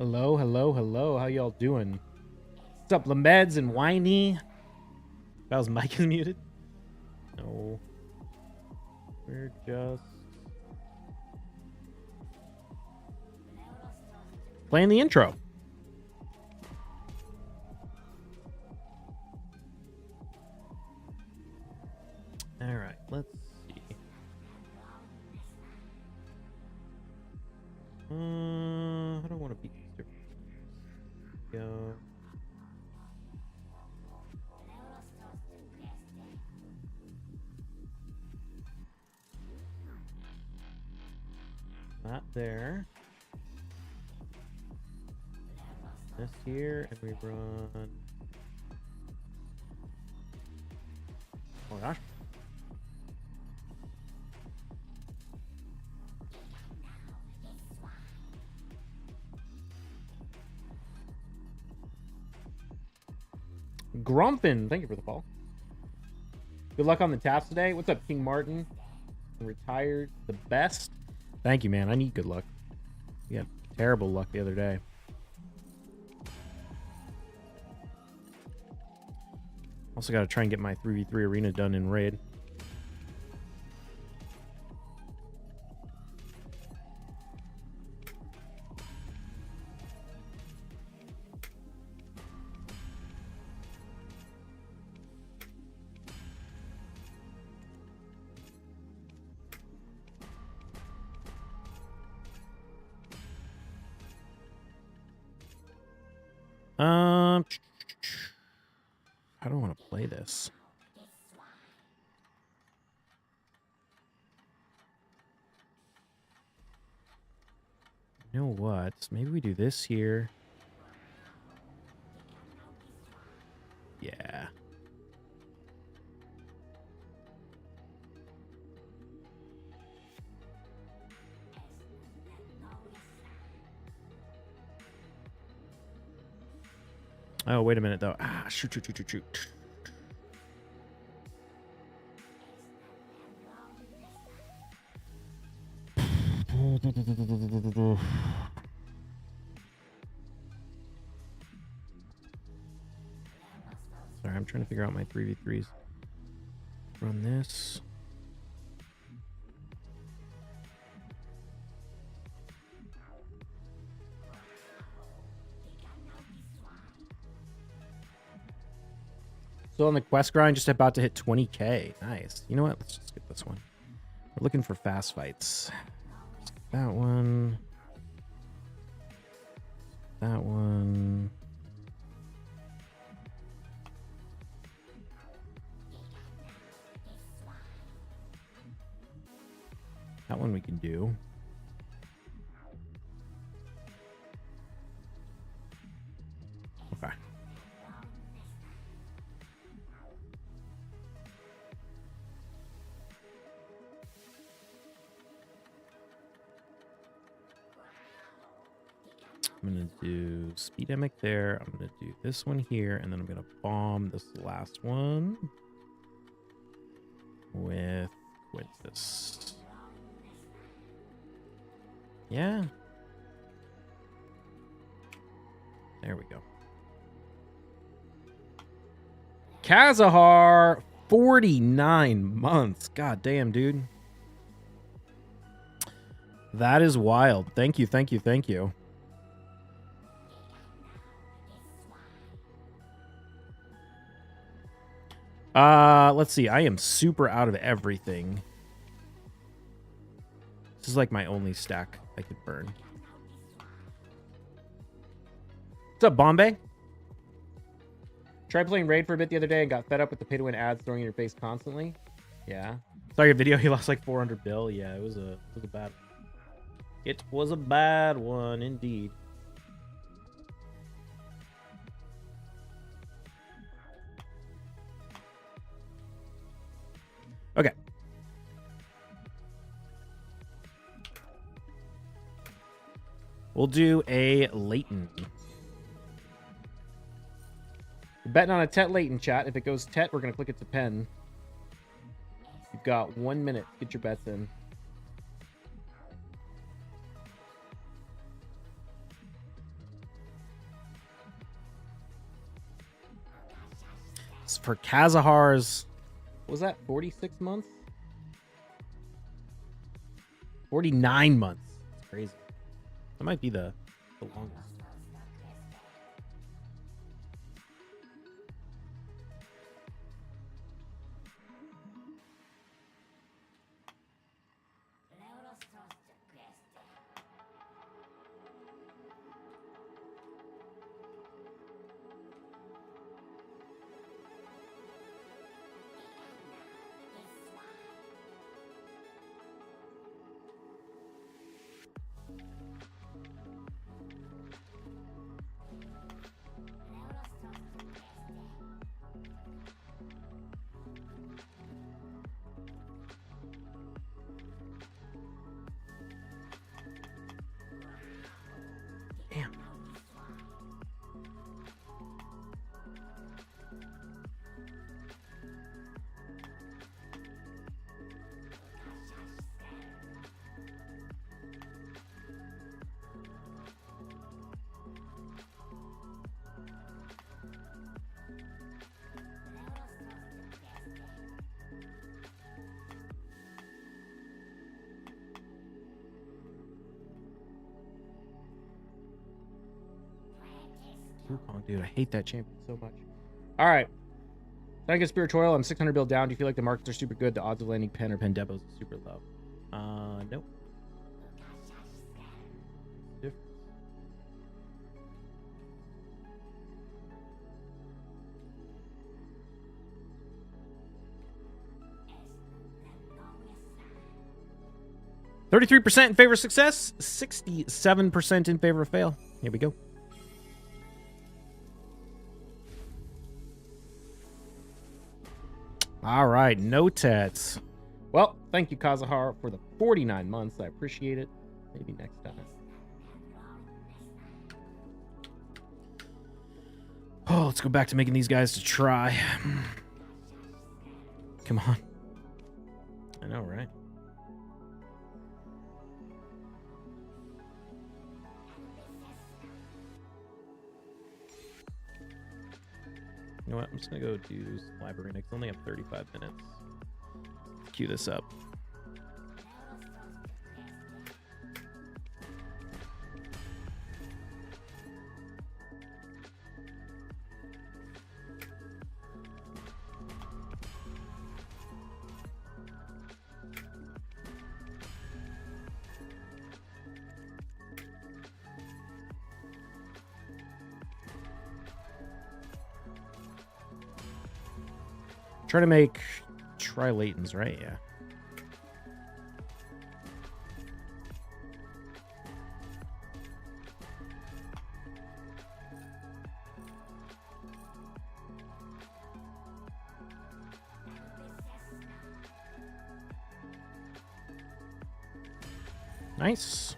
Hello, hello, hello. How y'all doing? What's up, Lameds and Whiny? Val's mic is muted. No. We're just playing the intro. All right, let's see. I don't want to beat these different. Go. Not there. This here, and we run. Oh my gosh. Grumpin, thank you for the call. Good luck on the taps today. What's up, King Martin? Retired the best. Thank you, man. I need good luck. Yeah, terrible luck the other day. Also got to try and get my 3v3 arena done in raid. I don't want to play this. You know what? Maybe we do this here. Yeah. Oh, wait a minute, though. Ah, shoot. Sorry, I'm trying to figure out my 3v3s. Run this. Still on the quest grind, just about to hit 20k. Nice. You know what? Let's just skip this one. We're looking for fast fights. That one. That one. That one we can do. Okay. I'm going to do Speedemic there. I'm going to do this one here, and then I'm going to bomb this last one with Quintus. Yeah. There we go. Kazahar, 49 months. God damn, dude. That is wild. Thank you. Let's see. I am super out of everything. This is like my only stack I could burn. What's up, Bombay? Tried playing Raid for a bit the other day and got fed up with the pay-to-win ads throwing in your face constantly. Yeah. Saw your video. He lost like 400 bill. Yeah, it was a bad. It was a bad one indeed. Okay. We'll do a Leighton. We're betting on a Tet Leighton, chat. If it goes Tet, we're going to click it to pen. You've got 1 minute. Get your bets in. months for Kazahar's. What was that 46 months? 49 months. It's crazy. That might be the longest. Damn. Wukong, dude, I hate that champion so much. All right. Thank you, Spiritual. I'm 600 bill down. Do you feel like the markets are super good? The odds of landing Pen or Pen Depot is super low. Nope. Difference. %33% in favor of success, 67% in favor of fail. Here we go. All right, no tats. Well, thank you, Kazahar, for the 49 months. I appreciate it. Maybe next time. Oh, let's go back to making these guys to try. Come on. I know, right? You know what? I'm just going to go do library next. I only have 35 minutes. Let's cue this up. Try to make tri-latents, right? Yeah. Nice.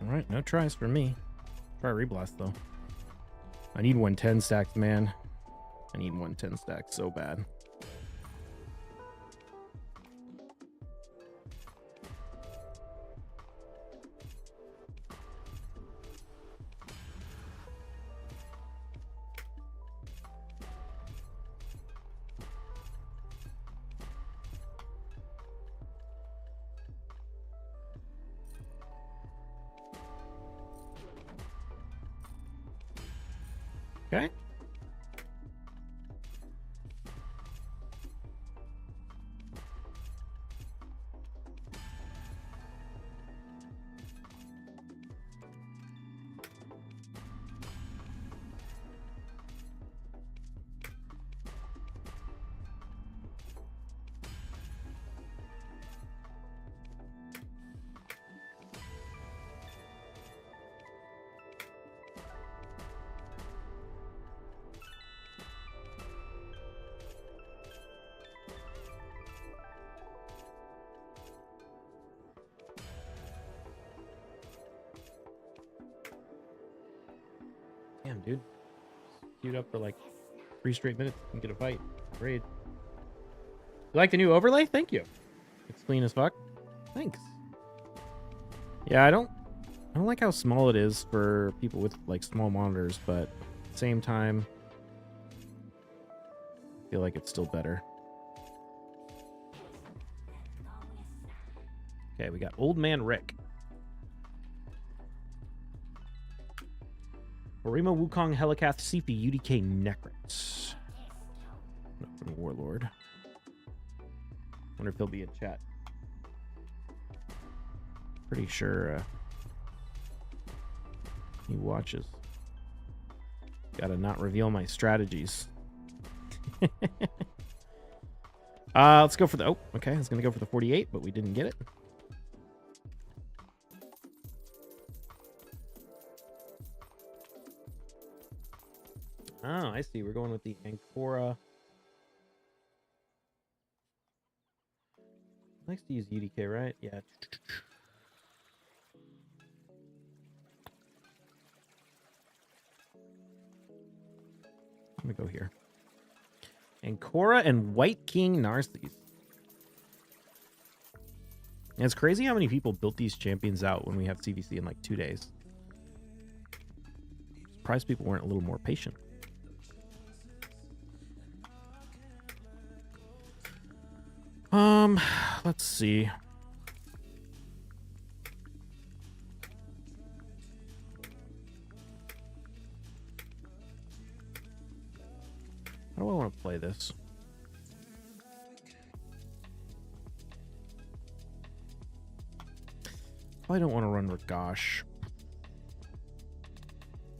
All right, no tries for me. Try Reblast, though. I need 110 stacks, man. I need 110 stacks so bad. Okay. Damn, dude. Queued up for like 3 straight minutes and get a fight. Great. You like the new overlay? Thank you. It's clean as fuck. Thanks. Yeah, I don't like how small it is for people with like small monitors, but at the same time, I feel like it's still better. Okay, we got Old Man Rick. Orima Wukong Helicath Sifi UDK Necrets. Open Warlord. Wonder if he'll be in chat. Pretty sure he watches. Gotta not reveal my strategies. Let's go for the... Oh, okay. I was gonna go for the 48, but we didn't get it. Oh, I see. We're going with the Ancora. Likes to use UDK, right? Yeah. I'm gonna go here. Ancora and White King Narses. And it's crazy how many people built these champions out when we have CVC in like 2 days. Surprised people weren't a little more patient. Let's see. How do I want to play this? I don't want to run Ragash.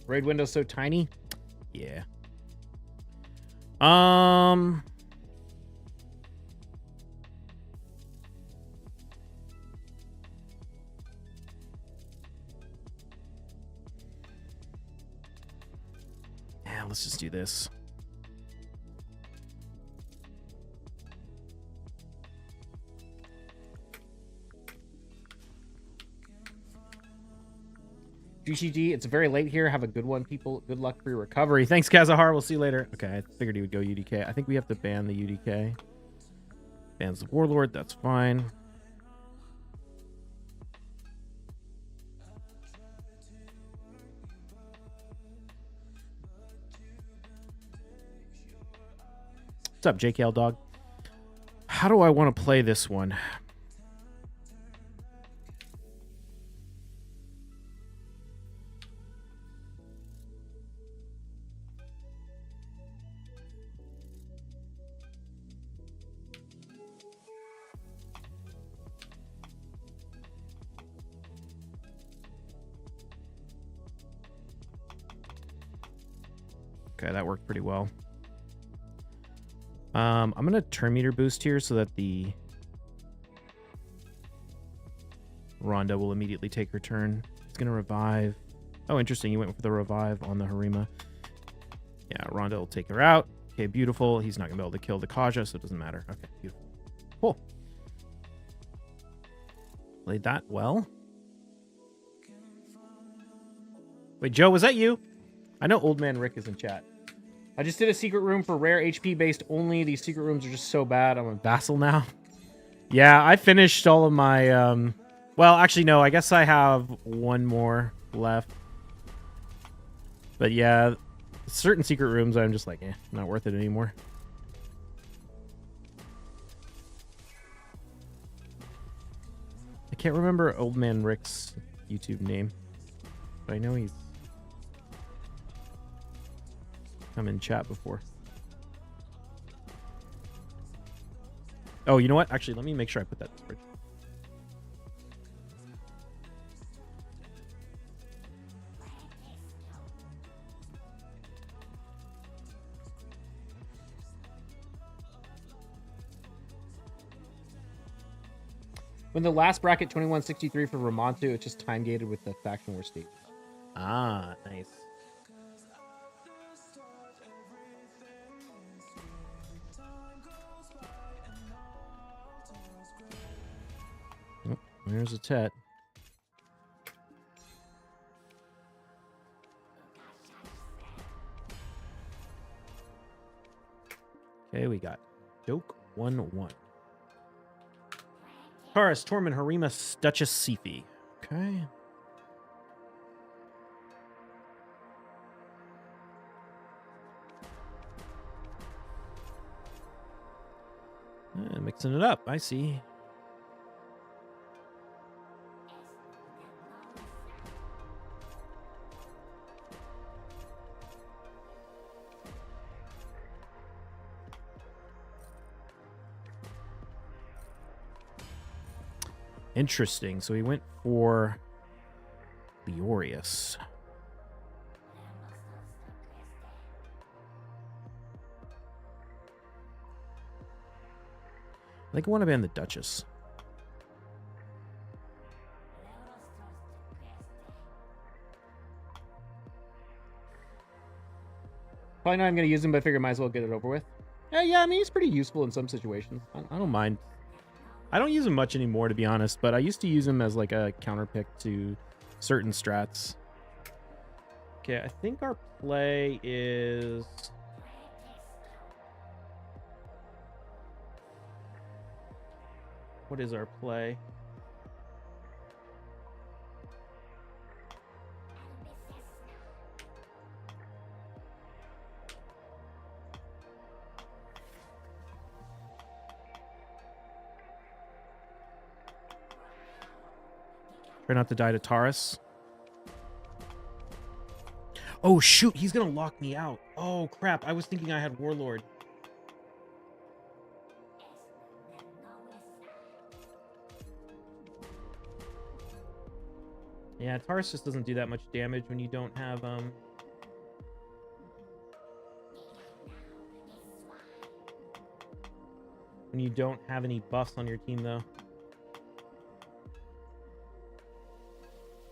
Raid window's so tiny? Yeah. Yeah, let's just do this. GCG, it's very late here. Have a good one, people. Good luck for your recovery. Thanks, Kazahar. We'll see you later. Okay, I figured he would go UDK. I think we have to ban the UDK. Bans the Warlord. That's fine. What's up, JKL dog? How do I want to play this one? Okay, that worked pretty well. I'm going to turn meter boost here so that the Rhonda will immediately take her turn. It's going to revive. Oh, interesting. You went for the revive on the Harima. Yeah, Rhonda will take her out. Okay, beautiful. He's not going to be able to kill the Kaja, so it doesn't matter. Okay, beautiful. Cool. Played that well. Wait, Joe, was that you? I know Old Man Rick is in chat. I just did a secret room for rare HP based only. These secret rooms are just so bad. I'm a vassal now. Yeah, I finished all of my... well, actually, no. I guess I have one more left. But yeah, certain secret rooms, I'm just like, not worth it anymore. I can't remember Old Man Rick's YouTube name. But I know he's... come in chat before. Oh, you know what? Actually, let me make sure I put that in the fridge. When the last bracket 2163 for Ramontu, it's just time gated with the faction war stage. Ah, nice. Oh, there's a Tet. Okay, we got Doke 1-1. Taurus, Tormund, Harima, Duchess, Sifi. Okay. Mixing it up. I see. Interesting. So he went for Leorius. I think I want to ban the Duchess. Probably not even going to use him, but I figure I might as well get it over with. Yeah, I mean, he's pretty useful in some situations. I don't mind. I don't use him much anymore, to be honest, but I used to use him as like a counter pick to certain strats. Okay, I think our play is... What is our play? Try not to die to Taurus. Oh, shoot. He's going to lock me out. Oh, crap. I was thinking I had Warlord. Yeah, Taurus just doesn't do that much damage when you don't have, when you don't have any buffs on your team, though.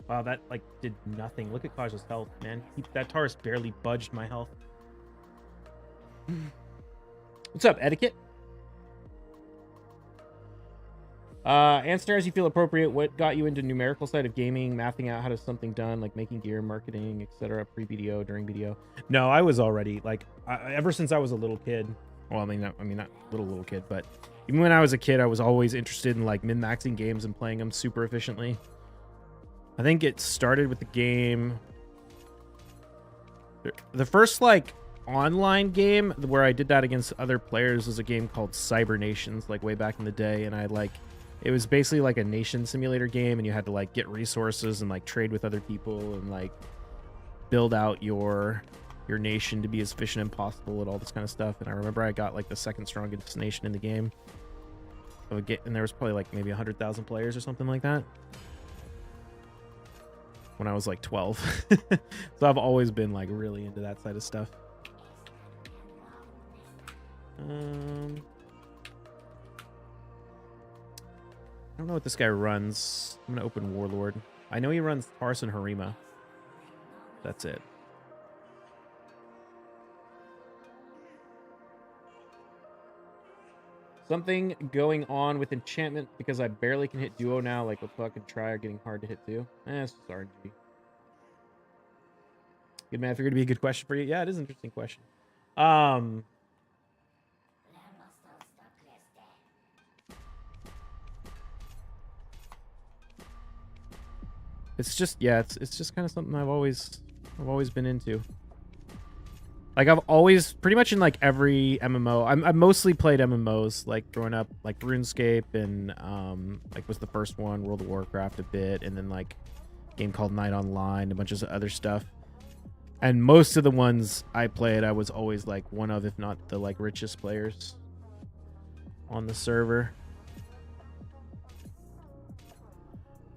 Wow, that, like, did nothing. Look at Kaja's health, man. That Taurus barely budged my health. What's up, Etiquette? Answer as you feel appropriate. What got you into numerical side of gaming, mapping out how to something done, like making gear, marketing, etc., pre-BDO, during BDO? No, I was already, like, ever since I was a little kid. Well, I mean, not little kid, but even when I was a kid, I was always interested in, like, min-maxing games and playing them super efficiently. I think it started with the game. The first, like, online game where I did that against other players was a game called Cyber Nations, like, way back in the day. And it was basically like a nation simulator game, and you had to, like, get resources and, like, trade with other people and, like, build out your nation to be as efficient as possible and all this kind of stuff. And I remember I got, like, the second strongest nation in the game. And there was probably, like, maybe 100,000 players or something like that when I was like 12. So I've always been, like, really into that side of stuff. I don't know what this guy runs. I'm gonna open Warlord. I know he runs Taurus and Harima. That's it. Something going on with enchantment because I barely can hit duo now. Like, a fucking try are getting hard to hit too. It's just RNG. Good man, I figured it'd be a good question for you. Yeah, it is an interesting question. It's just, yeah, it's just kind of something I've always been into. Like, I've always, pretty much in, like, every MMO, I've mostly played MMOs, like, growing up, like, RuneScape, and, like, was the first one, World of Warcraft a bit, and then, like, a game called Night Online, a bunch of other stuff. And most of the ones I played, I was always like one of, if not the like richest players on the server.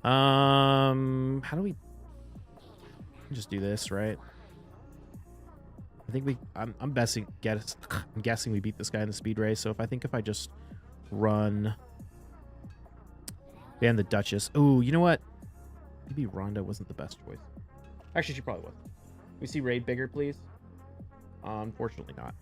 How do we just do this, right? I think I'm guessing we beat this guy in the speed race. So if I just run ban the Duchess. Oh, you know what? Maybe Rhonda wasn't the best choice. Actually, she probably was. We see raid bigger, please. Unfortunately not.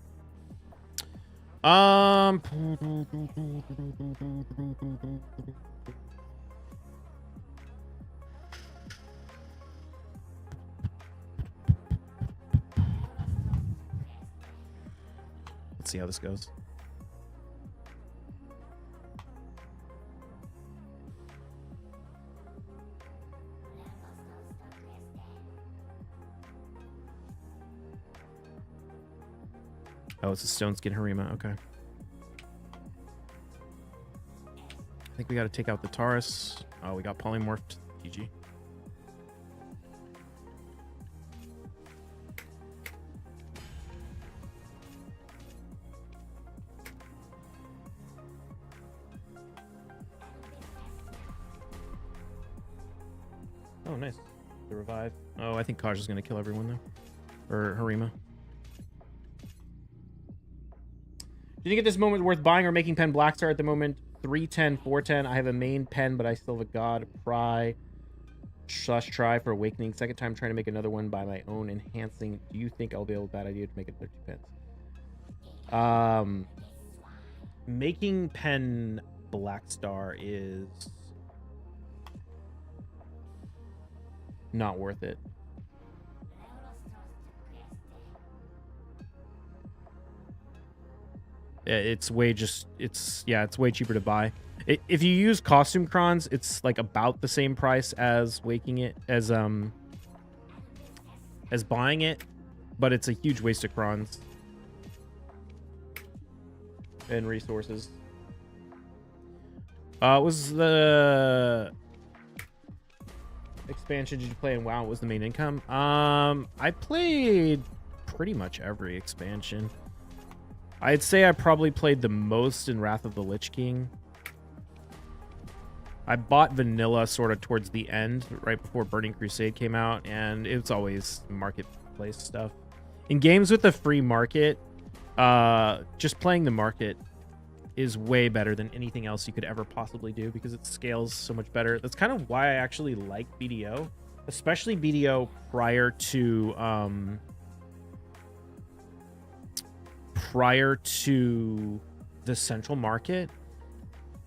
Let's see how this goes. Oh, it's a Stone Skin Harima. Okay. I think we got to take out the Taurus. Oh, we got polymorphed. GG. Oh, nice. The revive. Oh, I think Kaja's going to kill everyone, though. Or Harima. Do you think at this moment worth buying or making pen Blackstar at the moment? 310, 410. I have a main pen, but I still have a God Pry / try for Awakening. Second time trying to make another one by my own enhancing. Do you think I'll be able, bad idea to make it 30 pens? Making pen Blackstar is not worth it. It's way cheaper to buy. If you use costume crons, it's like about the same price as waking it as buying it, but it's a huge waste of crons and resources. Was the expansion did you play in WoW? What was the main income? I played pretty much every expansion. I'd say I probably played the most in Wrath of the Lich King. I bought vanilla sort of towards the end, right before Burning Crusade came out, and it's always marketplace stuff. In games with a free market, just playing the market is way better than anything else you could ever possibly do because it scales so much better. That's kind of why I actually like BDO, especially BDO prior to the central market.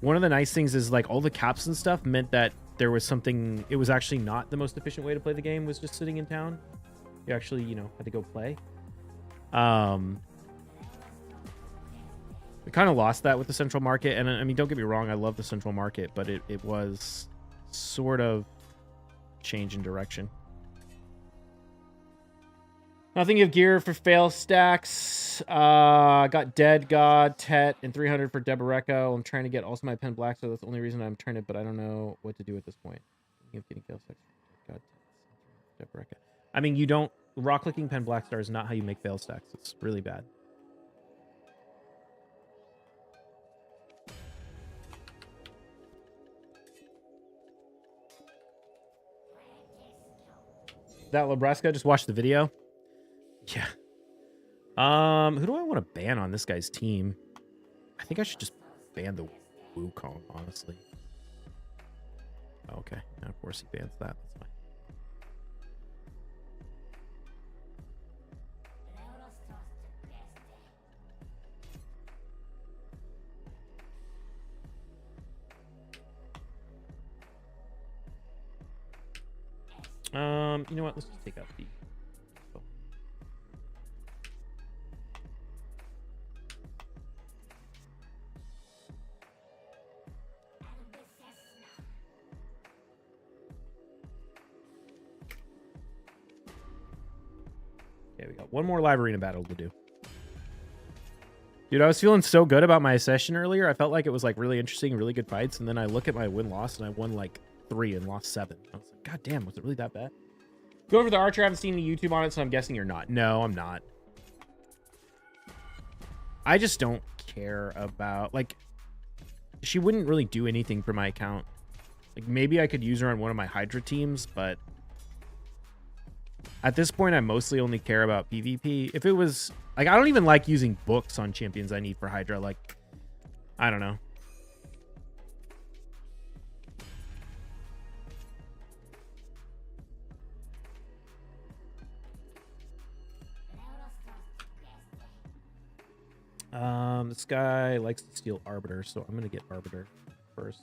One of the nice things is like all the caps and stuff meant that there was something, it was actually not the most efficient way to play the game was just sitting in town. You actually, had to go play. We kind of lost that with the central market, and I mean, don't get me wrong, I love the central market, but it was sort of change in direction. Nothing of gear for fail stacks. Got Dead God, Tet, and 300 for Deboreko. I'm trying to get also my pen black, so that's the only reason I'm trying to, but I don't know what to do at this point. Thinking of getting fail stacks. God, Deboreko. I mean, you don't, raw clicking pen Blackstar is not how you make fail stacks. It's really bad. That Nebraska, just watch the video. Yeah. Who do I want to ban on this guy's team? I think I should just ban the Wukong, honestly. Okay. Now, of course, he bans that. That's fine. You know what? Let's just take out the... Okay, we got one more live arena battle to do. Dude, I was feeling so good about my session earlier. I felt like it was like really interesting, really good fights, and then I look at my win-loss, and I won like 3 and lost 7. I was like, God damn, was it really that bad? Going for the Archer. I haven't seen any YouTube on it, so I'm guessing you're not. No, I'm not. I just don't care about, like, she wouldn't really do anything for my account. Like, maybe I could use her on one of my Hydra teams, but at this point, I mostly only care about PvP. If it was, like, I don't even like using books on champions I need for Hydra. Like, I don't know. This guy likes to steal Arbiter, so I'm gonna get Arbiter first.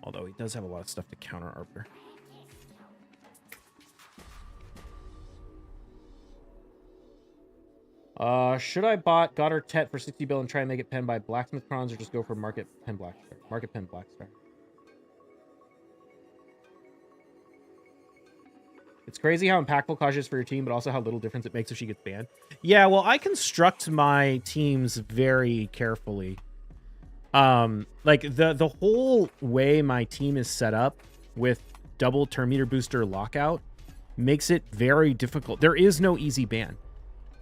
Although he does have a lot of stuff to counter Arbiter. Should I bot Goddard Tet for 60 bill and try and make it pen by Blacksmith Crons, or just go for Market Pen Blackstar? Market Pen Blackstar. It's crazy how impactful Kaja is for your team, but also how little difference it makes if she gets banned. Yeah, well, I construct my teams very carefully. Like the whole way my team is set up with double turn meter booster lockout makes it very difficult. There is no easy ban,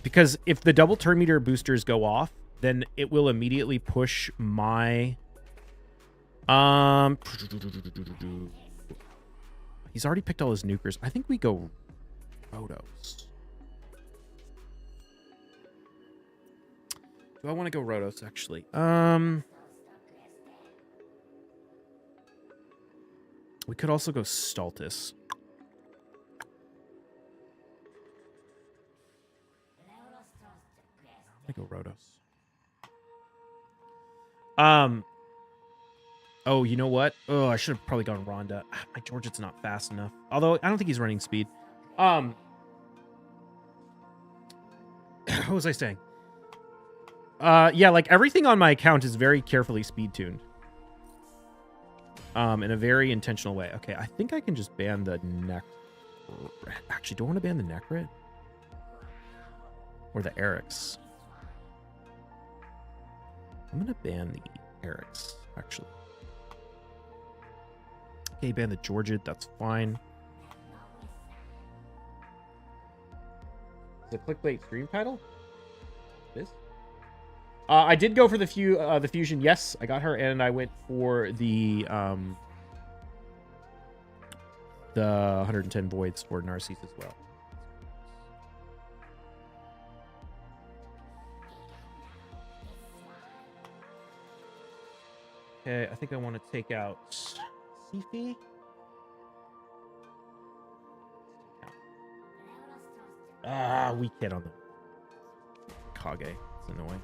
because if the double turn meter boosters go off, then it will immediately push my he's already picked all his nukers. I think we go Rotos. Do I want to go Rotos, actually? We could also go Stultus. I'm gonna go Rotos. Oh, you know what? Oh, I should have probably gone Rhonda. My Georgette's not fast enough. Although, I don't think he's running speed. What was I saying? Yeah, like, everything on my account is very carefully speed-tuned. In a very intentional way. Okay, I think I can just ban the neck. Actually, do I want to ban the Necrit? Or the Eric's? I'm going to ban the Eric's, actually. Okay, ban the Georgette. That's fine. Is it clickbait stream title? This? I did go for the fusion. Yes, I got her, and I went for the 110 voids for Narcisse as well. Okay, I think I want to take out Sifi. Weak hit on the Kage. It's annoying.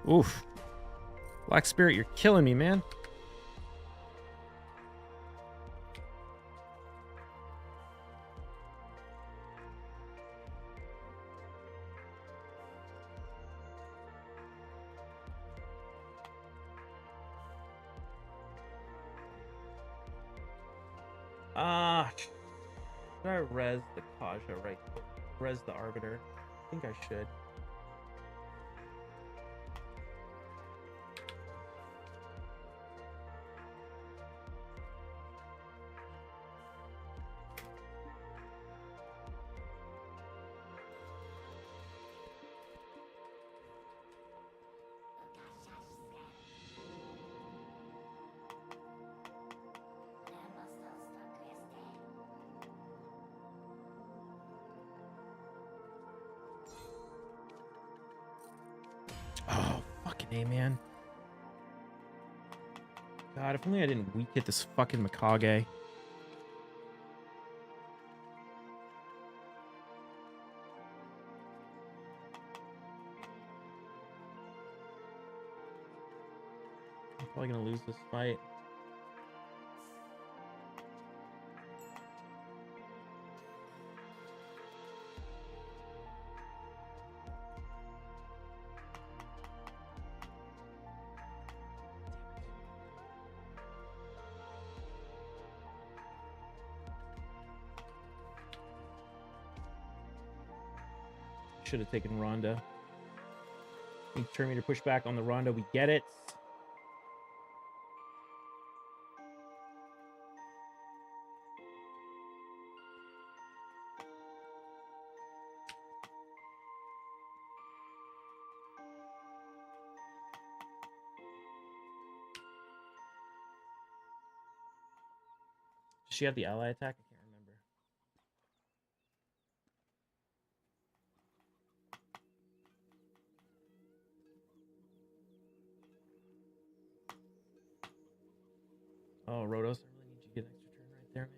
Oof. Black Spirit, you're killing me, man. Should I res the Kaja right? Res the Arbiter? I think I should. Oh, fucking A, man. God, if only I didn't weak hit this fucking Mikage. I'm probably gonna lose this fight. Should have taken Ronda. Turn meter pushback on the Ronda. We get it. Does she have the ally attack? I can't remember. Oh, Rotos, I really need you to get an extra turn right there, man.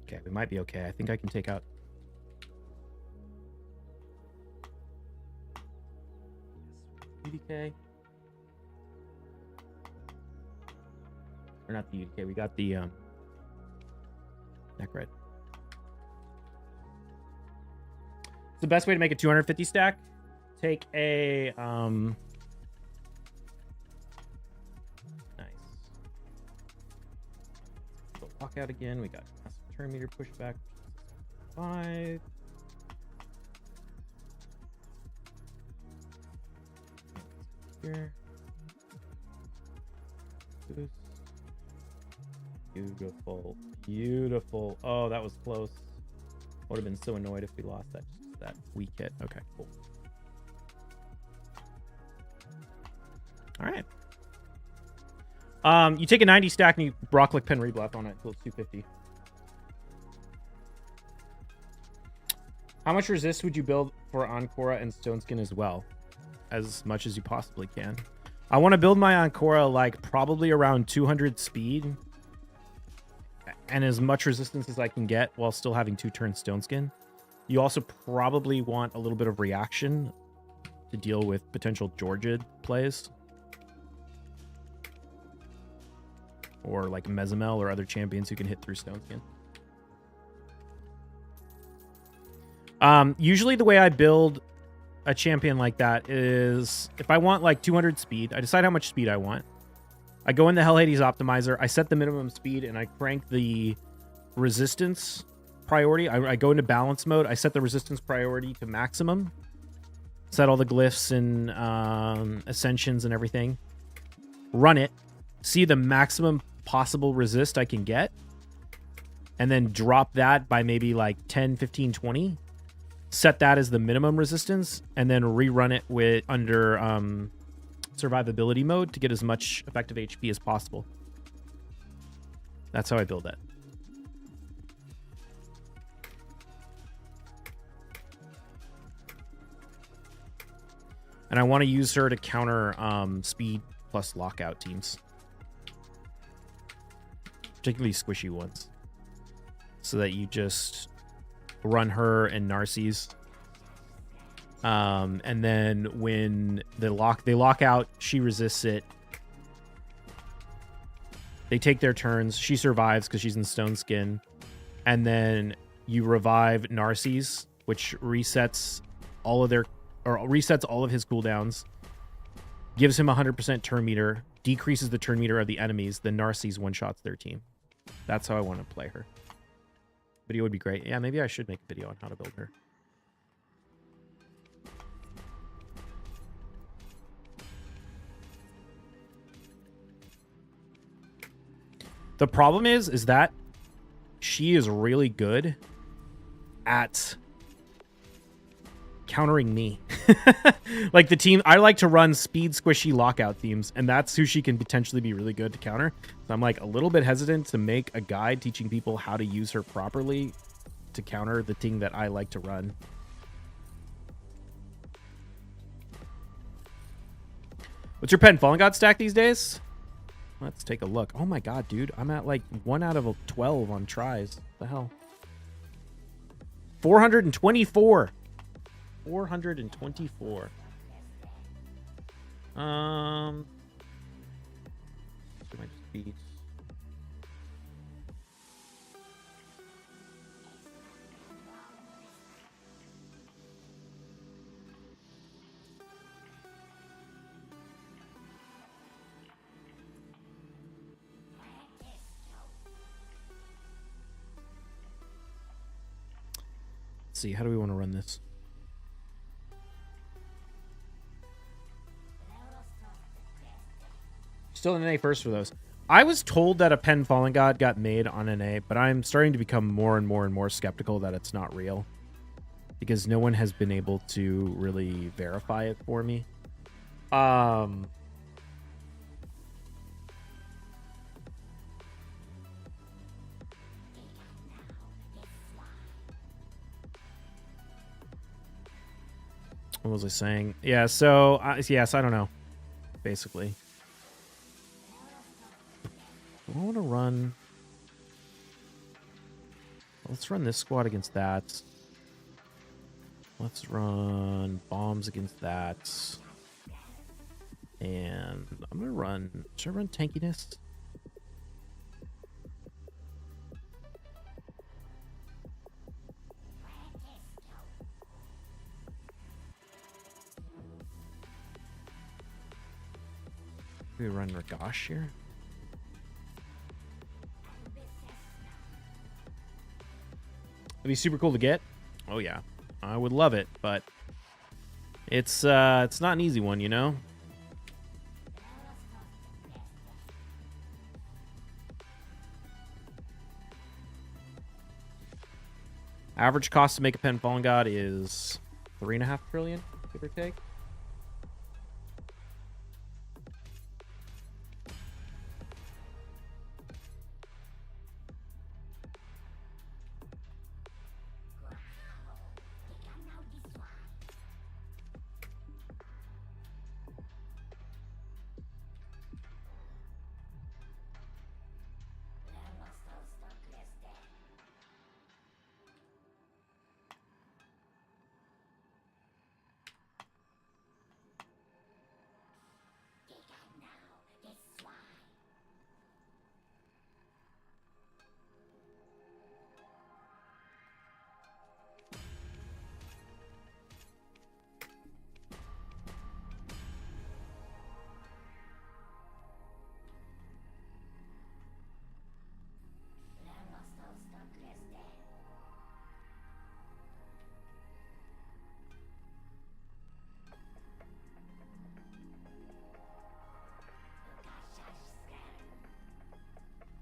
Okay, we might be okay. I think I can take out... UDK. Or not the UDK, we got the Necrit. It's the best way to make a 250 stack. Take a nice. Go walk out again. We got turn meter pushback 5. Here. Boost. Beautiful. Beautiful. Oh, that was close. Would have been so annoyed if we lost that weak hit. Okay, cool. All right. You take a 90 stack and you Brock click pen rebluff on it until it's 250. How much resist would you build for Ancora and Stoneskin as well? As much as you possibly can. I want to build my Ancora like probably around 200 speed and as much resistance as I can get while still having 2-turn Stoneskin. You also probably want a little bit of reaction to deal with potential Georgia plays. Or like Mezamel or other champions who can hit through Stoneskin. Usually the way I build a champion like that is if I want like 200 speed, I decide how much speed I want. I go in the Hell Hades optimizer, I set the minimum speed, and I crank the resistance priority. I go into balance mode, I set the resistance priority to maximum, set all the glyphs and ascensions and everything, run it, see the maximum possible resist I can get, and then drop that by maybe like 10, 15, 20. Set that as the minimum resistance, and then rerun it with under survivability mode to get as much effective HP as possible. That's how I build it. And I want to use her to counter speed plus lockout teams. Particularly squishy ones. So that you just run her and Narcisse. And then when they lock out, she resists it. They take their turns. She survives because she's in Stone Skin. And then you revive Narcisse, which resets all of his cooldowns. Gives him 100% turn meter. Decreases the turn meter of the enemies. Then Narcisse one-shots their team. That's how I want to play her. Video would be great. Yeah, maybe I should make a video on how to build her. The problem is that she is really good at countering me. Like the team, I like to run speed squishy lockout teams, and that's who she can potentially be really good to counter. So I'm like a little bit hesitant to make a guide teaching people how to use her properly to counter the thing that I like to run. What's your Pen Fallen God stack these days? Let's take a look. Oh my god, dude. I'm at like 1 out of 12 on tries. What the hell? 424. 424. Let's see. How do we want to run this? Still an NA first for those. I was told that a Pen Fallen God got made on NA, but I'm starting to become more and more and more skeptical that it's not real. Because no one has been able to really verify it for me. What was I saying? Yeah, so, yes, I don't know. Basically. I want to run... Let's run this squad against that. Let's run bombs against that. And I'm going to run... Should I run tankiness? We run Ragash here. It'd be super cool to get. Oh yeah, I would love it, but it's not an easy one, you know. Average cost to make a Pen Fallen God is 3.5 trillion, give or take.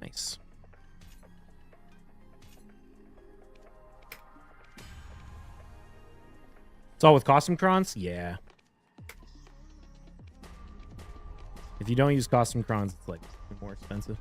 Nice. It's all with costume crons? Yeah. If you don't use costume crons, it's like more expensive.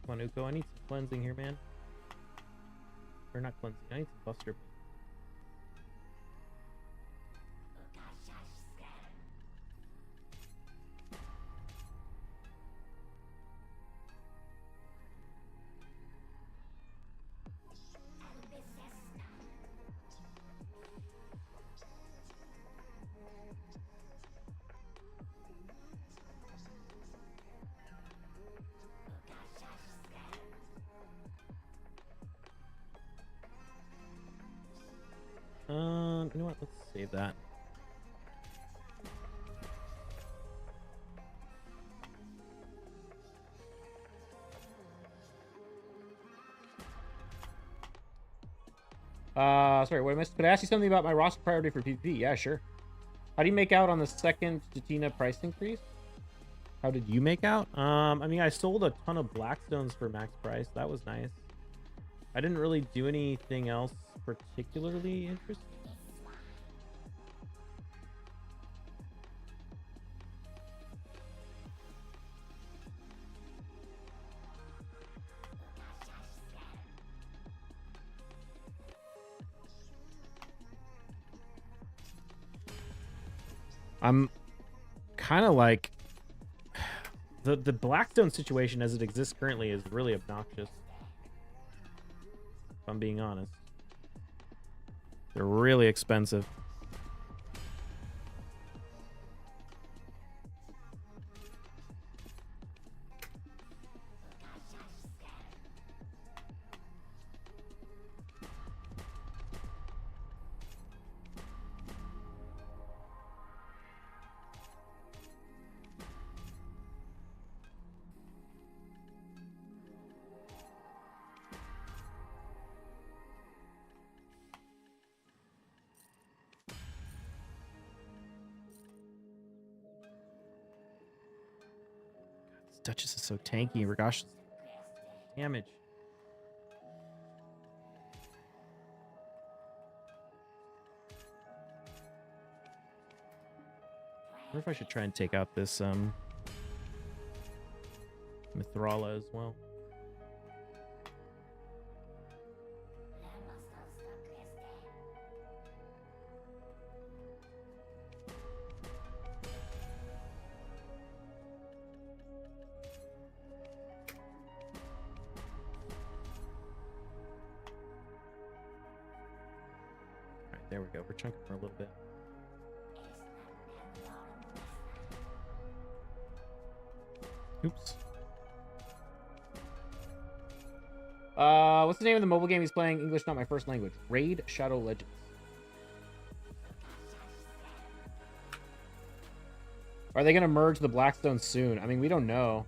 Come on, Uko, I need some cleansing here, man. Or not cleansing, I need some buster. You know what? Let's save that. Sorry, what am I? Could I ask you something about my roster priority for PvP? Yeah, sure. How do you make out on the second Jatina price increase? How did you make out? I mean, I sold a ton of Blackstones for max price. That was nice. I didn't really do anything else particularly interesting. I'm kind of like the Blackstone situation as it exists currently is really obnoxious. If I'm being honest, they're really expensive. Duchess is so tanky. Regosh, damage. I wonder if I should try and take out this Mithrala as well. There we go. We're chunking for a little bit. Oops. What's the name of the mobile game he's playing? English not my first language. Raid Shadow Legends. Are they going to merge the Blackstone soon? I mean, we don't know.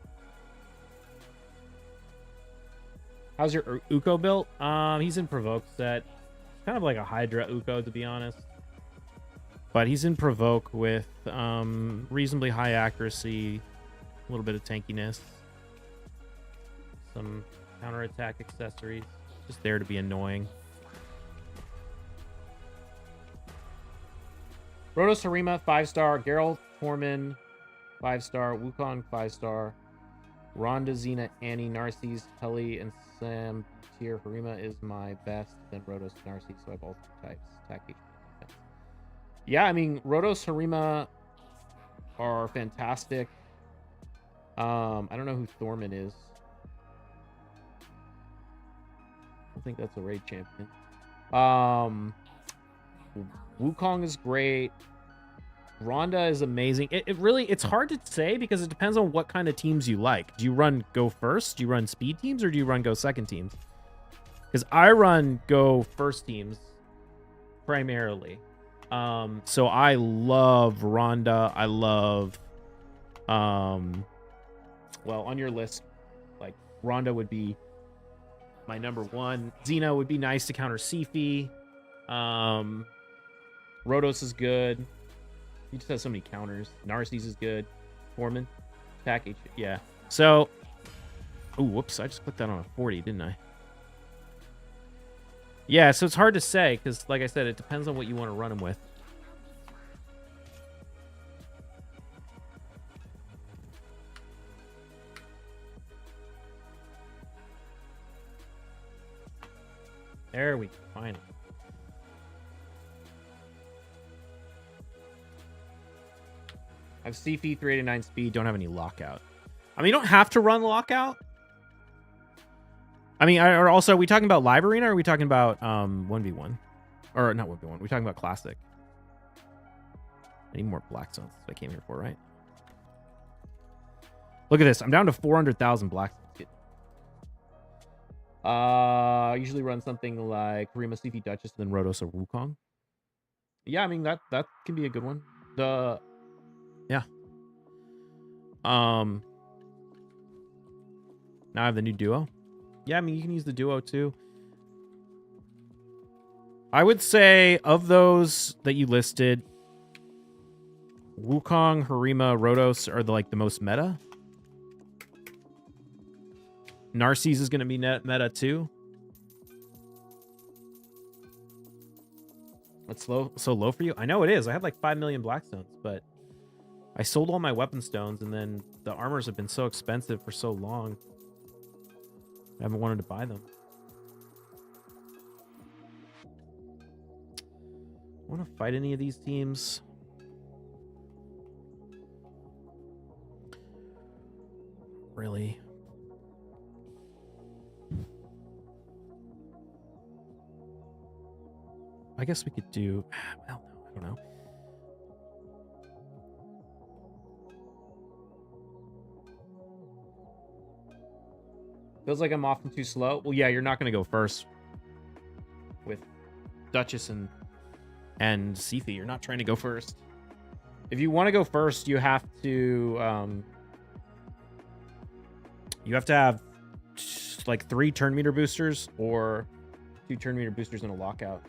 How's your Uko built? He's in Provoke set. Kind of like a Hydra Uko, to be honest. But he's in Provoke with reasonably high accuracy, a little bit of tankiness, some counterattack accessories. Just there to be annoying. Rotos Harima, 5-star. Geralt Tormin, 5-star. Wukong, 5-star. Rhonda, Xena, Annie, Narcisse, Tully, and Sam tier. Harima is my best. Then Rotos, Narcisse, so I have all 3 types. Attack, HP, defense. Yeah, I mean, Rotos, Harima are fantastic. I don't know who Thorman is. I think that's a raid champion. Wukong is great. Rhonda is amazing. It's hard to say because it depends on what kind of teams you like. Do you run go first? Do you run speed teams, or do you run go second teams? Because I run go first teams primarily. So I love Rhonda. I love well, on your list, like Rhonda would be my number 1. Xena would be nice to counter Sifi. Rotos is good. He just has so many counters. Narcisse is good. Foreman. Attack H. Yeah. So. Oh, whoops. I just put that on a 40, didn't I? Yeah, so it's hard to say because, like I said, it depends on what you want to run him with. There we go. Finally. I have Sifi, 389 speed, don't have any lockout. I mean, you don't have to run lockout. I mean, are also, are we talking about live arena or are we talking about 1v1? Or not 1v1, we're talking about classic. I need more Blackstones. That's what I came here for, right? Look at this. I'm down to 400,000 Blackstones. I usually run something like Harima, Sifi, Duchess, and then Rotos or Wukong. Yeah, I mean, that can be a good one. Yeah. Now I have the new duo. Yeah, I mean, you can use the duo too. I would say of those that you listed, Wukong, Harima, Rotos are the most meta. Narcisse is going to be meta too. That's so low for you? I know it is. I had like 5 million Blackstones, but I sold all my weapon stones, and then the armors have been so expensive for so long. I haven't wanted to buy them. Want to fight any of these teams? really. I guess we could do... Well, no, I don't know. Feels like I'm often too slow. Well, yeah, you're not going to go first with Duchess and Siphi. You're not trying to go first. If you want to go first, you have to have like 3 turn meter boosters or 2 turn meter boosters and a lockout.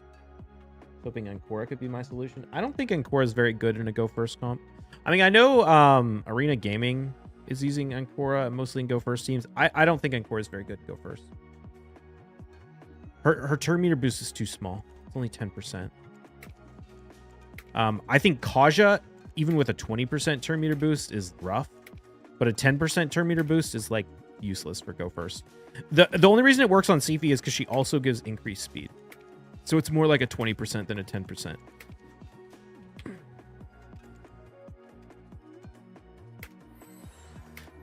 Hoping Ancora could be my solution. I don't think Ancora is very good in a go first comp. I mean, I know Arena Gaming is using Ancora mostly in go first teams. I don't think Ancora is very good to go first. Her turn meter boost is too small. It's only 10%. I think Kaja, even with a 20% turn meter boost, is rough, but a 10% turn meter boost is like useless for go first. The only reason it works on Siphi is because she also gives increased speed, so it's more like a 20% than a 10%.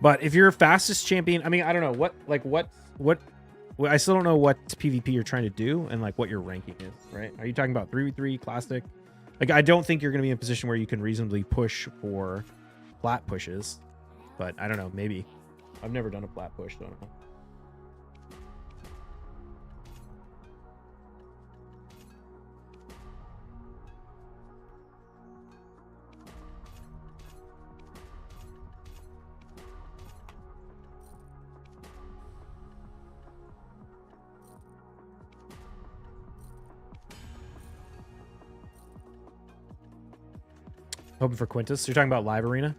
But if you're fastest champion, I mean, I don't know what I still don't know what PvP you're trying to do and like what your ranking is, right? Are you talking about 3v3 classic? Like, I don't think you're going to be in a position where you can reasonably push for plat pushes, but I don't know, maybe. I've never done a plat push, so I don't know. Hoping for Quintus. You're talking about live arena?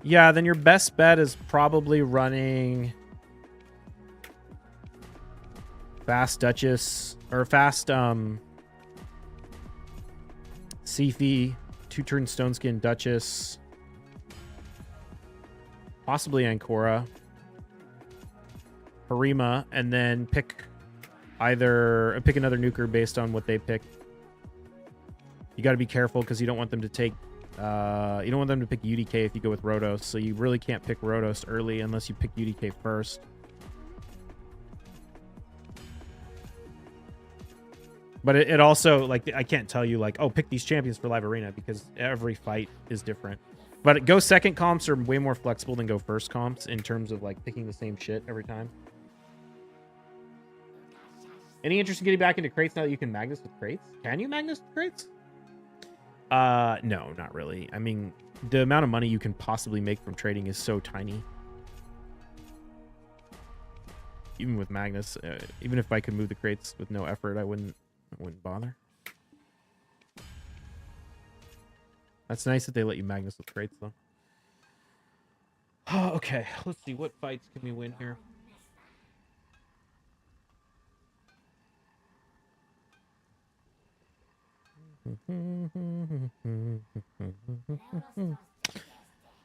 Yeah, then your best bet is probably running fast Duchess or fast Siphi, 2-turn Stoneskin Duchess, possibly Ancora, Harima, and then pick another nuker based on what they pick. You got to be careful because you don't want them to take you don't want them to pick UDK if you go with Rotos, so you really can't pick Rotos early unless you pick UDK first. But it also, like, I can't tell you like, oh, pick these champions for live arena because every fight is different. But go second comps are way more flexible than go first comps in terms of like picking the same shit every time. Any interest in getting back into crates now that you can Magnus with crates? Can you Magnus with crates? No, not really. I mean, the amount of money you can possibly make from trading is so tiny. Even with Magnus, even if I could move the crates with no effort, I wouldn't bother. That's nice that they let you Magnus with crates, though. Okay, let's see. What fights can we win here?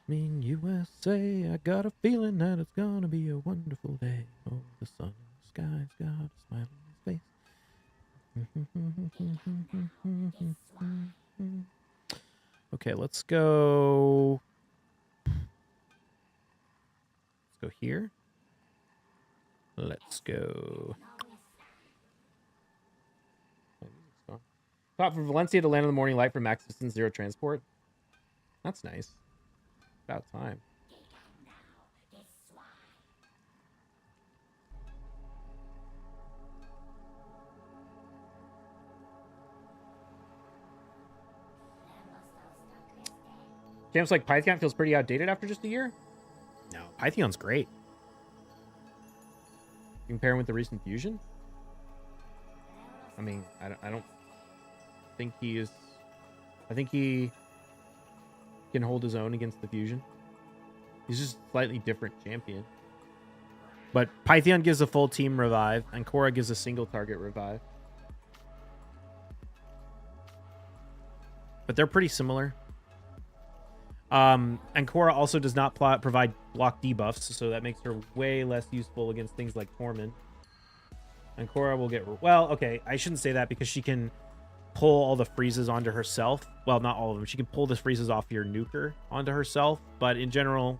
In USA, I got a feeling that it's gonna be a wonderful day. Oh, the sun, the sky's got a smile on his face. Okay, let's go. Let's go here. Let's go. Thought for Valencia to land on the morning light for max distance, 0 transport. That's nice. About time. Champs like Python feels pretty outdated after just a year? No, Python's great. Comparing with the recent fusion? I mean, I don't think he is. I think he can hold his own against the fusion. He's just a slightly different champion. But Python gives a full team revive, and Korra gives a single target revive. But they're pretty similar. And Korra also does not provide block debuffs, so that makes her way less useful against things like Tormund. And Korra will get... Well, okay, I shouldn't say that because she can pull all the freezes onto herself. Well, not all of them. She can pull the freezes off your nuker onto herself, but in general,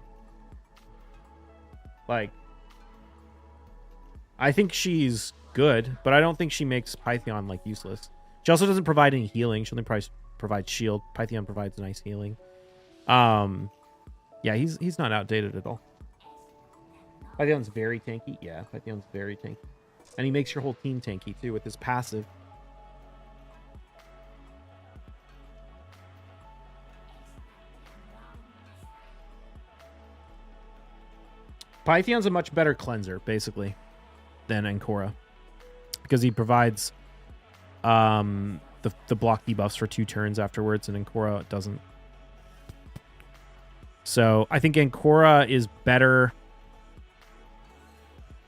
like, I think she's good, but I don't think she makes Pythion like useless. She also doesn't provide any healing. She only provides shield. Pythion provides nice healing. Yeah, he's not outdated at all. Pythion's very tanky. Yeah, Pythion's very tanky. And he makes your whole team tanky too with his passive. Pythion's a much better cleanser, basically, than Ancora, because he provides the block debuffs for 2 turns afterwards, and Ancora doesn't. So I think Ancora is better.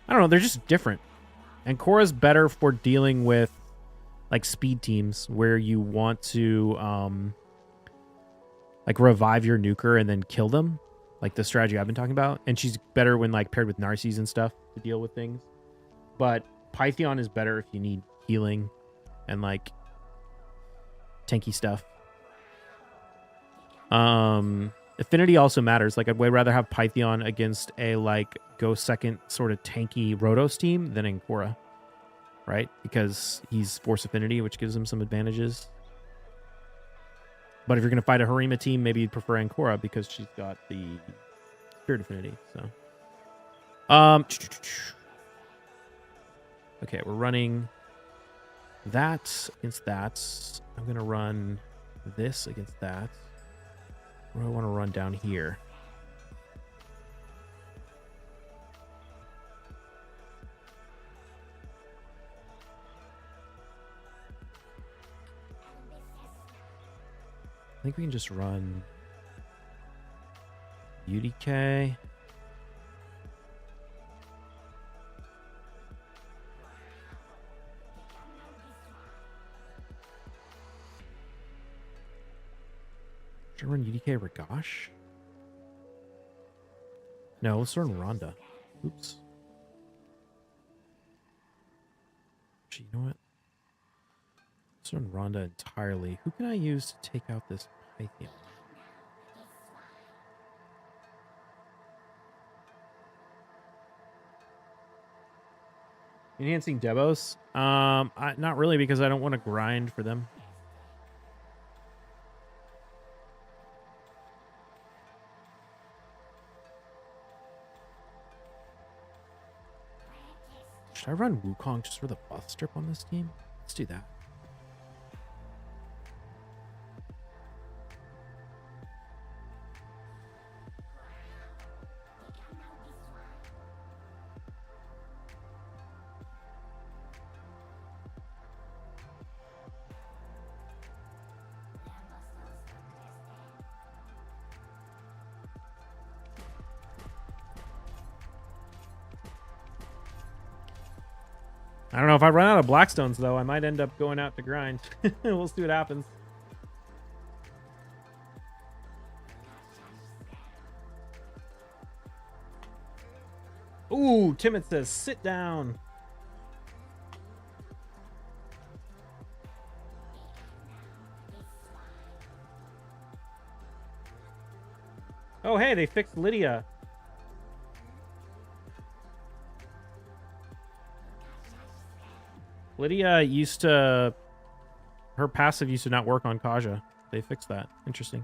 I don't know, they're just different. Ancora's better for dealing with like speed teams where you want to like revive your nuker and then kill them. Like the strategy I've been talking about. And she's better when like paired with Narcies and stuff to deal with things. But Pythion is better if you need healing and like tanky stuff. Affinity also matters. Like I'd way rather have Pythion against a like go second sort of tanky Rotos team than Ancora. Right? Because he's Force Affinity, which gives him some advantages. But if you're going to fight a Harima team, maybe you'd prefer Ancora because she's got the Spirit Affinity. So, okay, we're running that against that. I'm going to run this against that. What do I want to run down here? I think we can just run UDK. Should I run UDK Ragash? No, let's run Rhonda. Oops. Actually, you know what? Let's run Rhonda entirely. Who can I use to take out this Pythion? Enhancing Devos? Not really, because I don't want to grind for them. Should I run Wukong just for the buff strip on this team? Let's do that. I don't know if I run out of Blackstones, though. I might end up going out to grind. We'll see what happens. Ooh, Timid says, sit down. Oh, hey, they fixed Lydia. Lydia used to... Her passive used to not work on Kaja. They fixed that. Interesting.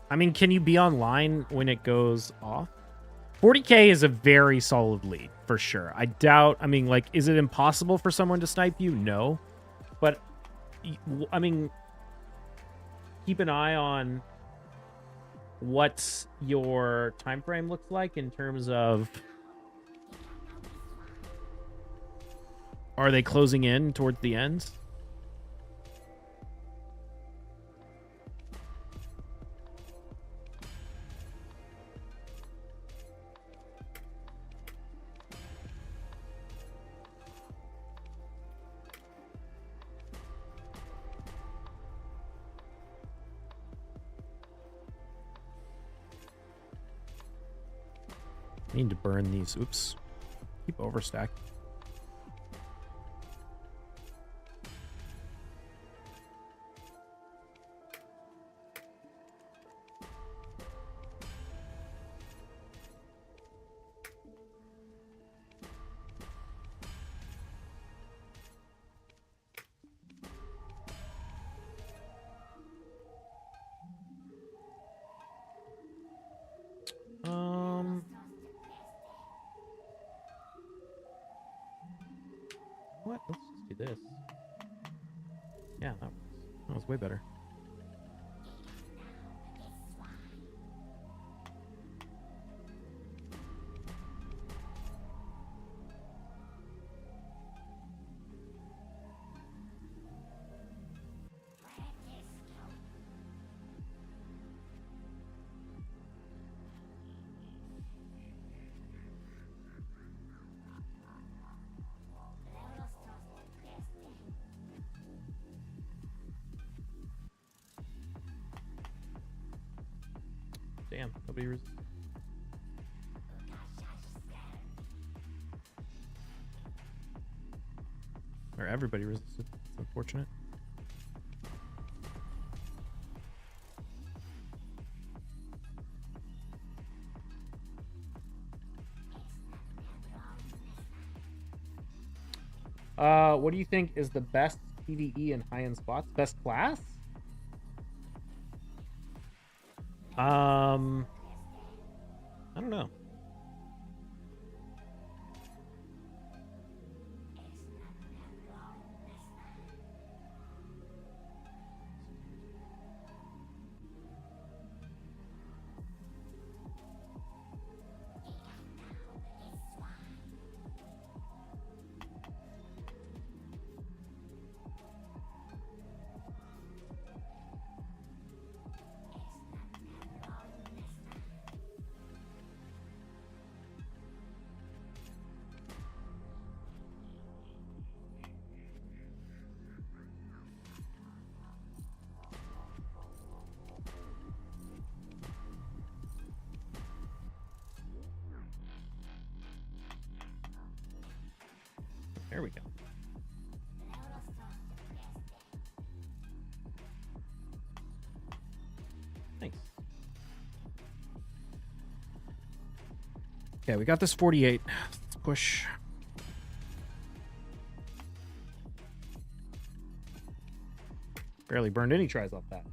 I mean, can you be online when it goes off? 40k is a very solid lead, for sure. I doubt, I mean, like, is it impossible for someone to snipe you? No. But, I mean, keep an eye on what your time frame looks like in terms of, are they closing in towards the end? I need to burn these. Oops. Keep overstack. What? Let's just do this. Yeah, that was way better. Damn, nobody resisted. Or everybody resisted. It's unfortunate. What do you think is the best PvE in high-end spots? Best class? I don't know. There we go. Thanks. Okay, we got this 48. Let's push. Barely burned any tries off that.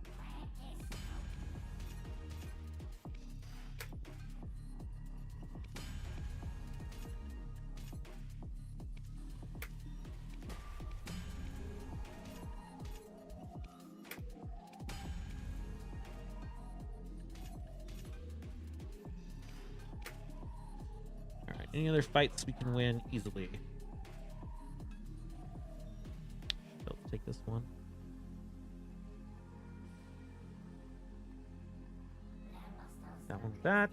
Any other fights we can win easily? Let's take this one. That one's that.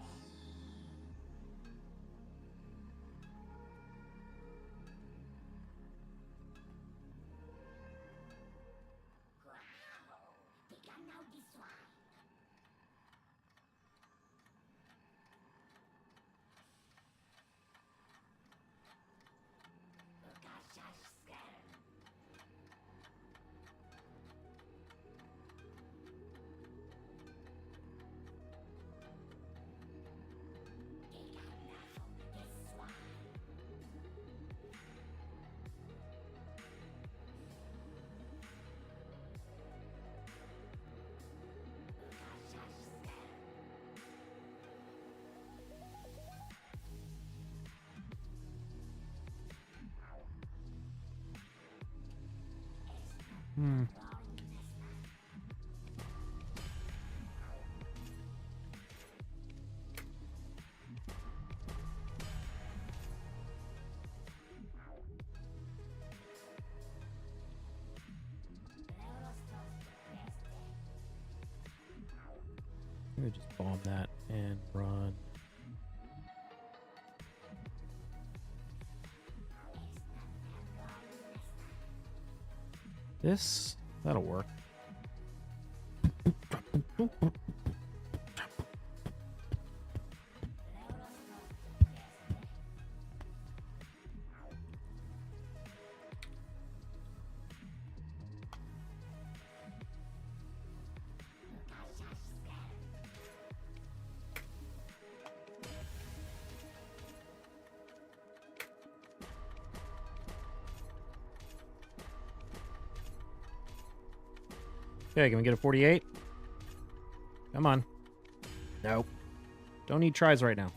I'm gonna just bomb that and run. This, that'll work. Okay, can we get a 48? Come on. Nope. Don't need tries right now.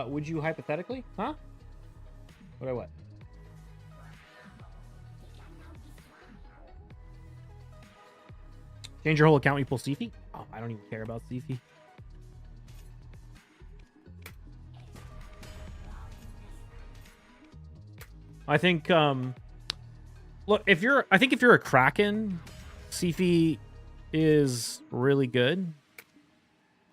Would you hypothetically? Huh? What I what? Change your whole account when you pull Seafy? Oh, I don't even care about Seafy. I think, look, if you're a Kraken, Seafy is really good.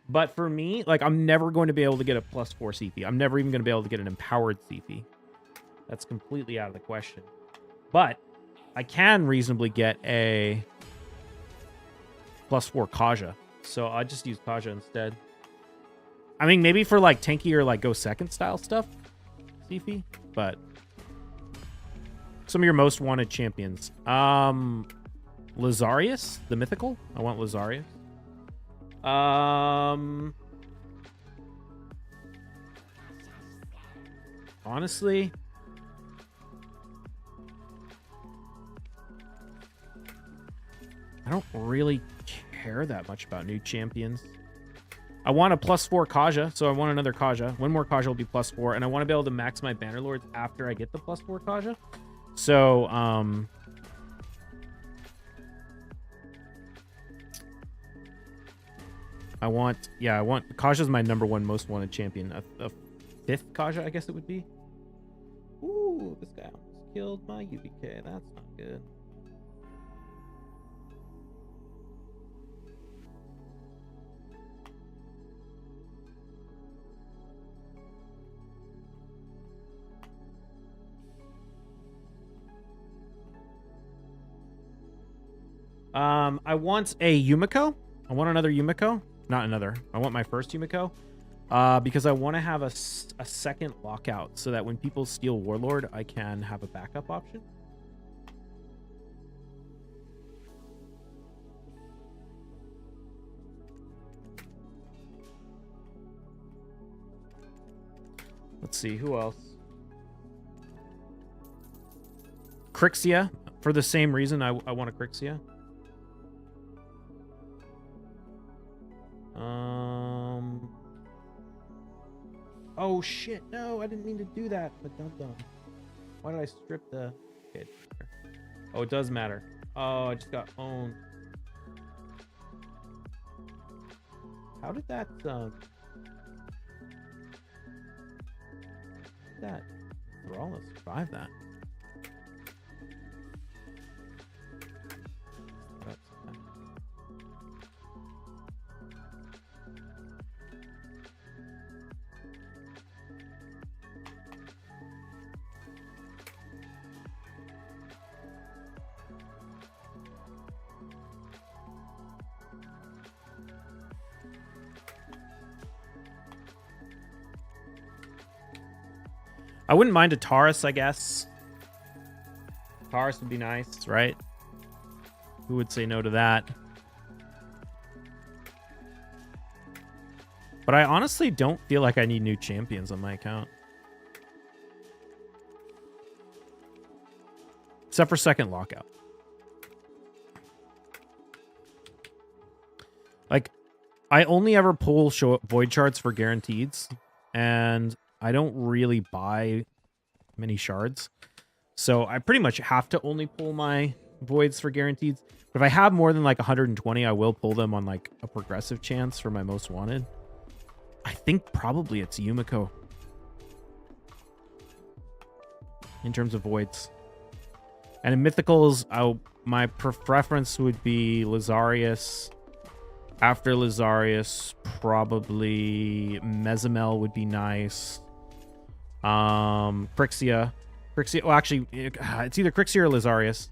But for me, like, I'm never going to be able to get a +4 Seafy. I'm never even going to be able to get an empowered Seafy. That's completely out of the question. But I can reasonably get a +4 Kaja. So I just use Kaja instead. I mean, maybe for like tanky or like go second style stuff, Seafy. But some of your most wanted champions. Lazarius, the mythical. I want Lazarius. Honestly, I don't really care that much about new champions. I want a +4 Kaja, so I want another Kaja. One more Kaja will be +4, and I want to be able to max my Bannerlords after I get the +4 Kaja. So, I want Kaja's my #1 most wanted champion. A 5th Kaja, I guess it would be. Ooh, this guy almost killed my UBK. That's not good. I want a Yumiko. I want another Yumiko. Not another. I want my first Yumiko. Because I want to have a second lockout so that when people steal Warlord, I can have a backup option. Let's see, who else? Crixia, for the same reason I want a Crixia. Oh shit, no, I didn't mean to do that, but dum-dum. Why did I strip the... Okay, oh, it does matter. Oh, I just got owned. How did that, Thrall survive that? I wouldn't mind a Taurus, I guess. Taurus would be nice, right? Who would say no to that? But I honestly don't feel like I need new champions on my account. Except for second lockout. Like, I only ever pull void shards for guaranteeds, and I don't really buy many shards. So I pretty much have to only pull my voids for guaranteeds. But if I have more than like 120, I will pull them on like a progressive chance for my most wanted. I think probably it's Yumiko in terms of voids. And in mythicals, my preference would be Lazarius. After Lazarius, probably Mezimel would be nice. Crixia. Crixia, well, actually, it's either Crixia or Lazarius.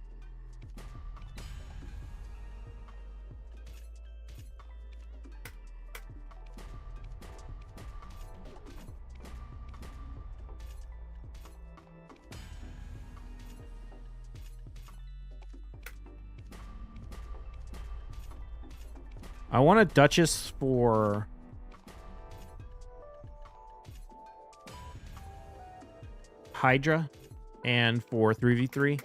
I want a Duchess for Hydra and for 3v3.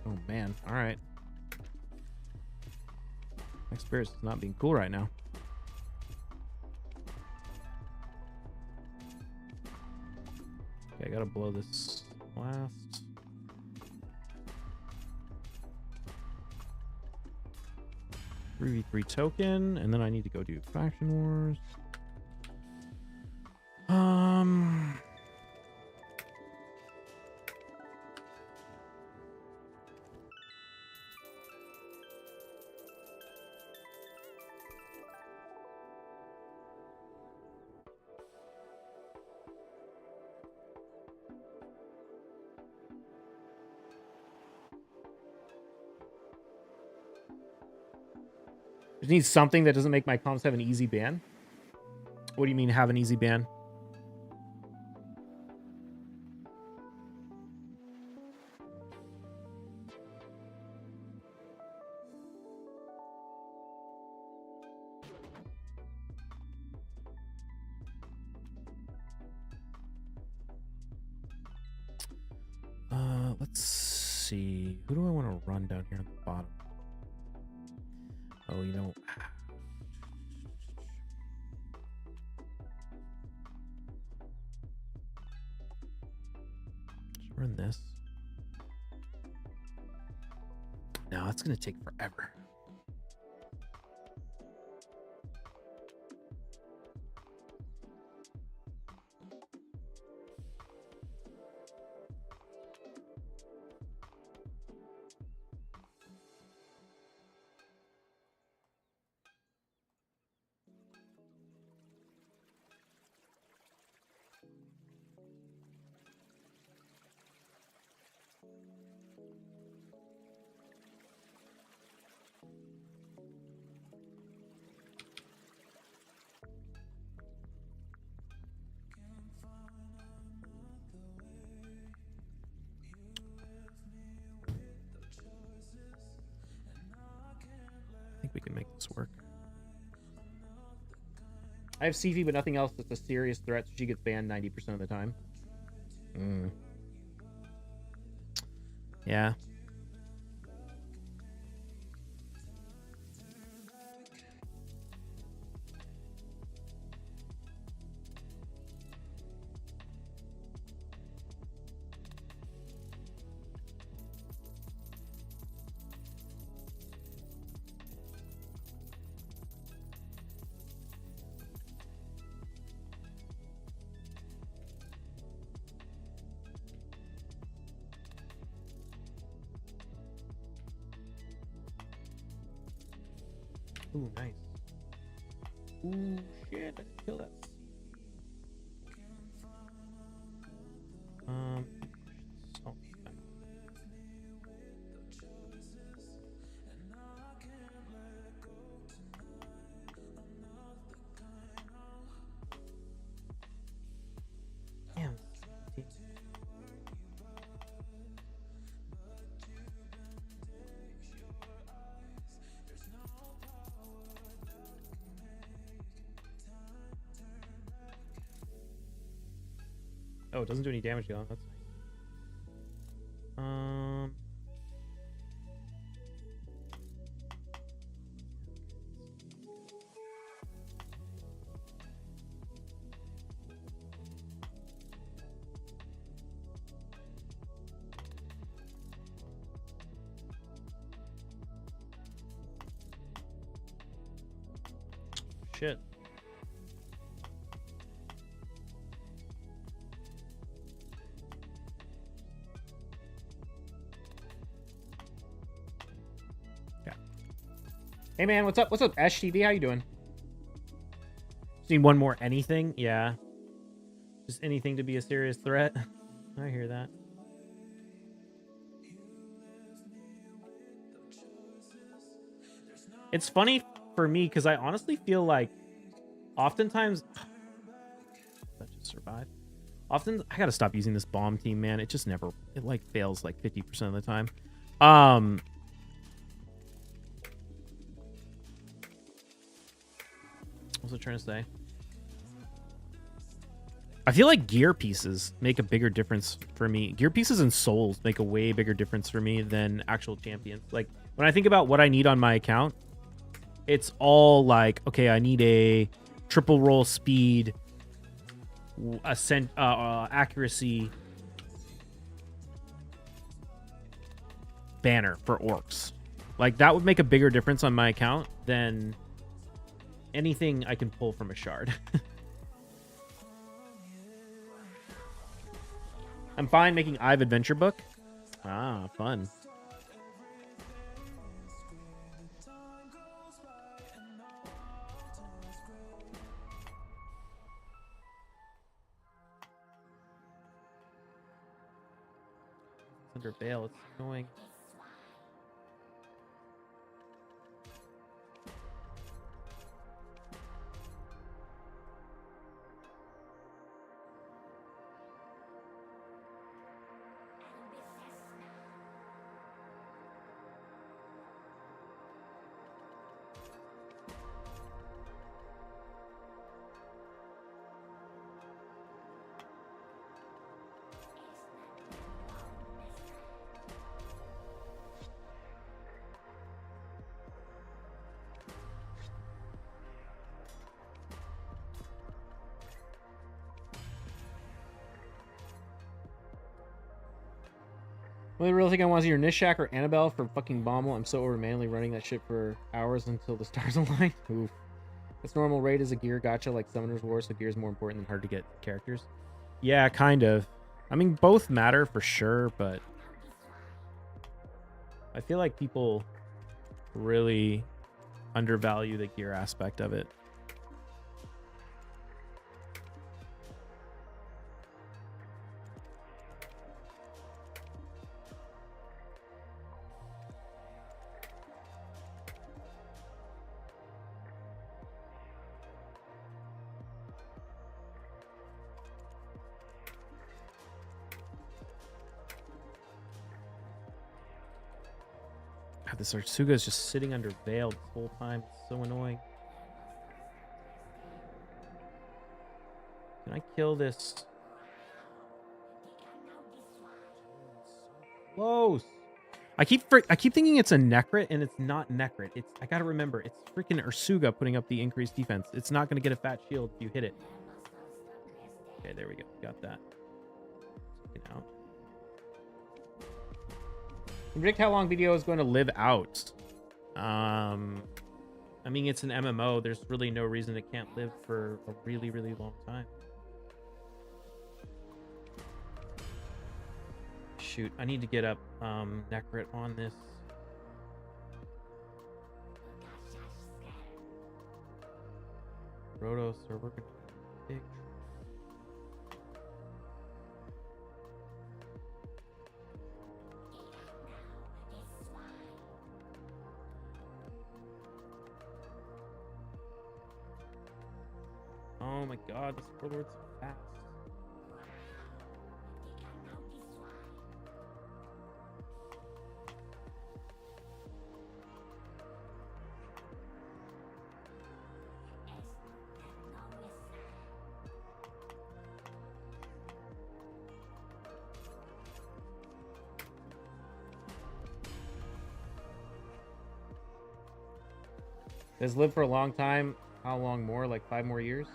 Oh, man. All right. My spirit's not being cool right now. Okay, I gotta blow this last. Three v3 token, and then I need to go do faction wars. Just need something that doesn't make my comms have an easy ban. What do you mean have an easy ban? Let's see. Who do I want to run down here on the bottom? Oh, you know. Just run this. No, it's going to take forever. I think we can make this work. I have Sifi, but nothing else that's a serious threat, so she gets banned 90% of the time. Yeah. Ooh, nice. Ooh, shit. I didn't kill that. So damn. Oh, it doesn't do any damage though. That's nice. Shit. Yeah. Hey man, what's up? What's up, Ash TV? How you doing? Just need one more anything? Yeah. Just anything to be a serious threat. I hear that. It's funny for me because I honestly feel like oftentimes that just survived. Often I gotta stop using this bomb team, man. It just never like fails like 50% of the time. What was I trying to say? I feel like gear pieces make a bigger difference for me. Gear pieces and souls make a way bigger difference for me than actual champions. Like when I think about what I need on my account, it's all like, okay, I need a triple roll speed, ascent, accuracy banner for orcs. Like that would make a bigger difference on my account than anything I can pull from a shard. I'm fine making Ive Adventure Book. Ah, fun. Under Veil, it's annoying. Well, I really think I want to see your Nishak or Annabelle for fucking Bommel. I'm so over manly running that shit for hours until the stars align. Oof. This normal raid is a gear gacha like Summoner's War, so gear is more important than hard to get characters. Yeah, kind of. I mean, both matter for sure, but I feel like people really undervalue the gear aspect of it. God, this Ursuga is just sitting under Veil the whole time. It's so annoying. Can I kill this? Close. I keep thinking it's a Necrit, and it's not Necrit. I gotta remember, it's freaking Ursuga putting up the increased defense. It's not gonna get a fat shield if you hit it. Okay, there we go. Got that. Get out. Predict how long video is going to live out. I mean, it's an MMO. There's really no reason it can't live for a really, really long time. Shoot, I need to get up Necrit on this. Rotos are working big. Oh my god, this Warlord's so fast. Has lived for a long time. How long more? Like 5 more years?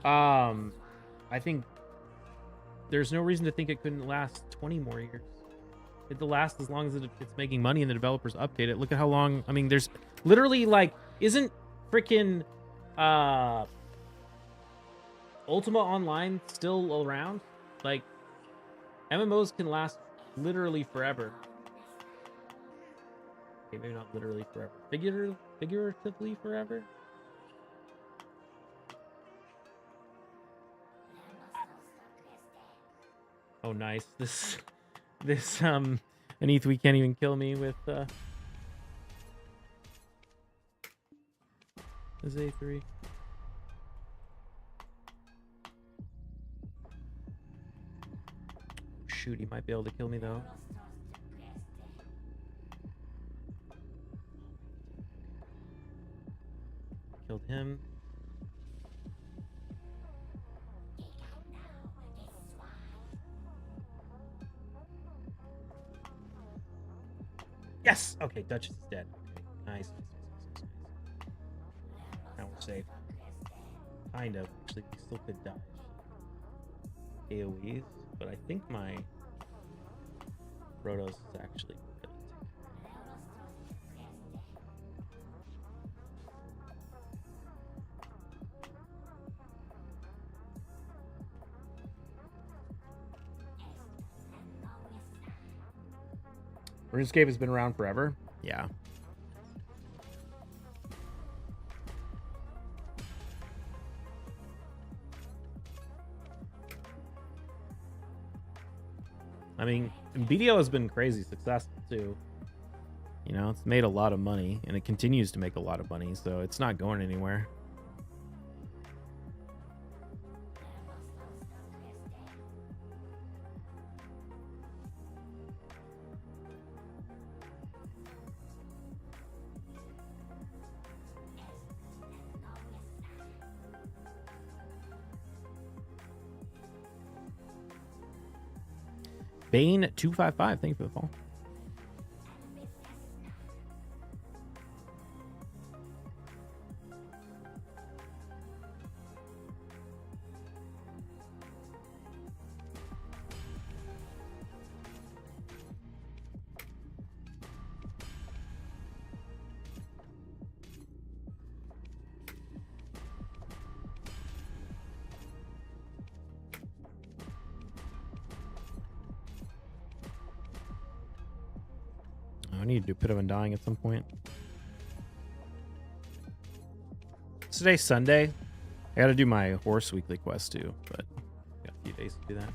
I think there's no reason to think it couldn't last 20 more years. It'll last as long as it's making money and the developers update it. Look at how long. I mean, there's literally like, isn't freaking Ultima Online still around? Like, MMOs can last literally forever. Okay, maybe not literally forever. Figuratively forever? Oh, nice. This Anith, we can't even kill me with this A3. Shoot, he might be able to kill me though. Killed him. Yes! Okay, Duchess is dead. Okay, nice. Now we're safe. Kind of. Actually, we still could dodge AoEs, but I think my Protoss is actually good. RuneScape has been around forever. Yeah. I mean, BDO has been crazy successful too. You know, it's made a lot of money and it continues to make a lot of money, so it's not going anywhere. Bane255, thank you for the fall. I need to do Pit of Undying at some point. Today's Sunday. I gotta do my horse weekly quest too, but got a few days to do that.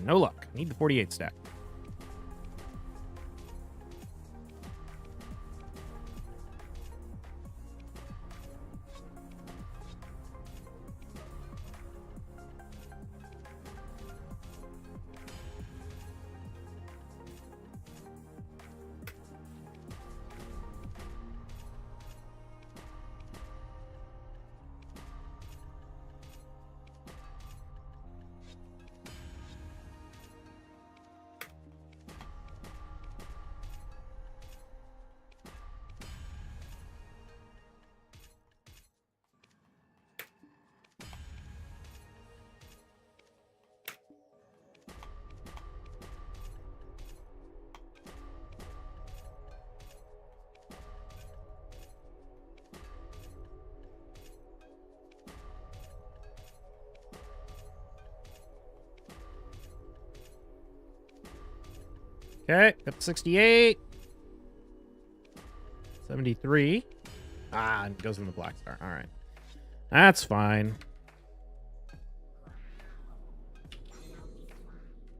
No luck. Need the 48 stack. Okay, up 68. 73. Ah, it goes in the Black Star. All right. That's fine.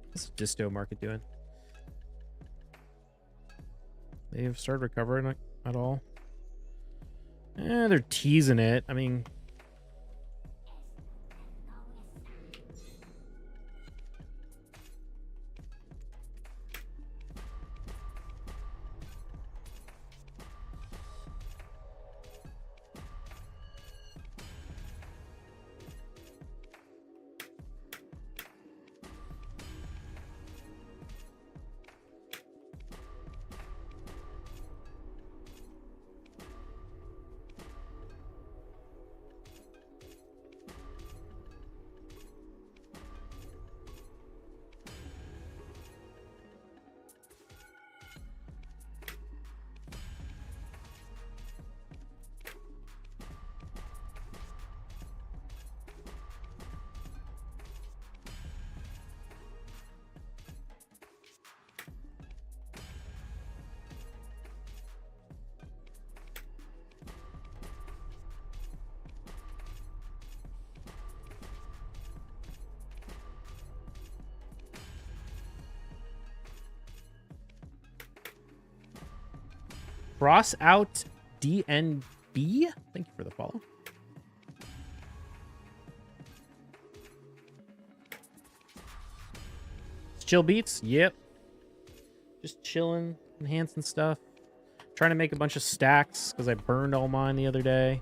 What's Disto market doing? They've started recovering at all? They're teasing it. I mean... Cross out DNB. Thank you for the follow. Chill beats. Yep. Just chilling, enhancing stuff. Trying to make a bunch of stacks because I burned all mine the other day.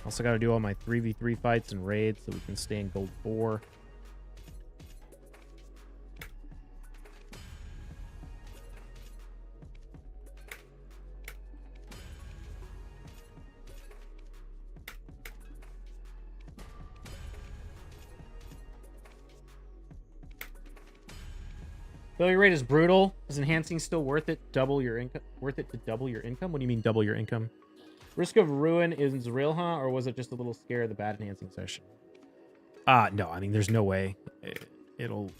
Also got to do all my 3v3 fights and raids so we can stay in gold 4. Failure rate is brutal. Is enhancing still worth it? Double your income? Worth it to double your income? What do you mean double your income? Risk of ruin is real, huh? Or was it just a little scare of the bad enhancing session? No. I mean, there's no way it'll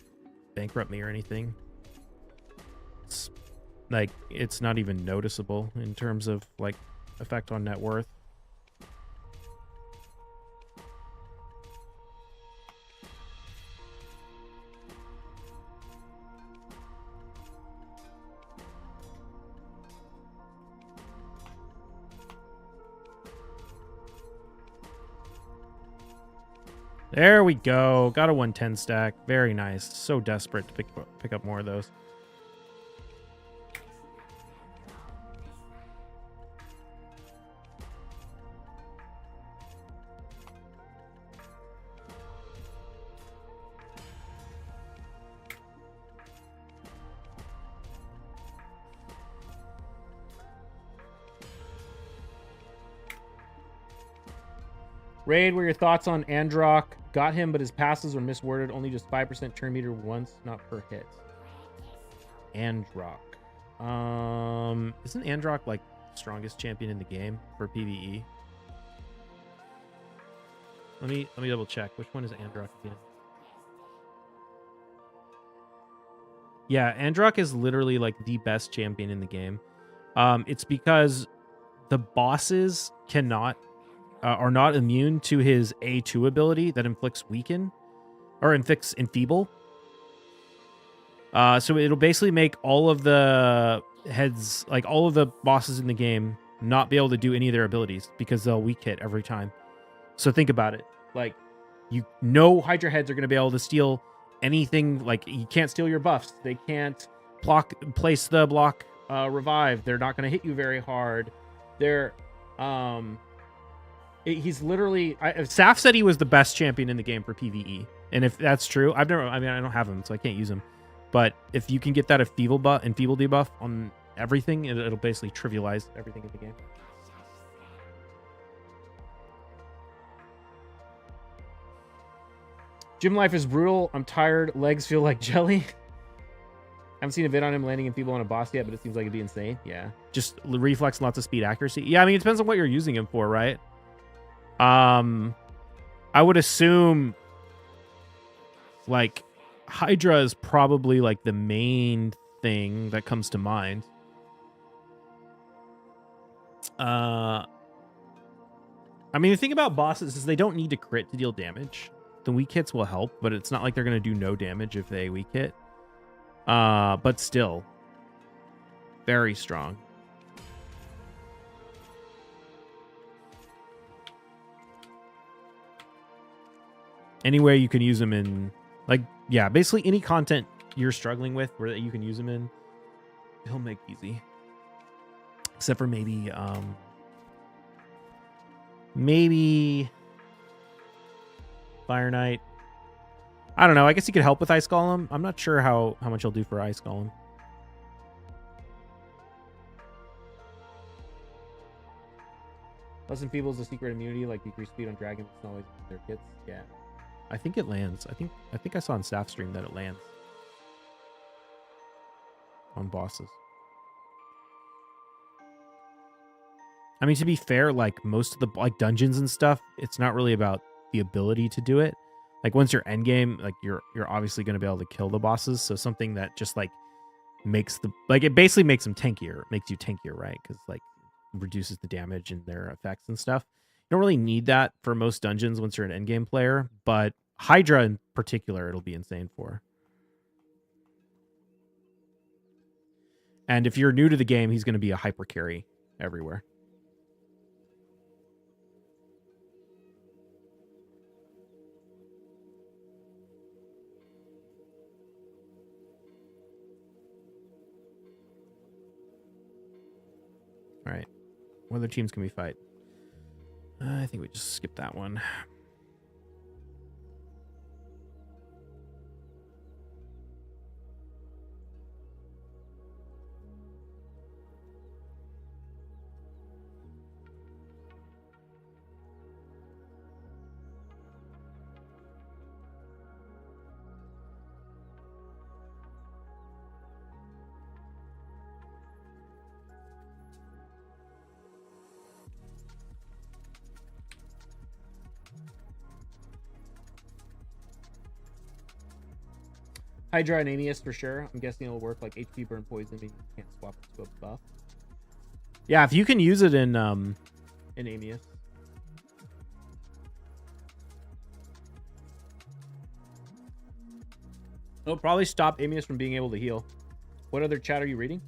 bankrupt me or anything. It's like, it's not even noticeable in terms of like effect on net worth. There we go. Got a 110 stack. Very nice. So desperate to pick up more of those. Raid, what are your thoughts on Androck? Got him, but his passes are misworded. Only just 5% turn meter once, not per hit. Androck. Isn't Androck like strongest champion in the game for PvE? Let me double check. Which one is Androck again? Yeah, Androck is literally like the best champion in the game. It's because the bosses are not immune to his A2 ability that inflicts weaken or inflicts enfeeble. So it'll basically make all of the heads, like all of the bosses in the game, not be able to do any of their abilities because they'll weak hit every time. So think about it. Like, Hydra heads are going to be able to steal anything. Like, you can't steal your buffs. They can't place the block revive. They're not going to hit you very hard. They're he's literally Saf said he was the best champion in the game for PvE, and if that's true, I don't have him, so I can't use him, but if you can get that enfeeble debuff on everything, it'll basically trivialize everything in the game. Gym life is brutal. I'm tired. Legs feel like jelly. haven't seen a vid on him landing in people on a boss yet, but it seems like it'd be insane. Yeah. Just reflex, lots of speed, accuracy. Yeah, I mean, it depends on what you're using him for, right? I would assume like Hydra is probably like the main thing that comes to mind. I mean, the thing about bosses is they don't need to crit to deal damage. The weak hits will help, but it's not like they're going to do no damage if they weak hit. But still, very strong. Anywhere you can use them in, like, yeah, basically any content you're struggling with where you can use them in, he'll make easy. Except for maybe Fire Knight. I don't know. I guess he could help with Ice Golem. I'm not sure how much he'll do for Ice Golem. Less Enfeebles a secret immunity, like decreased speed on dragons. It's not always their kits. Yeah. I think it lands. I think I saw on staff stream that it lands on bosses. I mean, to be fair, like most of the like dungeons and stuff, it's not really about the ability to do it. Like once you're endgame, like you're obviously going to be able to kill the bosses. So something that just like makes the like it basically makes them tankier. It makes you tankier, right? Because like reduces the damage and their effects and stuff. You don't really need that for most dungeons once you're an endgame player, but Hydra in particular, it'll be insane for. And if you're new to the game, he's going to be a hyper carry everywhere. All right. What other teams can we fight? I think we just skip that one. Hydra and Amius for sure. I'm guessing it'll work like HP burn poison, but you can't swap it to a buff. Yeah, if you can use it in Amius. It'll probably stop Amius from being able to heal. What other chat are you reading?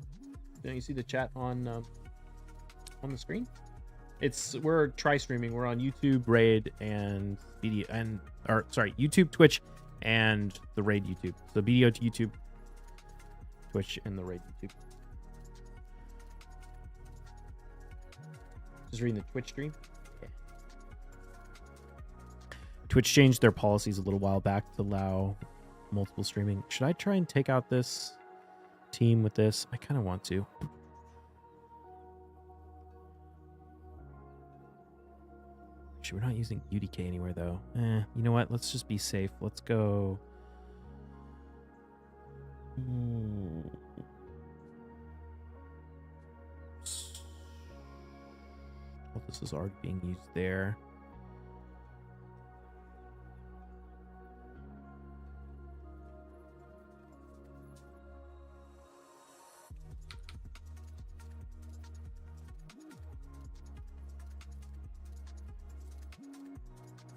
Don't you see the chat on the screen? We're tri-streaming. We're on YouTube, Raid, and BD YouTube, Twitch, and the Raid YouTube. So BDO to YouTube, Twitch, and the Raid YouTube. Just reading the Twitch stream. Yeah. Twitch changed their policies a little while back to allow multiple streaming. Should I try and take out this team with this? I kind of want to. We're not using UDK anywhere though. You know what? Let's just be safe. Let's go. Well, this is already being used there.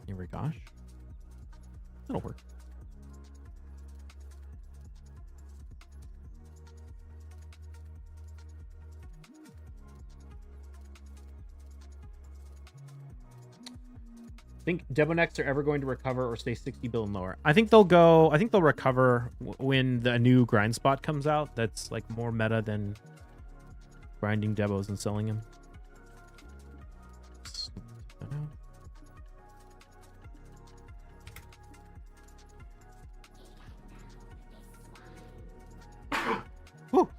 Here we go. That'll work. Think Debonex are ever going to recover or stay 60 bill and lower? I think they'll recover when the new grind spot comes out. That's like more meta than grinding Debos and selling them. Woo.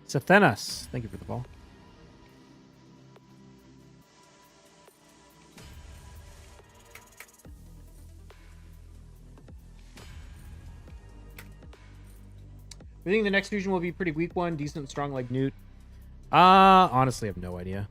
Sathenas, thank you for the ball. I think the next fusion will be a pretty weak one, decent and strong like Newt. Honestly, I have no idea.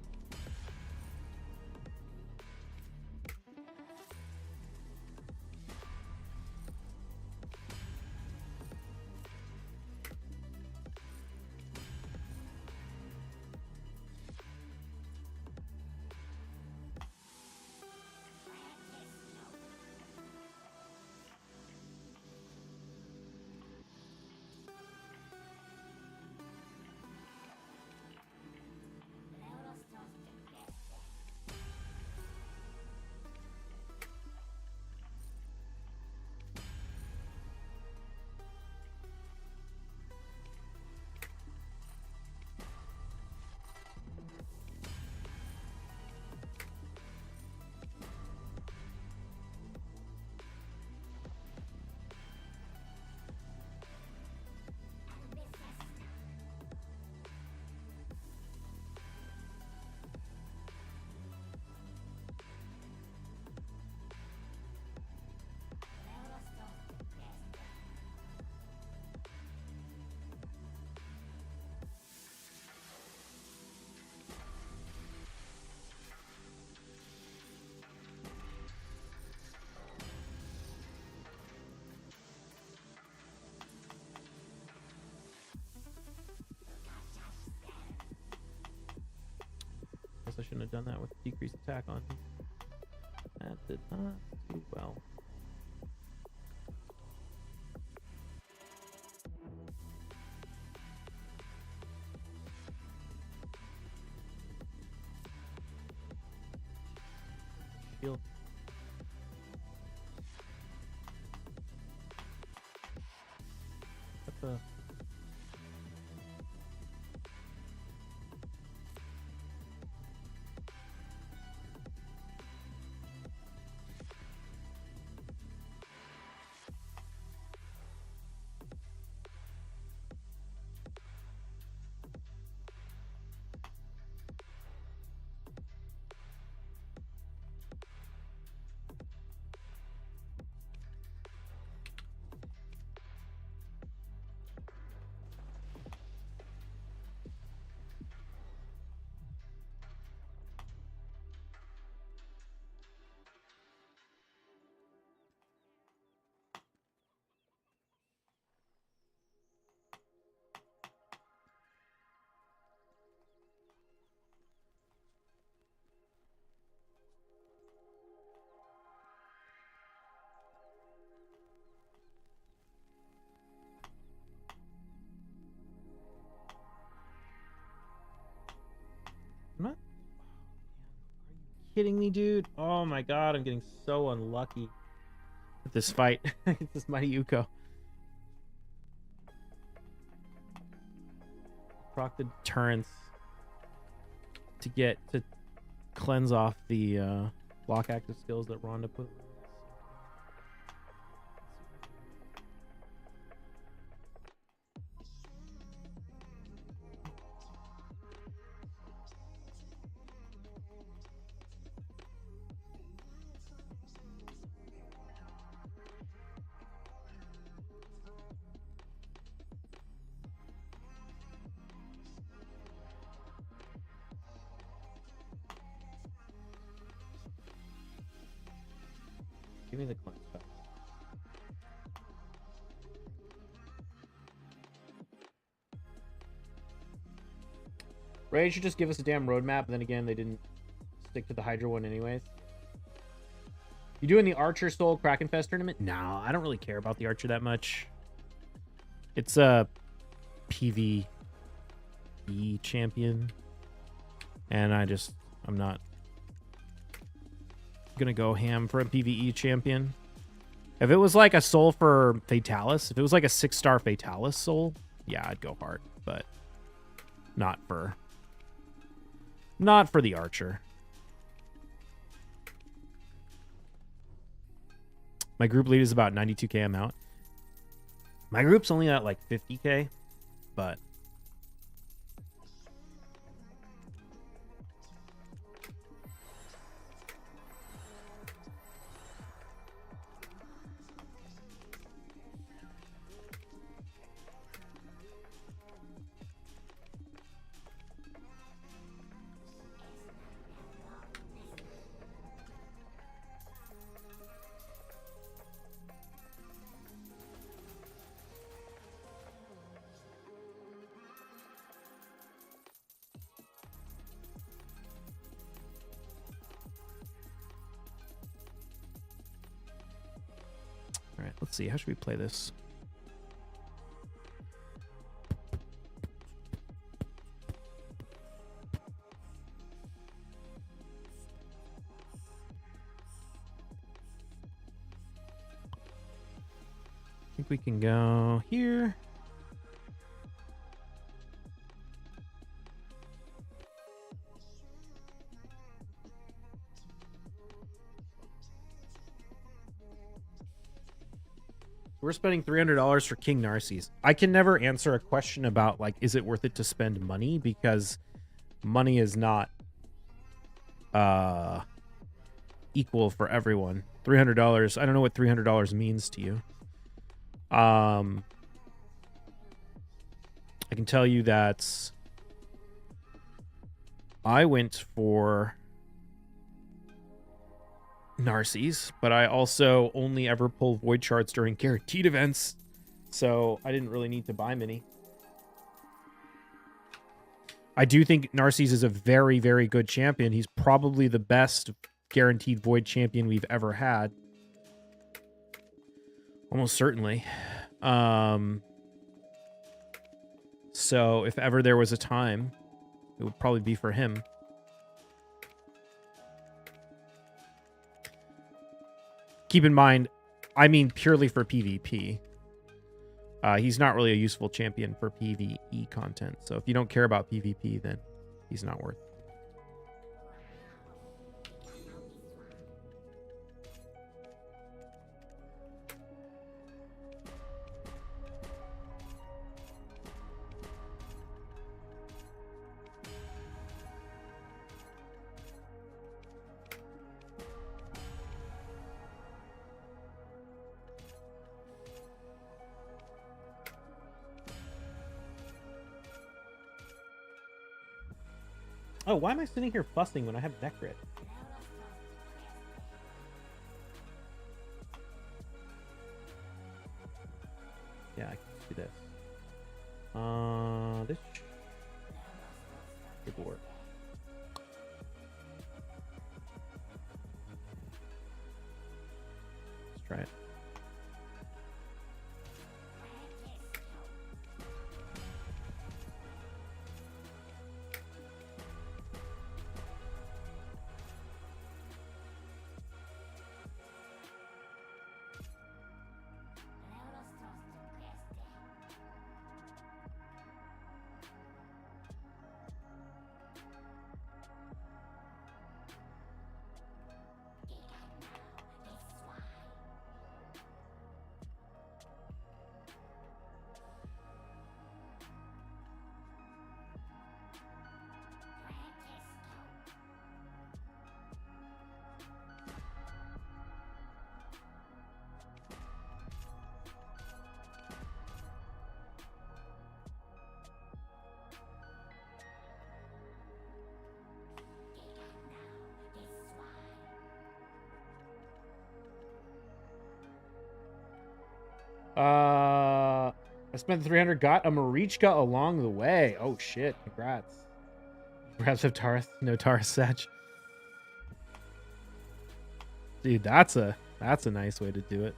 I shouldn't have done that with decreased attack on him. That did not do well. Shield. What the? I'm not. Are you kidding me, dude? Oh my god, I'm getting so unlucky with this fight. It's this mighty Uko. Proc the deterrence to get to cleanse off the block active skills that Rhonda put. Give me the cleanse back. Raid should just give us a damn roadmap, and then again, they didn't stick to the Hydra one anyways. You doing the Archer Soul Krakenfest tournament? No, I don't really care about the Archer that much. It's a PvE champion, and I'm not gonna go ham for a PvE champion. If it was like a soul for Fatalis, if it was like a 6-star Fatalis soul, yeah, I'd go hard, but not for the Archer. My group lead is about 92k. I'm out. My group's only at like 50k, but All right, let's see. How should we play this? I think we can go here. We're spending $300 for King Narcisse. I can never answer a question about, like, is it worth it to spend money? Because money is not equal for everyone. $300. I don't know what $300 means to you. I can tell you that I went for Narcisse, but I also only ever pull void charts during guaranteed events, so I didn't really need to buy many. I do think Narcisse is a very, very good champion. He's probably the best guaranteed void champion we've ever had. Almost certainly. So if ever there was a time, it would probably be for him. Keep in mind, I mean purely for PvP. He's not really a useful champion for PvE content. So if you don't care about PvP, then he's not worth it. Oh, why am I sitting here fussing when I have Necrit? Yeah, I can do this. This should work. Let's try it. I spent 300, got a Marichka along the way. Oh shit, congrats. Congrats of Taurus, no Taurus Satch. Dude, that's a nice way to do it.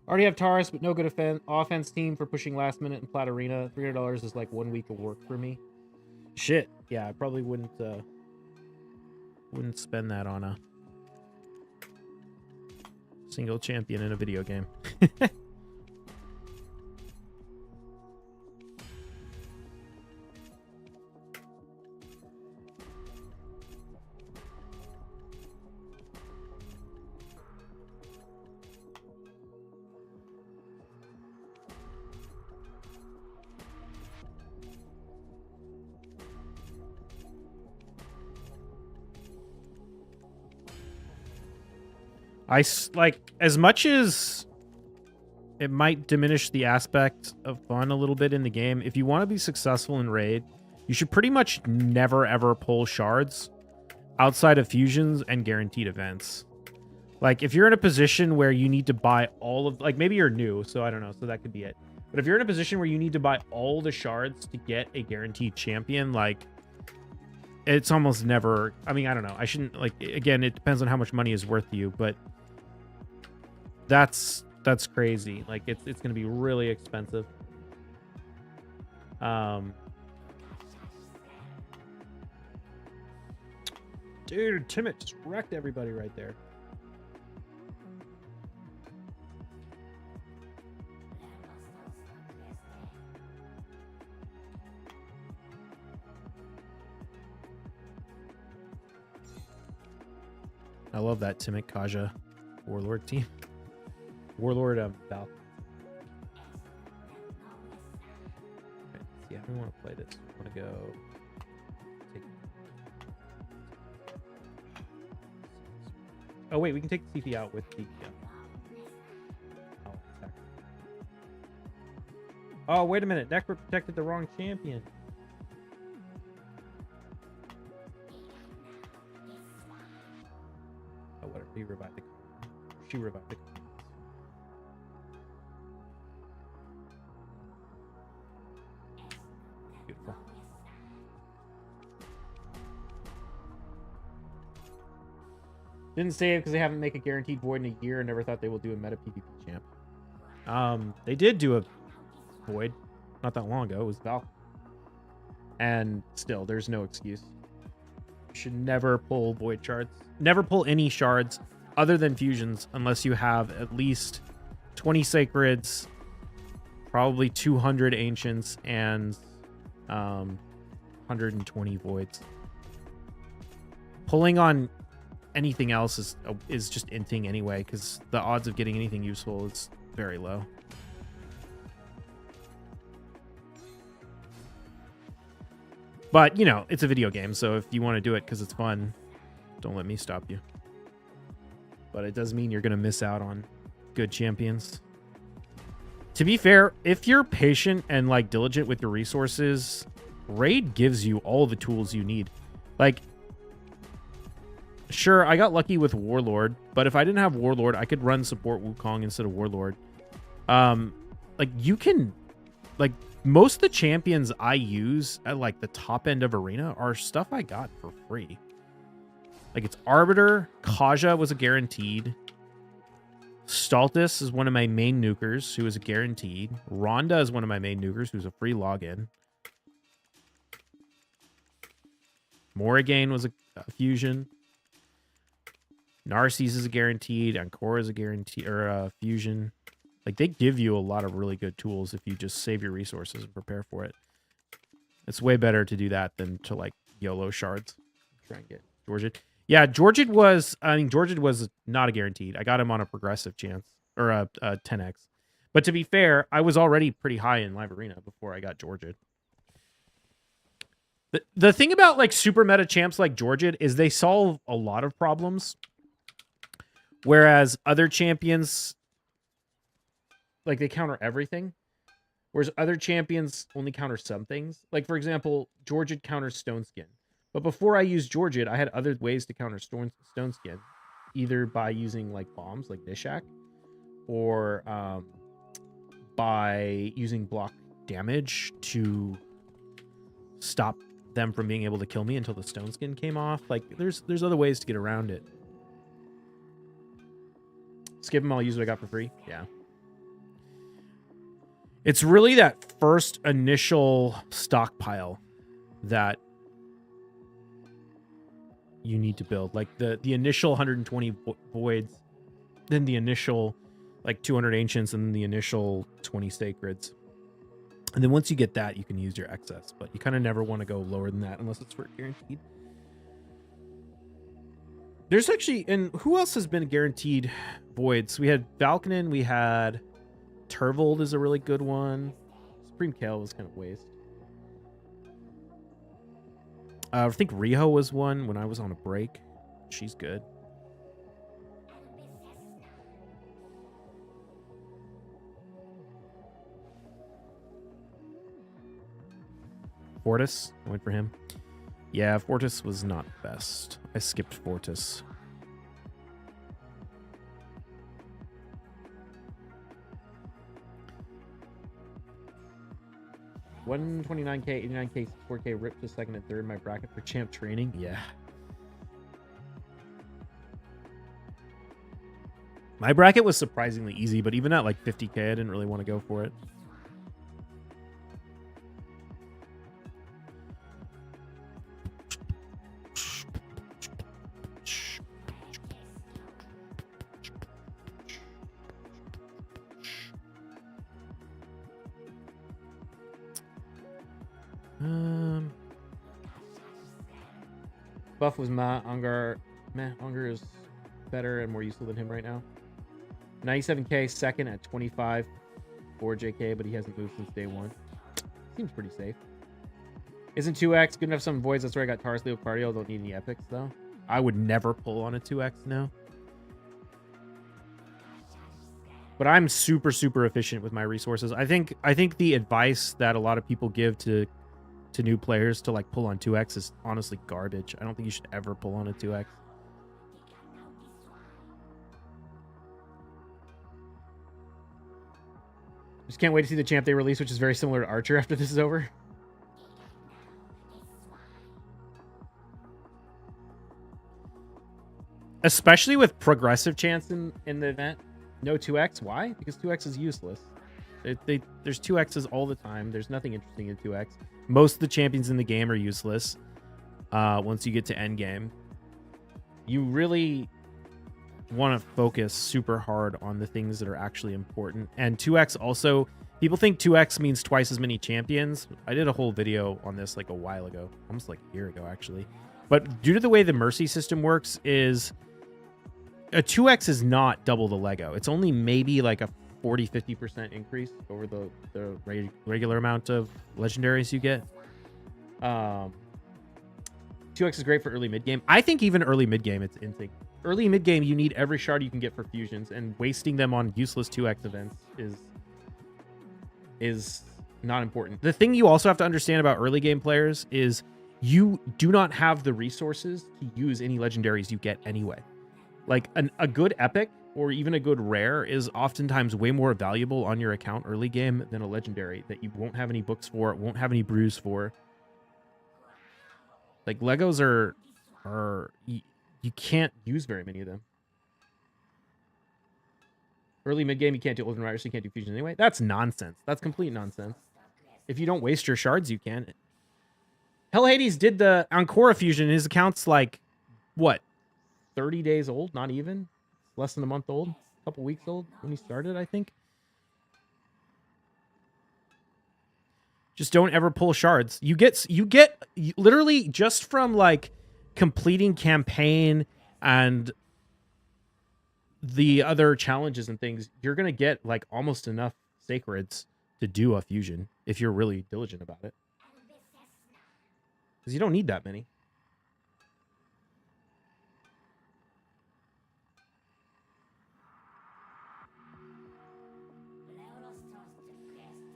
Already have Taurus, but no good offense team for pushing last minute in Plat Arena. $300 is like 1 week of work for me. Shit. Yeah, I probably wouldn't spend that on single champion in a video game. Like, as much as it might diminish the aspect of fun a little bit in the game, if you want to be successful in Raid, you should pretty much never ever pull shards outside of fusions and guaranteed events. Like, if you're in a position where you need to buy all of, like, maybe you're new, so I don't know, so that could be it. But if you're in a position where you need to buy all the shards to get a guaranteed champion, like, it's almost never, I mean, I don't know. I shouldn't, like, again, it depends on how much money is worth to you, but that's crazy. Like, it's going to be really expensive. Dude, Timit just wrecked everybody right there. I love that Timit Kaja Warlord team. Warlord Val. Right, let's see how we want to play this. I want to go take... Oh wait, we can take the CP out with the oh, wait a minute. Necro protected the wrong champion. Oh, whatever. He revived the... She revived the... Beautiful. Didn't save because they haven't make a guaranteed void in a year and never thought they will do a meta PvP champ. They did do a void not that long ago. It was Val. And still, there's no excuse. You should never pull void shards. Never pull any shards other than fusions unless you have at least 20 sacreds, probably 200 ancients, and 120 voids. Pulling on anything else is just inting anyway, because the odds of getting anything useful is very low. But, you know, it's a video game, so if you want to do it because it's fun, don't let me stop you. But it does mean you're going to miss out on good champions. To be fair, if you're patient and, like, diligent with your resources, Raid gives you all the tools you need. Like, sure, I got lucky with Warlord, but if I didn't have Warlord, I could run support Wukong instead of Warlord. Like, you can... Like, most of the champions I use at, like, the top end of Arena are stuff I got for free. Like, it's Arbiter. Kaja was a guaranteed. Stultus is one of my main nukers, who is a guaranteed. Rhonda is one of my main nukers, who's a free login. Morrigan was a fusion. Narcisse is a guaranteed. Ancora is a guarantee, or a fusion. Like, they give you a lot of really good tools if you just save your resources and prepare for it. It's way better to do that than to, like, YOLO shards. Try and get Georgid. Yeah, Georgid was not a guaranteed. I got him on a progressive chance, or a 10x. But to be fair, I was already pretty high in Live Arena before I got Georgid. The thing about, like, super meta champs like Georgid is they solve a lot of problems, whereas other champions, like, they counter everything, whereas other champions only counter some things. Like, for example, Georgid counters Stone Skin. But before I used Georgid, I had other ways to counter Stone Skin, either by using, like, bombs, like Nishak, or by using block damage to stop them from being able to kill me until the Stone Skin came off. Like, there's other ways to get around it. Skip them, I'll use what I got for free. Yeah. It's really that first initial stockpile that you need to build. Like, the initial 120 voids than the initial like 200 ancients and the initial 20 sacreds. And then once you get that, you can use your excess, but you kind of never want to go lower than that unless it's for guaranteed. There's actually, and who else has been guaranteed voids? We had Valkanen, we had Turvold is a really good one. Supreme Kale was kind of waste. I think Riho was one when I was on a break. She's good. Fortis, I went for him. Yeah, Fortis was not best. I skipped Fortis. $129K, 89K, 4K ripped to second and third in my bracket for champ training. Yeah. My bracket was surprisingly easy, but even at like 50K, I didn't really want to go for it. Buff was Ungar. Ungar is better and more useful than him right now. 97K second at 25 for JK, but he hasn't moved since day one. Seems pretty safe. Isn't 2x good enough? Some voids. That's where I got Taurus Leocardio. Don't need any epics though. I would never pull on a 2x now. But I'm super efficient with my resources. I think the advice that a lot of people give to new players to like pull on 2x is honestly garbage. I don't think you should ever pull on a 2x. Just can't wait to see the champ they release, which is very similar to Archer after this is over. Especially with progressive chance in the event. No 2x. Why? Because 2x is useless. There's 2x's all the time. There's nothing interesting in 2x. Most of the champions in the game are useless once you get to endgame. You really want to focus super hard on the things that are actually important. And 2x also, people think 2x means twice as many champions. I did a whole video on this like a while ago, almost like a year ago actually. But due to the way the Mercy system works is a 2x is not double the Lego. It's only maybe like a 40-50% increase over the regular amount of legendaries you get. 2x is great for early mid game. I think even early mid game it's insane. Early mid game you need every shard you can get for fusions, and wasting them on useless 2x events is not important. The thing you also have to understand about early game players is you do not have the resources to use any legendaries you get anyway. Like a good epic or even a good rare is oftentimes way more valuable on your account early game than a legendary that you won't have any books for, won't have any brews for. Like Legos are you can't use very many of them. Early mid game you can't do Ultimate Rider, so you can't do fusion anyway. That's nonsense. That's complete nonsense. If you don't waste your shards, you can. Hell Hades did the Ancora fusion. His account's like what? 30 days old, not even. Less than a month old, a couple weeks old when he started, I think. Just don't ever pull shards. You get literally just from like completing campaign and the other challenges and things, you're going to get like almost enough sacreds to do a fusion if you're really diligent about it. Because you don't need that many.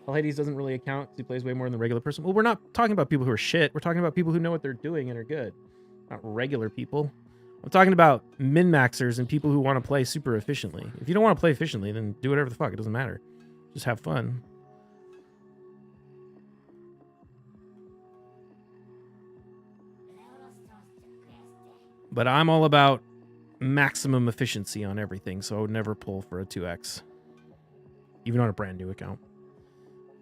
Well, Hades doesn't really account because he plays way more than the regular person. Well, we're not talking about people who are shit. We're talking about people who know what they're doing and are good. Not regular people. I'm talking about min-maxers and people who want to play super efficiently. If you don't want to play efficiently, then do whatever the fuck. It doesn't matter. Just have fun. But I'm all about maximum efficiency on everything, so I would never pull for a 2x. Even on a brand new account.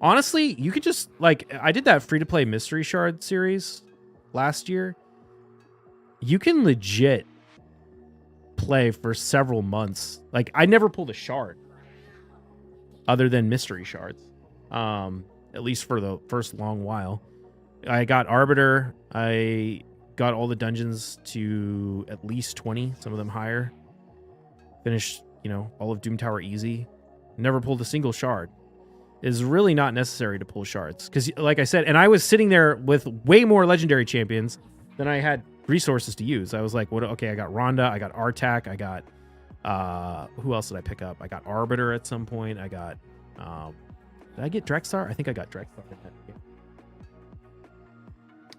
Honestly, you could just, like, I did that free-to-play Mystery Shard series last year. You can legit play for several months. Like, I never pulled a shard other than mystery shards, at least for the first long while. I got Arbiter. I got all the dungeons to at least 20, some of them higher. Finished, all of Doom Tower easy. Never pulled a single shard. Is really not necessary to pull shards. Because, like I said, and I was sitting there with way more legendary champions than I had resources to use. I was like, what? Okay, I got Rhonda, I got Artak, I got, who else did I pick up? I got Arbiter at some point. I got, did I get Drexar? I think I got Drexar in that game.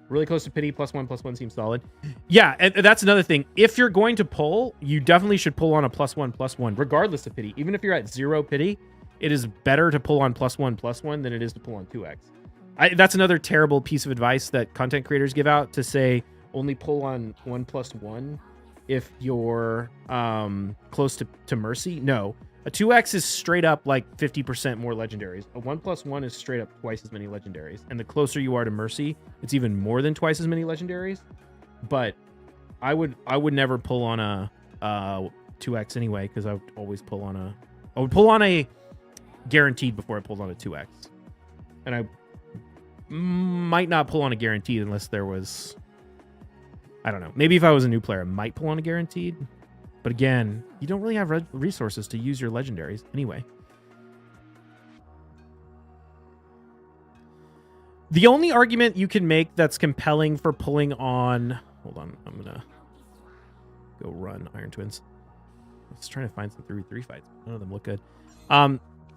Really close to pity. +1/+1 seems solid. Yeah, and that's another thing. If you're going to pull, you definitely should pull on a +1/+1, regardless of pity. Even if you're at 0 pity, it is better to pull on +1/+1 than it is to pull on 2x. That's another terrible piece of advice that content creators give out, to say only pull on 1/+1 if you're close to Mercy. No. A 2x is straight up like 50% more legendaries. A 1/+1 is straight up twice as many legendaries. And the closer you are to Mercy, it's even more than twice as many legendaries. But I would never pull on a 2x anyway, because I would always pull on a guaranteed before I pulled on a 2x. And I might not pull on a guaranteed unless there was, I don't know. Maybe if I was a new player, I might pull on a guaranteed. But again, you don't really have resources to use your legendaries anyway. The only argument you can make that's compelling for pulling on... Hold on, I'm going to go run Iron Twins. I was trying to find some 3v3 fights. None of them look good.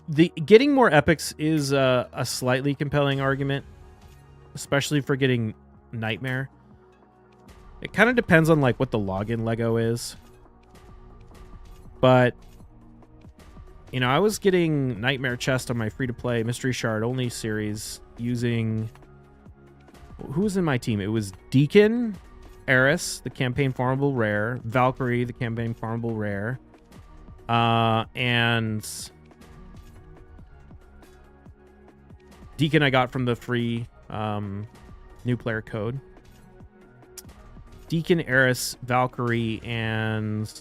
The getting more epics is a slightly compelling argument, especially for getting Nightmare. It kind of depends on like what the login Lego is. But, I was getting Nightmare Chest on my free-to-play Mystery Shard only series using... Who was in my team? It was Deacon, Eris, the campaign farmable rare, Valkyrie, the campaign farmable rare, and Deacon I got from the free new player code. Deacon, Eris, Valkyrie, and...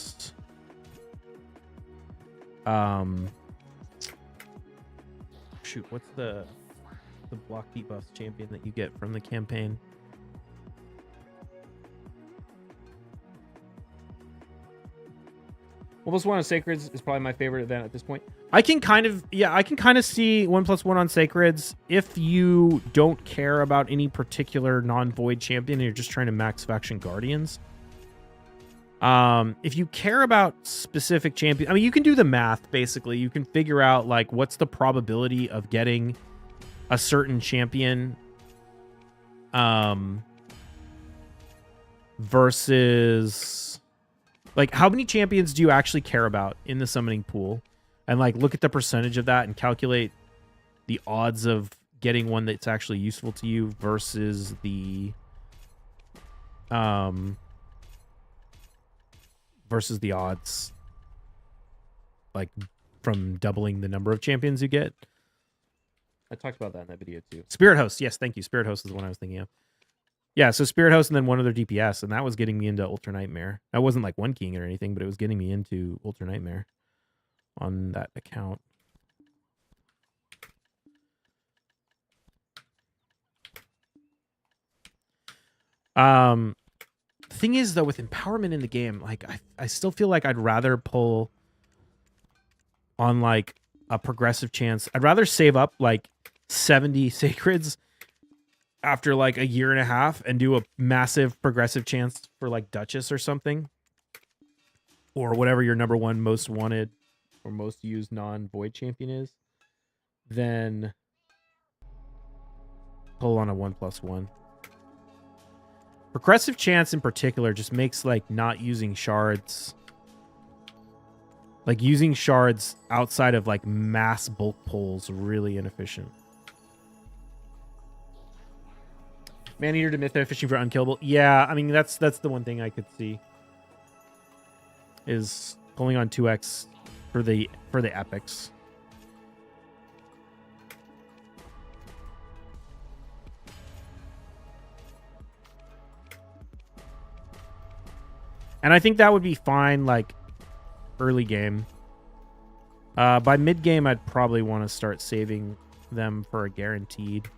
shoot, what's the block debuff champion that you get from the campaign? +1 on Sacreds is probably my favorite event at this point. I can kind of see 1/+1 on Sacreds if you don't care about any particular non-void champion and you're just trying to max faction guardians. If you care about specific champions, I mean, you can do the math, basically. You can figure out, like, what's the probability of getting a certain champion versus, like, how many champions do you actually care about in the summoning pool? And, like, look at the percentage of that and calculate the odds of getting one that's actually useful to you versus the odds, like, from doubling the number of champions you get. I talked about that in that video too. Spirit Host, yes, thank you. Spirit Host is the one I was thinking of. Yeah, so Spirit Host and then one other DPS, and that was getting me into Ultra Nightmare. I wasn't like one keying it or anything, but it was getting me into Ultra Nightmare on that account. Thing is, though, with empowerment in the game, like, I still feel like I'd rather pull on, like, a progressive chance. I'd rather save up, like, 70 Sacreds after, like, a year and a half and do a massive progressive chance for, like, Duchess or something. Or whatever your number one most wanted or most used non-void champion is, than pull on a 1/+1. Progressive chance in particular just makes, like, not using shards, like, using shards outside of, like, mass bulk pulls really inefficient. Maneater to Mytho fishing for unkillable. Yeah, I mean, that's the one thing I could see is pulling on 2x for the epics. And I think that would be fine, like, early game. By mid-game, I'd probably want to start saving them for a guaranteed.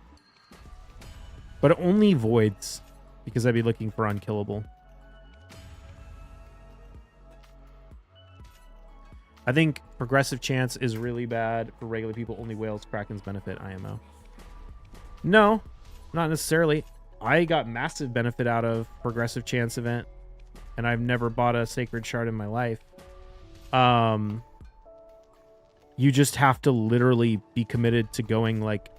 But only voids, because I'd be looking for unkillable. I think progressive chance is really bad for regular people. Only whales, krakens benefit IMO. No, not necessarily. I got massive benefit out of progressive chance event, and I've never bought a sacred shard in my life. You just have to literally be committed to going like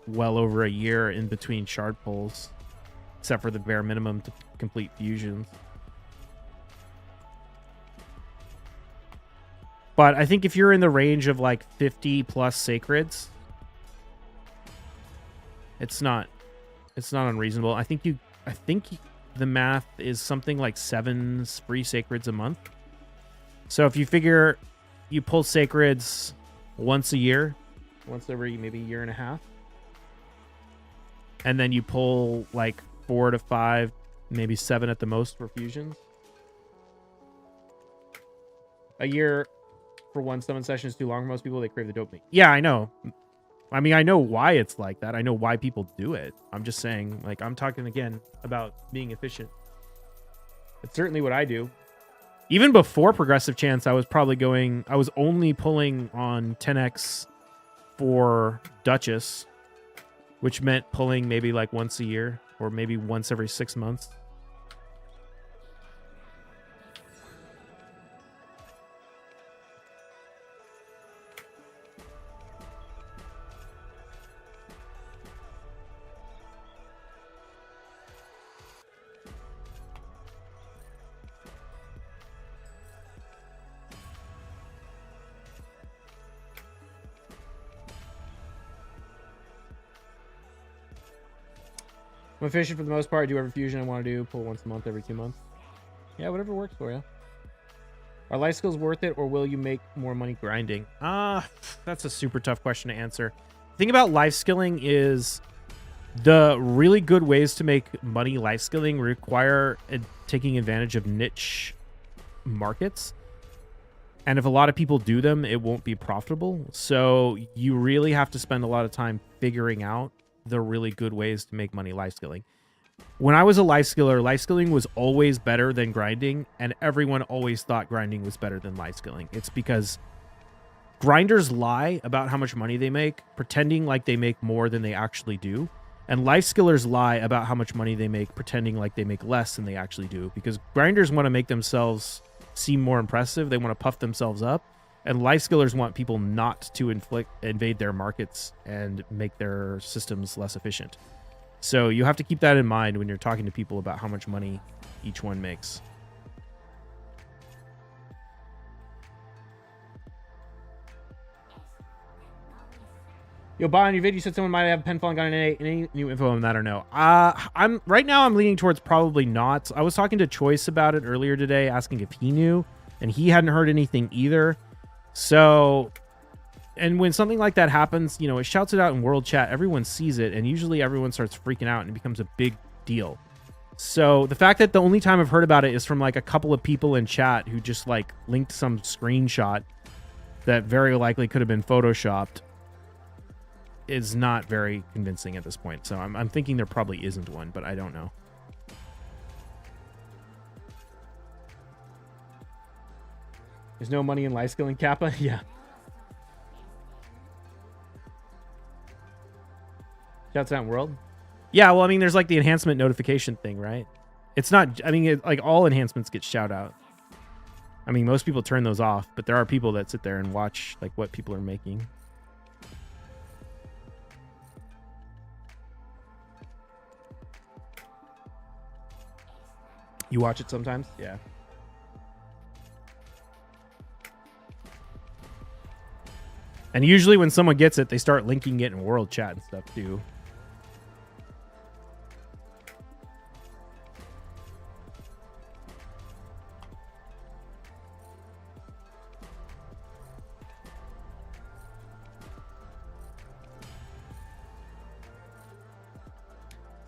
well over a year in between shard pulls, except for the bare minimum to complete fusions. But I think if you're in the range of like 50 plus sacreds, it's not unreasonable. I think the math is something like 7 free sacreds a month. So if you figure you pull sacreds once a year, once every maybe year and a half, and then you pull like 4 to 5, maybe 7 at the most for fusions. A year for one summon session is too long for most people. They crave the dopamine. Yeah, I know. I mean, I know why it's like that. I know why people do it. I'm just saying, like, I'm talking again about being efficient. It's certainly what I do. Even before progressive chance, I was only pulling on 10x for Duchess, which meant pulling maybe like once a year or maybe once every 6 months. I'm efficient for the most part. I do every fusion I want to do. Pull once a month, every 2 months. Yeah, whatever works for you. Are life skills worth it, or will you make more money grinding? That's a super tough question to answer. The thing about life skilling is the really good ways to make money life skilling require taking advantage of niche markets. And if a lot of people do them, it won't be profitable. So you really have to spend a lot of time figuring out the really good ways to make money life skilling. When I was a life skiller, life skilling was always better than grinding, and everyone always thought grinding was better than life skilling. It's because grinders lie about how much money they make, pretending like they make more than they actually do. And life skillers lie about how much money they make, pretending like they make less than they actually do. Because grinders want to make themselves seem more impressive. They want to puff themselves up. And life skillers want people not to invade their markets and make their systems less efficient. So you have to keep that in mind when you're talking to people about how much money each one makes. Yo, Bob, on your video, you said someone might have pen falling on an A. Any new info on that or no? I'm leaning towards probably not. I was talking to Choice about it earlier today, asking if he knew, and he hadn't heard anything either. So, and when something like that happens, you know, it shouts it out in world chat, everyone sees it, and usually everyone starts freaking out and it becomes a big deal. So the fact that the only time I've heard about it is from like a couple of people in chat who just like linked some screenshot that very likely could have been photoshopped is not very convincing at this point. So I'm thinking there probably isn't one, but I don't know. There's no money in life skilling Kappa? Yeah. Shouts out in world? Yeah, well, I mean, there's like the enhancement notification thing, right? It's not, I mean, like all enhancements get shout out. I mean, most people turn those off, but there are people that sit there and watch like what people are making. You watch it sometimes? Yeah. And usually when someone gets it, they start linking it in world chat and stuff too.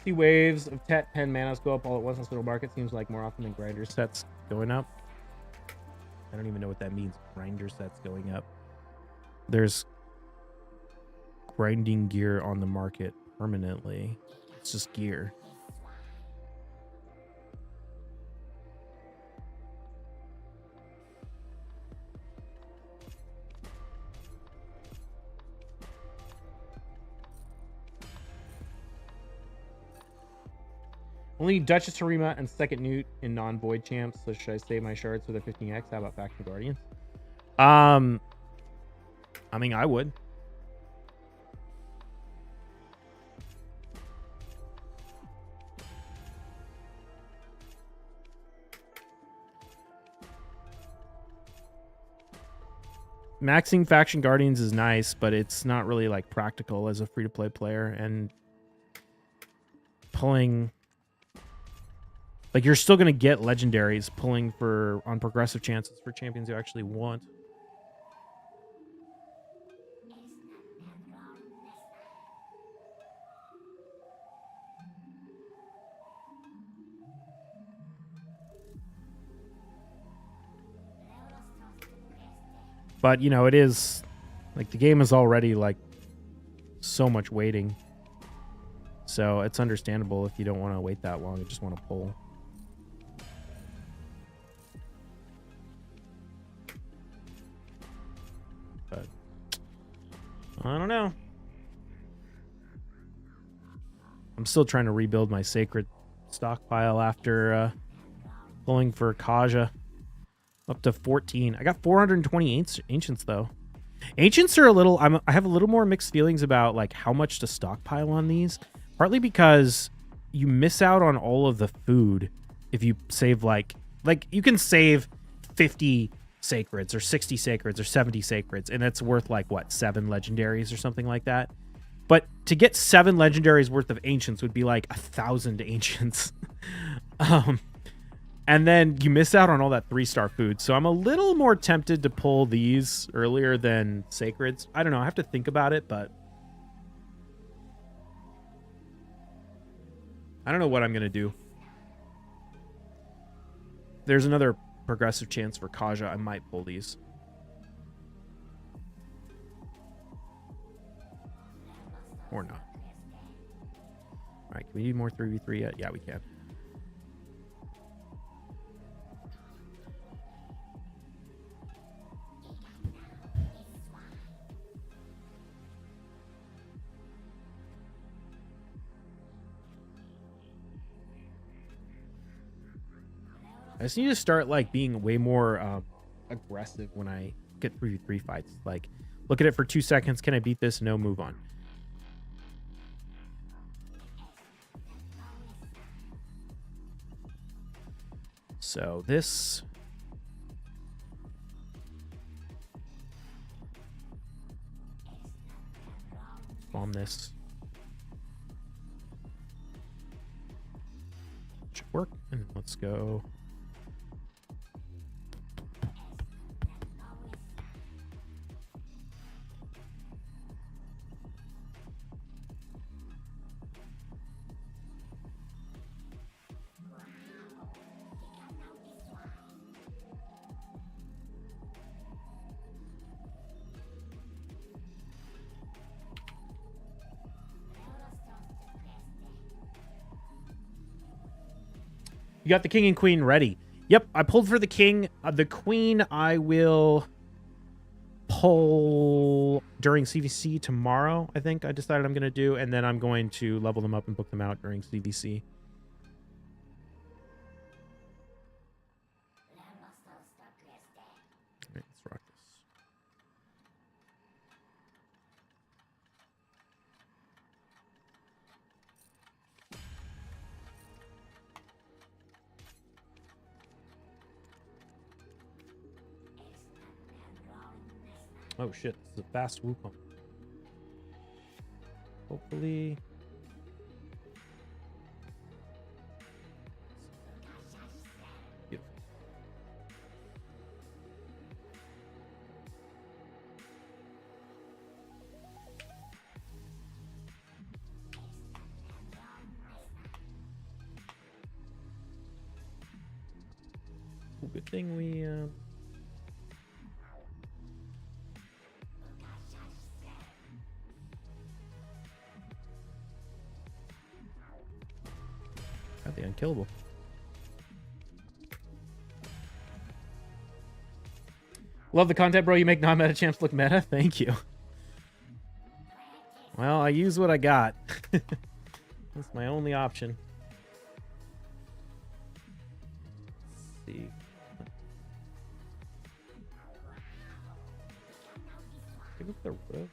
See waves of Tet pen manas go up all at once on Spittle Market. Seems like more often than grinder sets going up. I don't even know what that means. Grinder sets going up. There's grinding gear on the market permanently. It's just gear. Only Duchess Harima and second Newt in non-void champs. So should I save my shards for the 15x? How about Faction Guardians? I mean, I would. Maxing Faction Guardians is nice, but it's not really like practical as a free-to-play player, and pulling, like, you're still going to get legendaries pulling for on progressive chances for champions you actually want. But, you know, it is like the game is already like so much waiting. So it's understandable if you don't want to wait that long. You just want to pull. But I don't know. I'm still trying to rebuild my sacred stockpile after pulling for Kaja. Up to 14. I got 420 ancients though. Ancients are a little. I have a little more mixed feelings about like how much to stockpile on these. Partly because you miss out on all of the food if you save like you can save 50 sacreds or 60 sacreds or 70 sacreds, and it's worth like what, 7 legendaries or something like that. But to get 7 legendaries worth of ancients would be like 1,000 ancients. And then you miss out on all that 3-star food. So I'm a little more tempted to pull these earlier than sacreds. I don't know. I have to think about it, but I don't know what I'm going to do. There's another progressive chance for Kaja. I might pull these. Or not. All right, can we do more 3v3 yet? Yeah, we can. I just need to start like being way more aggressive when I get 3v3 fights. Like, look at it for 2 seconds. Can I beat this? No, move on. So this bomb this should work, and let's go. You got the king and queen ready. Yep, I pulled for the king. The queen I will pull during CVC tomorrow, I think I decided I'm going to do. And then I'm going to level them up and book them out during CVC. All right, let's rock this. Oh shit, this is a fast Wukong. Hopefully. Beautiful. Good thing we got the unkillable. Love the content, bro. You make non-meta champs look meta. Thank you. Well, I use what I got. That's my only option. Let's see. Pick up the roof.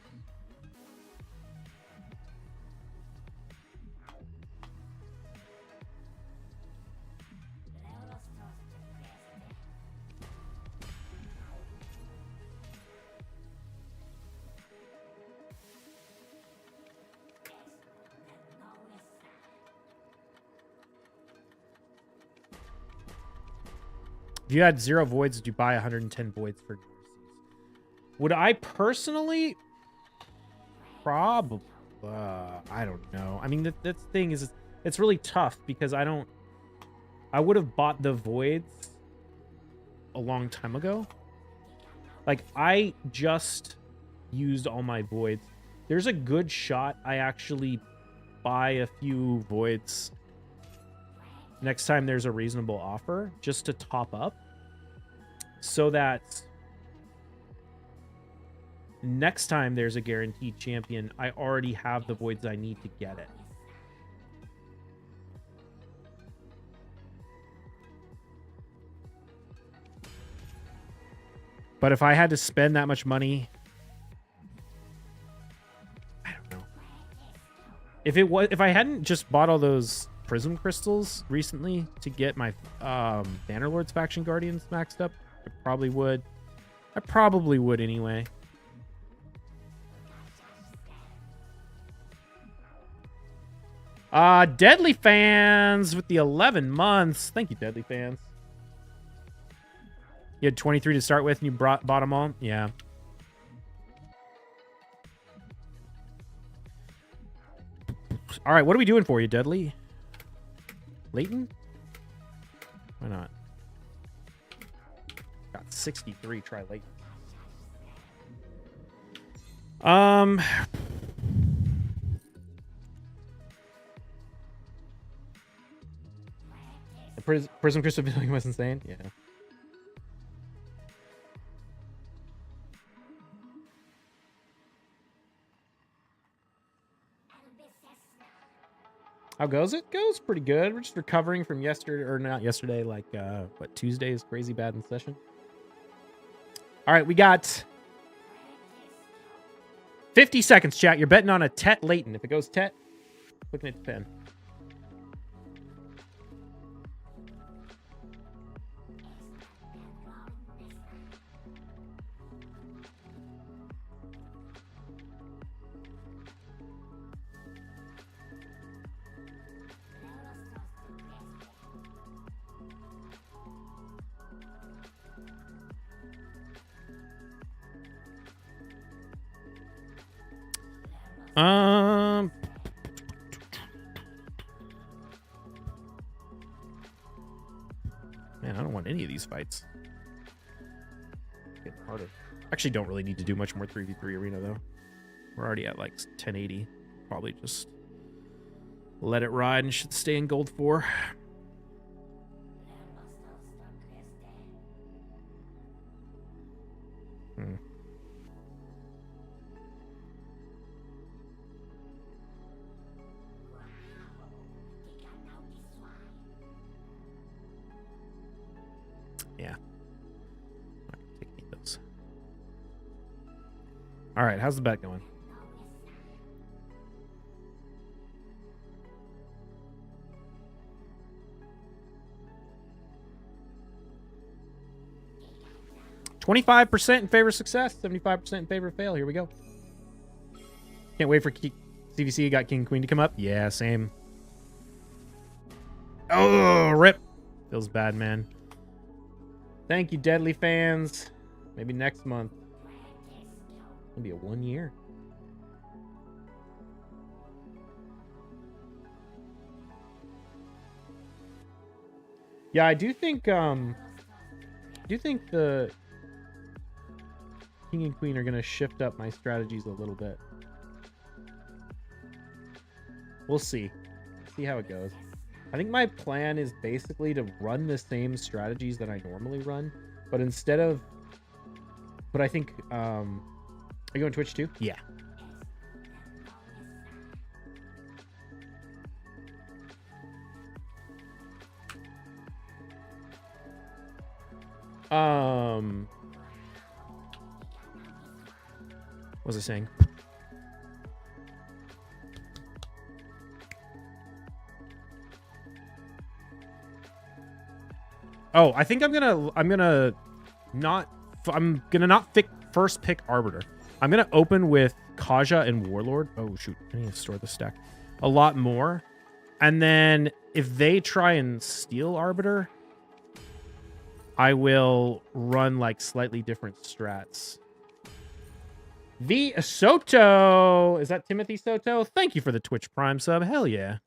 If you had 0 voids, did you buy 110 voids for Neuroses? Would I personally? Probably. I don't know. I mean, that thing is, it's really tough because I would have bought the voids a long time ago. Like, I just used all my voids. There's a good shot I actually buy a few voids next time there's a reasonable offer, just to top up, so that next time there's a guaranteed champion, I already have the voids I need to get it. But if I had to spend that much money, I don't know. If I hadn't just bought all those Prism crystals recently to get my Bannerlords faction guardians maxed up, I probably would. I probably would anyway. Deadly Fans with the 11 months. Thank you, Deadly Fans. You had 23 to start with and you bought them all? Yeah. All right, what are we doing for you, Deadly? Leighton? Why not? Got 63. Try Leighton. The Prism Crystal feeling was insane. Yeah. How goes it? Goes pretty good. We're just recovering from yesterday, or not yesterday, like, what, Tuesday's crazy bad in session. All right, we got 50 seconds, chat. You're betting on a Tet Leighton. If it goes Tet, looking at the pen. Man, I don't want any of these fights. It's getting harder. Actually, don't really need to do much more 3v3 arena though. We're already at like 1080. Probably just let it ride and should stay in gold 4. Yeah. Take any of those. All right, how's the bet going? $25% in favor of success, 75% in favor of fail. Here we go. Can't wait for CVC got King and Queen to come up. Yeah, same. Oh, rip. Feels bad, man. Thank you, Deadly Fans. Maybe next month. It'll be a 1 year. Yeah, I do think do think the king and queen are going to shift up my strategies a little bit. We'll see. See how it goes. I think my plan is basically to run the same strategies that I normally run, but instead of... But I think... Are you on Twitch too? Yeah. What was I saying? Oh, I think I'm gonna not first pick Arbiter. I'm gonna open with Kaja and Warlord. Oh shoot, I need to store the stack a lot more. And then if they try and steal Arbiter, I will run like slightly different strats. V Soto, is that Timothy Soto? Thank you for the Twitch Prime sub. Hell yeah.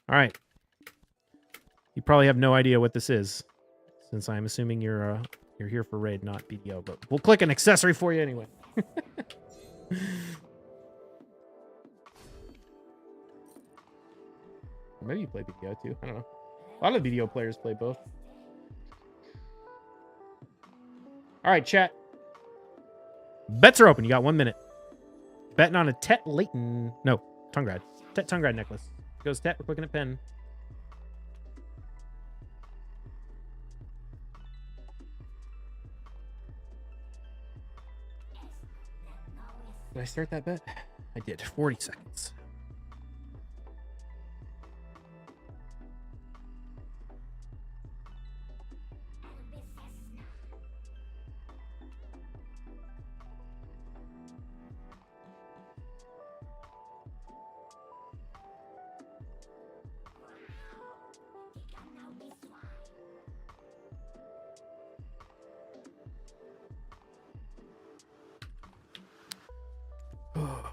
All right. You probably have no idea what this is, since I'm assuming you're here for raid, not BDO. But we'll click an accessory for you anyway. Maybe you play BDO too. I don't know. A lot of BDO players play both. All right, chat. Bets are open. You got 1 minute. Betting on a Tet Leighton. No, Tungrad. Tet Tungrad necklace. Goes Tet. We're clicking a pen. Did I start that bet? I did. 40 seconds.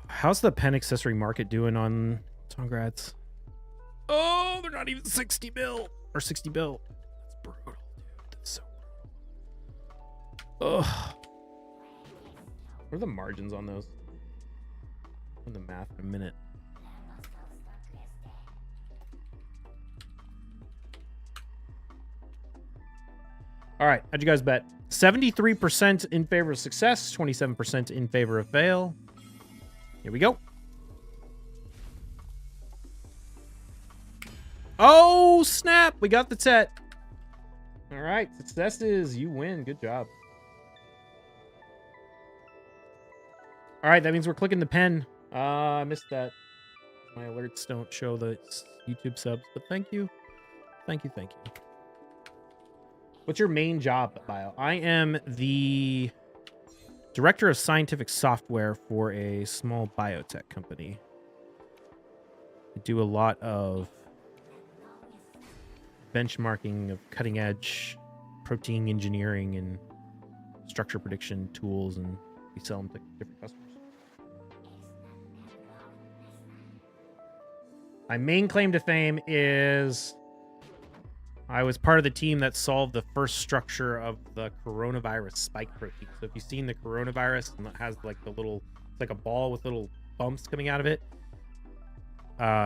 How's the pen accessory market doing on Tungrads? Oh, they're not even 60 mil or 60 bill. That's brutal, dude. That's so brutal. Ugh. What are the margins on those? On the math in a minute. All right, how'd you guys bet? 73% in favor of success, 27% in favor of fail. Here we go. Oh, snap. We got the Tet. All right. Successes. You win. Good job. All right. That means we're clicking the pen. I missed that. My alerts don't show the YouTube subs, but thank you. Thank you. Thank you. What's your main job, Bio? I am the Director of Scientific Software for a small biotech company. I do a lot of benchmarking of cutting edge protein engineering and structure prediction tools, and we sell them to different customers. My main claim to fame is I was part of the team that solved the first structure of the coronavirus spike protein. So if you've seen the coronavirus and it has like the little, it's like a ball with little bumps coming out of it.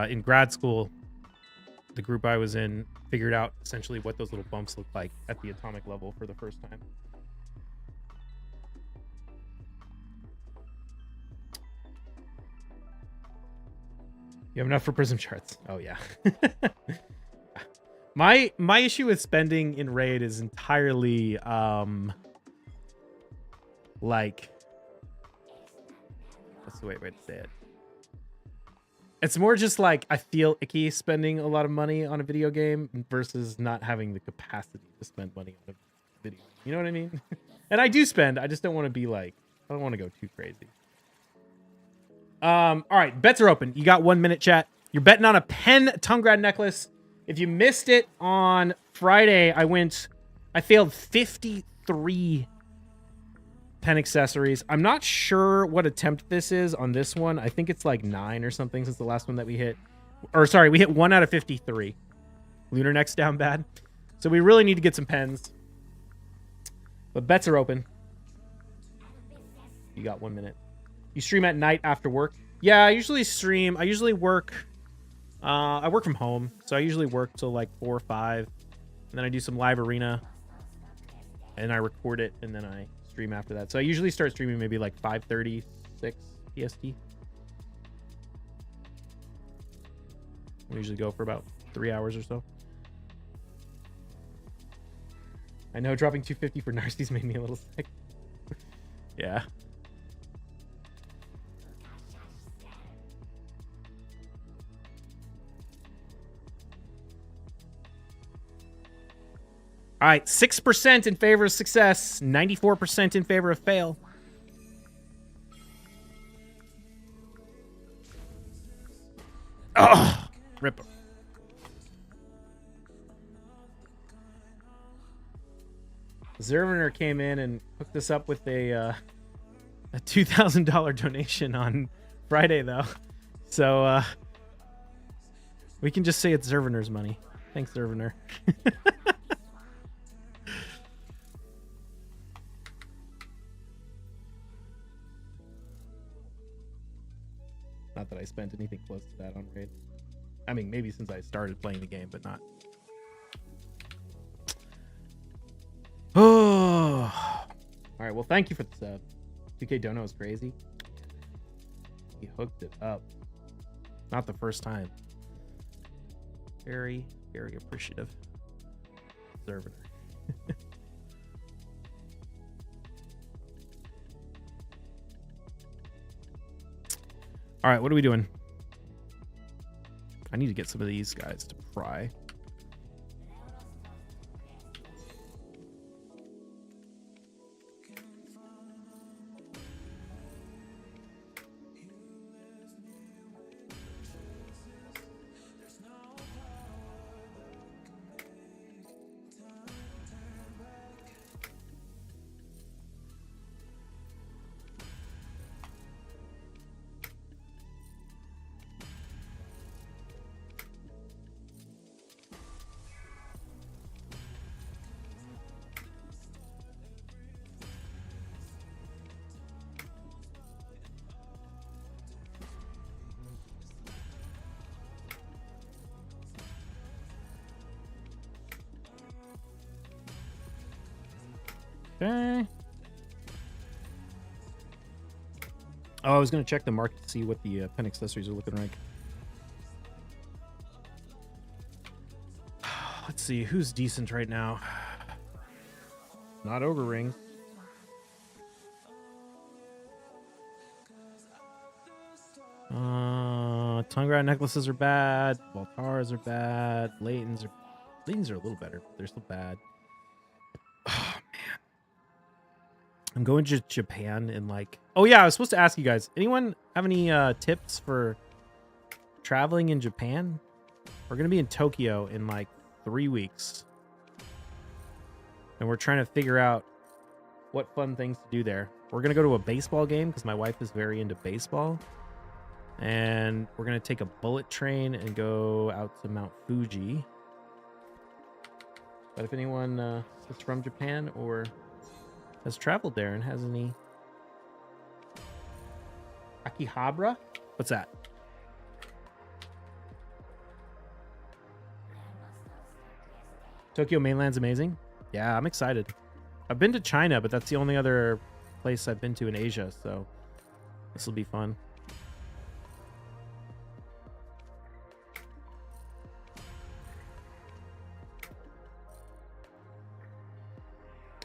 In grad school, the group I was in figured out essentially what those little bumps look like at the atomic level for the first time. You have enough for prism charts? Oh yeah. My issue with spending in raid is entirely like, what's the way to say it? It's more just like I feel icky spending a lot of money on a video game versus not having the capacity to spend money on a video. You know what I mean? And I do spend. I just don't want to be like, I don't want to go too crazy. All right, bets are open. You got 1 minute, chat. You're betting on a pen Tungrad necklace. If you missed it on Friday, I failed 53 pen accessories. I'm not sure what attempt this is on this one. I think it's like 9 or something since the last one that we hit. Or sorry, we hit 1 out of 53. Lunar Neck's down bad. So we really need to get some pens. But bets are open. You got 1 minute. You stream at night after work? Yeah, I usually stream. I usually work. I work from home, so I usually work till like 4 or 5, and then I do some live arena, and I record it, and then I stream after that. So I usually start streaming maybe like 5:36 PST. We usually go for about 3 hours or so. I know dropping 250 for Narcies made me a little sick. Yeah. All right, 6% in favor of success, 94% in favor of fail. Ugh, rip. Zerviner came in and hooked us up with a $2,000 donation on Friday, though. So we can just say it's Zerviner's money. Thanks, Zerviner. Not that I spent anything close to that on Raid. I mean, maybe since I started playing the game, but not. Oh. All right, well, thank you for the sub. 2K Dono is crazy. He hooked it up. Not the first time. Very, very appreciative. Servitor. All right, what are we doing? I need to get some of these guys to pry. Okay. Oh, I was going to check the market to see what the pen accessories are looking like. Let's see, who's decent right now? Not Ogre Ring. Tongue Rat necklaces are bad. Baltaras are bad. Laytons are a little better, but they're still bad. Oh, man. I'm going to Japan in like... Oh, yeah, I was supposed to ask you guys. Anyone have any tips for traveling in Japan? We're going to be in Tokyo in like 3 weeks. And we're trying to figure out what fun things to do there. We're going to go to a baseball game because my wife is very into baseball. And we're going to take a bullet train and go out to Mount Fuji. But if anyone is from Japan or has traveled there and has any... Akihabara? What's that? Tokyo mainland's amazing. Yeah, I'm excited. I've been to China, but that's the only other place I've been to in Asia, so this will be fun.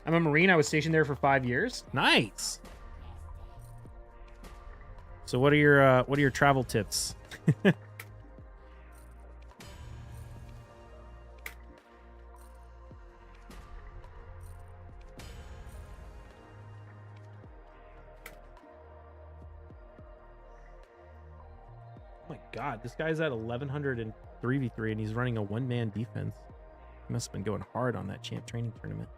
I'm a Marine. I was stationed there for 5 years. Nice. So what are your travel tips? Oh my God, this guy's at 1100 in 3v3 and he's running a one-man defense. He must have been going hard on that champ training tournament.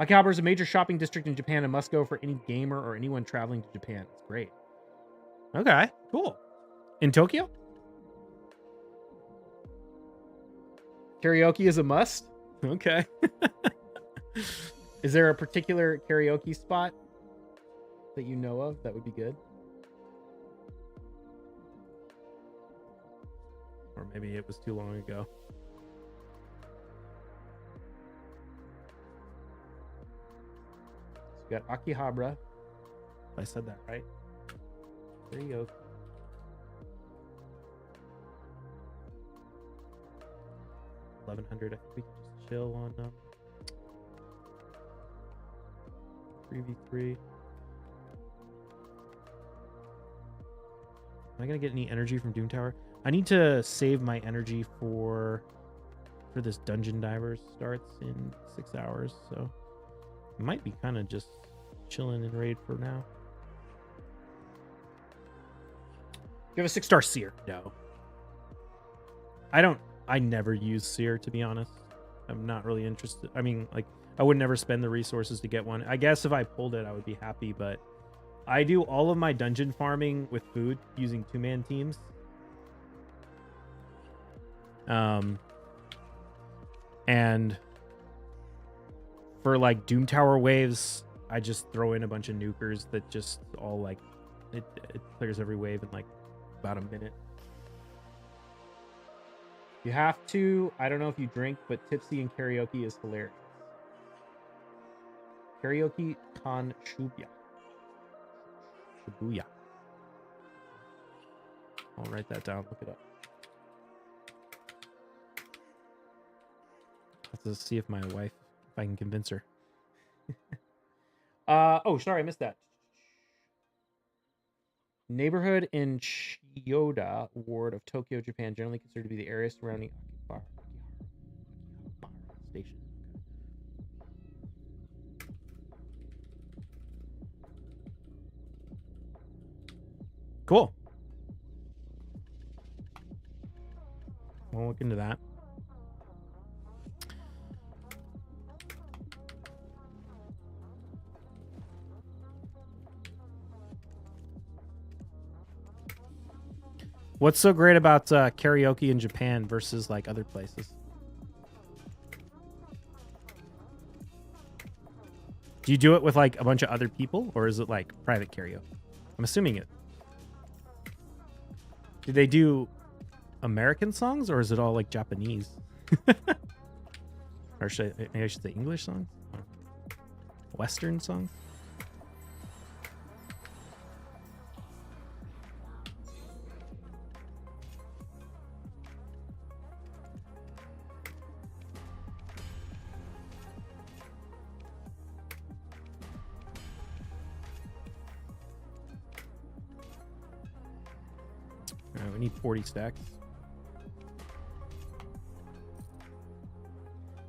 Akihabara is a major shopping district in Japan and must go for any gamer or anyone traveling to Japan. It's great. Okay, cool. In Tokyo? Karaoke is a must? Okay. Is there a particular karaoke spot that you know of that would be good? Or maybe it was too long ago. So we got Akihabara. I said that right. Karaoke. $1,100. I think we can just chill on 3v3. Am I gonna get any energy from Doom Tower? I need to save my energy for this Dungeon Divers starts in 6 hours, so I might be kind of just chilling in raid for now. You have a 6-star Seer? No. I never use Seer, to be honest. I'm not really interested. I mean, like, I would never spend the resources to get one. I guess if I pulled it, I would be happy, but I do all of my dungeon farming with food using 2-man teams. And for like Doom Tower waves, I just throw in a bunch of nukers that just all like it clears every wave in like about a minute. You have to, I don't know if you drink, but tipsy and karaoke is hilarious. Karaoke con Shibuya. Shibuya. I'll write that down, look it up. Have to see if my wife, if I can convince her. Oh, sorry, I missed that. Neighborhood in Chiyoda ward of Tokyo, Japan, generally considered to be the area surrounding Akihabara Station. Cool. We'll look into that. What's so great about karaoke in Japan versus like other places? Do you do it with like a bunch of other people, or is it like private karaoke? I'm assuming it. Do they do American songs, or is it all like Japanese? Or maybe I should say English songs? Western songs? All right, we need 40 stacks.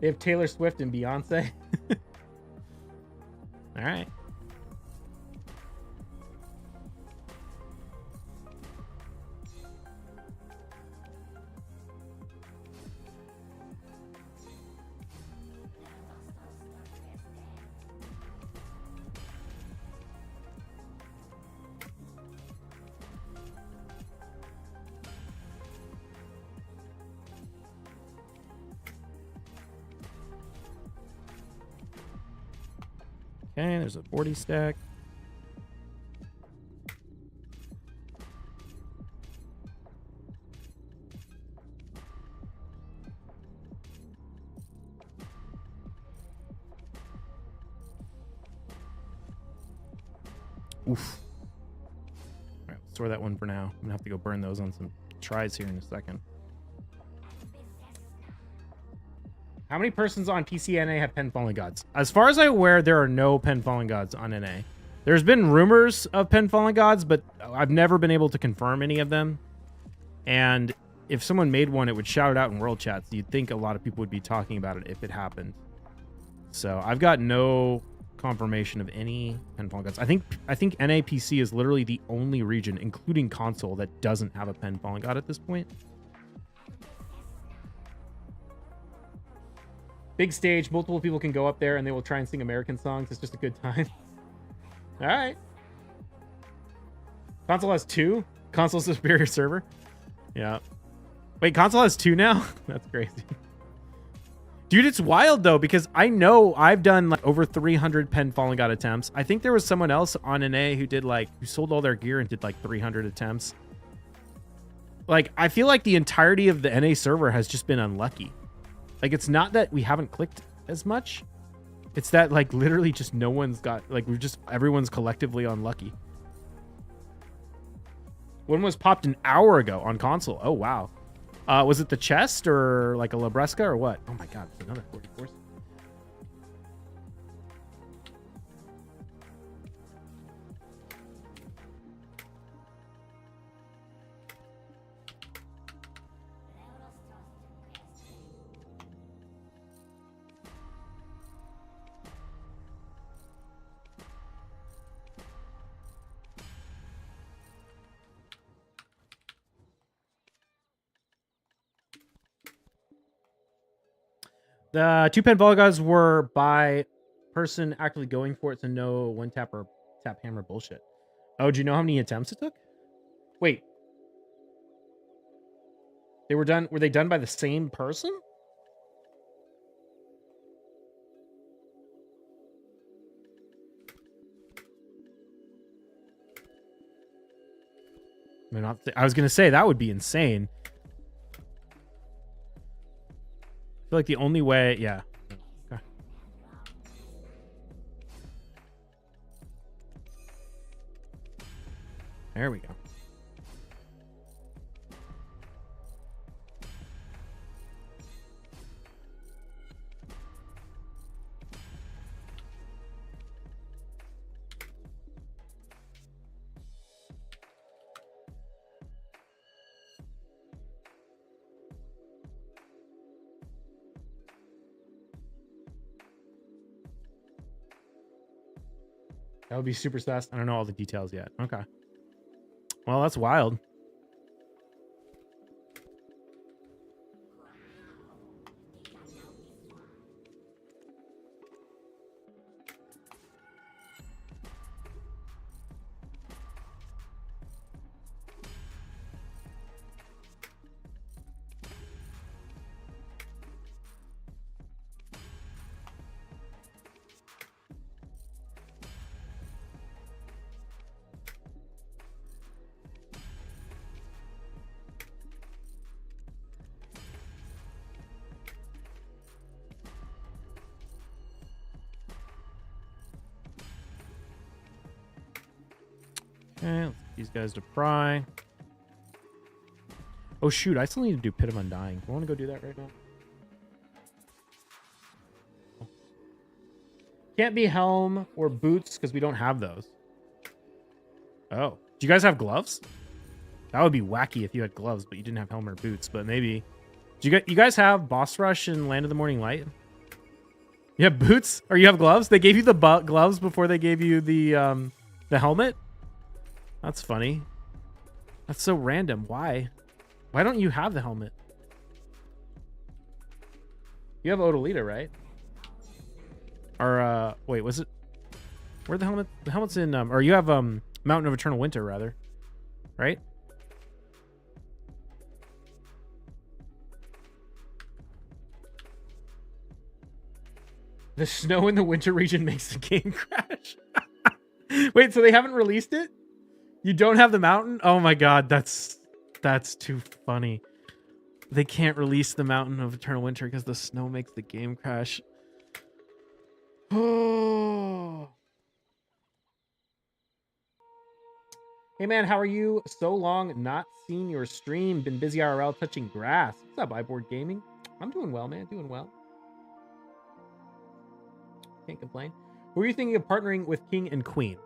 They have Taylor Swift and Beyonce. All right. Okay, there's a 40 stack. Oof. All right, store that one for now. I'm gonna have to go burn those on some tries here in a second. How many persons on PCNA have Pen Fallen Gods? As far as I'm aware, there are no Pen Fallen Gods on NA. There's been rumors of Pen Fallen Gods, but I've never been able to confirm any of them. And if someone made one, it would shout it out in world chats. You'd think a lot of people would be talking about it if it happened. So I've got no confirmation of any Pen Fallen Gods. I think NAPC is literally the only region, including console, that doesn't have a Pen Fallen God at this point. Big stage, multiple people can go up there and they will try and sing American songs. It's just a good time. All right. Console has 2. Console's a superior server. Yeah. Wait, console has 2 now? That's crazy. Dude, it's wild though, because I know I've done like over 300 Pen Fallen God attempts. I think there was someone else on NA who did like, who sold all their gear and did like 300 attempts. Like, I feel like the entirety of the NA server has just been unlucky. Like, it's not that we haven't clicked as much. It's that like literally just no one's got, like everyone's collectively unlucky. One was popped an hour ago on console. Oh, wow. Was it the chest or like a Labresca or what? Oh my god, it's another 44. The 2 Pen Fallen Gods were by person actively going for it, so no one tap or tap hammer bullshit. Oh, do you know how many attempts it took? Wait. They were done. Were they done by the same person? I was going to say that would be insane. I feel like the only way, yeah. Okay. There we go. That would be super fast. I don't know all the details yet. Okay. Well, that's wild. Okay, let's get these guys to pry. Oh shoot, I still need to do Pit of Undying. I want to go do that right now. Can't be helm or boots because we don't have those. Oh, do you guys have gloves? That would be wacky if you had gloves, but you didn't have helm or boots. But maybe. Do you guys have Boss Rush and Land of the Morning Light? You have boots or you have gloves? They gave you the gloves before they gave you the helmet. That's funny. That's so random. Why? Why don't you have the helmet? You have Odalita, right? Or wait, was it? Where the helmet? The helmet's in or you have Mountain of Eternal Winter rather, right? The snow in the winter region makes the game crash. Wait, so they haven't released it? You don't have the mountain? Oh my god, that's too funny. They can't release the Mountain of Eternal Winter because the snow makes the game crash. Oh. Hey man, how are you? So long not seen your stream. Been busy IRL touching grass. What's up, iBoard Gaming? I'm doing well, man. Doing well. Can't complain. Who are you thinking of partnering with King and Queen?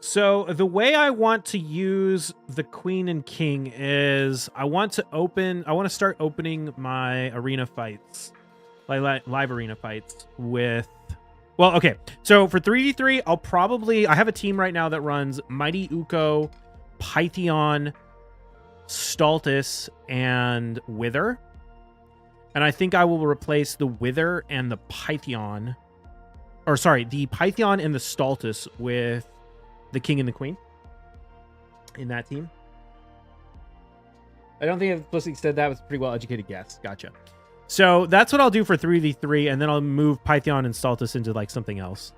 So the way I want to use the Queen and King is I want to start opening my arena fights, like live arena fights with, well, okay. So for 3v3, I have a team right now that runs Mighty Uko, Pythion, Stultus, and Wither. And I think I will replace the Wither and the Pythion. Or sorry, the Pythion and the Stultus with the King and the Queen in that team. I don't think I explicitly said that. It was a pretty well-educated guess. Gotcha. So that's what I'll do for 3v3, and then I'll move Pythion and Stultus into like something else.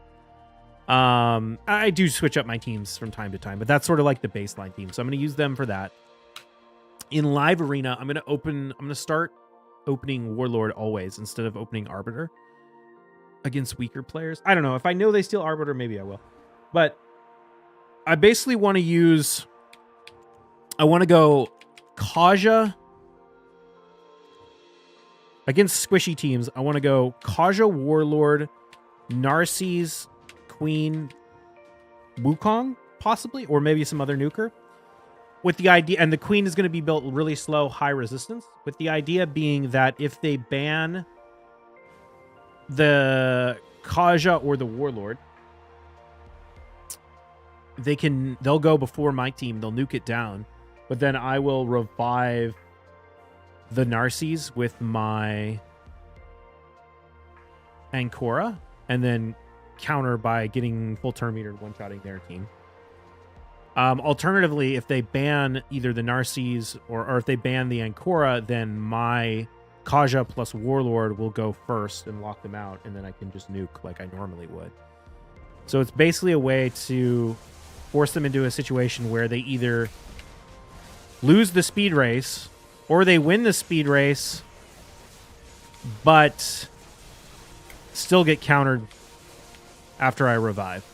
I do switch up my teams from time to time, but that's sort of like the baseline team. So I'm going to use them for that. In Live Arena, I'm going to start opening Warlord always instead of opening Arbiter against weaker players. I don't know. If I know they steal Arbiter, maybe I will. But I basically want to go Kaja against squishy teams. I want to go Kaja Warlord, Narses, Queen, Wukong, possibly, or maybe some other nuker. With the idea, and the Queen is going to be built really slow, high resistance, with the idea being that if they ban the Kaja or the Warlord, they'll go before my team, they'll nuke it down, but then I will revive the Narses with my Ancora, and then counter by getting full turn meter one-shotting their team. Alternatively, if they ban either the Narses or if they ban the Ancora, then my Kaja plus Warlord will go first and lock them out, and then I can just nuke like I normally would. So it's basically a way to force them into a situation where they either lose the speed race or they win the speed race, but still get countered after I revive.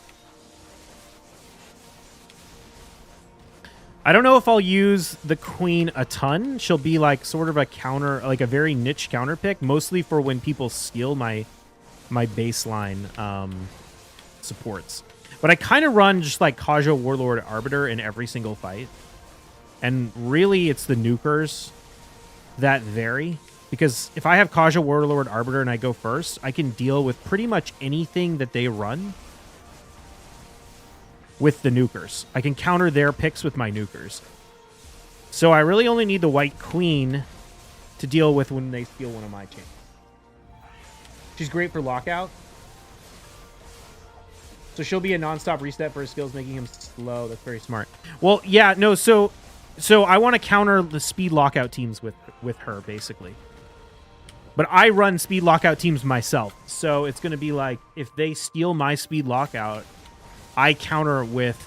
I don't know if I'll use the Queen a ton. She'll be like sort of a counter, like a very niche counter pick, mostly for when people steal my baseline supports. But I kind of run just like Kaja Warlord Arbiter in every single fight. And really, it's the nukers that vary. Because if I have Kaja Warlord Arbiter and I go first, I can deal with pretty much anything that they run with the nukers. I can counter their picks with my nukers. So I really only need the White Queen to deal with when they steal one of my chains. She's great for lockout. So she'll be a non-stop reset for his skills, making him slow. That's very smart. Well, yeah, no, so I want to counter the speed lockout teams with her, basically. But I run speed lockout teams myself. So it's going to be like, if they steal my speed lockout, I counter with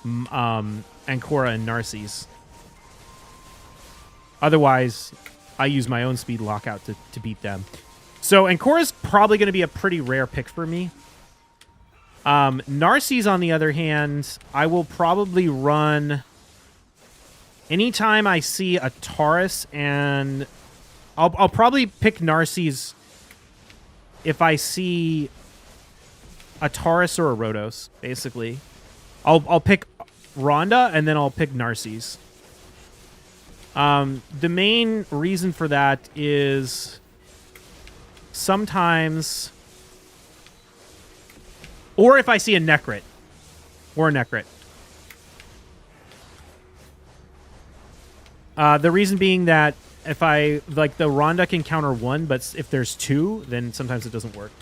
Ancora and Narses. Otherwise, I use my own speed lockout to beat them. So Ancora's probably going to be a pretty rare pick for me. Narses, on the other hand, I will probably run anytime I see a Taurus, and I'll probably pick Narses if I see a Taurus or a Rhodos, basically. I'll pick Rhonda, and then I'll pick Narses. The main reason for that is sometimes, or if I see a Necrit or a Necrit. The reason being that if I, like, the Rhonda can counter one, but if there's two, then sometimes it doesn't work.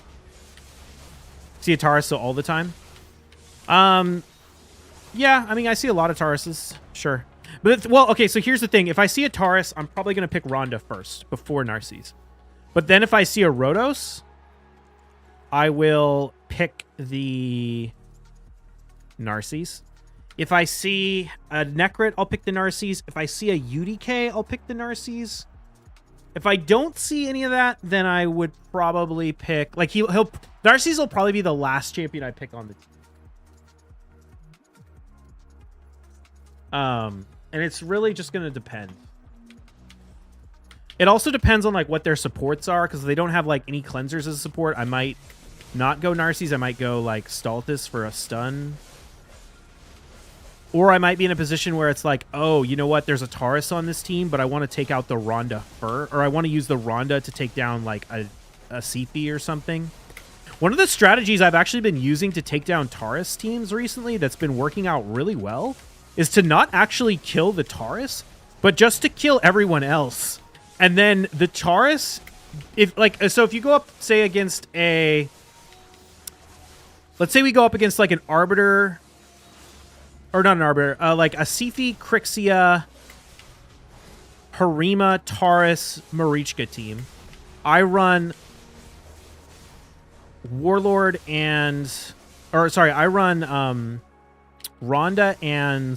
See a Taurus all the time? Yeah, I mean, I see a lot of Tauruses. Sure. But, well, okay, so here's the thing. If I see a Taurus, I'm probably going to pick Rhonda first before Narses. But then if I see a Rhodos, I will pick the Narses. If I see a Necrit, I'll pick the Narses. If I see a UDK, I'll pick the Narses. If I don't see any of that, then I would probably pick, like, Narses will probably be the last champion I pick on the team. And it's really just going to depend. It also depends on, like, what their supports are, because if they don't have, like, any cleansers as a support, I might not go Narses. I might go, like, Stultus for a stun. Or I might be in a position where it's like, oh, you know what? There's a Taurus on this team, but I want to take out the Rhonda first. Or I want to use the Rhonda to take down, like, a Cithi or something. One of the strategies I've actually been using to take down Taurus teams recently that's been working out really well is to not actually kill the Taurus, but just to kill everyone else. And then the Taurus, if you go up, say, against a, let's say we go up against like an Arbiter, or not an Arbiter, like a Siphi, Crixia, Harima, Taurus, Marichka team. I run Warlord I run Rhonda and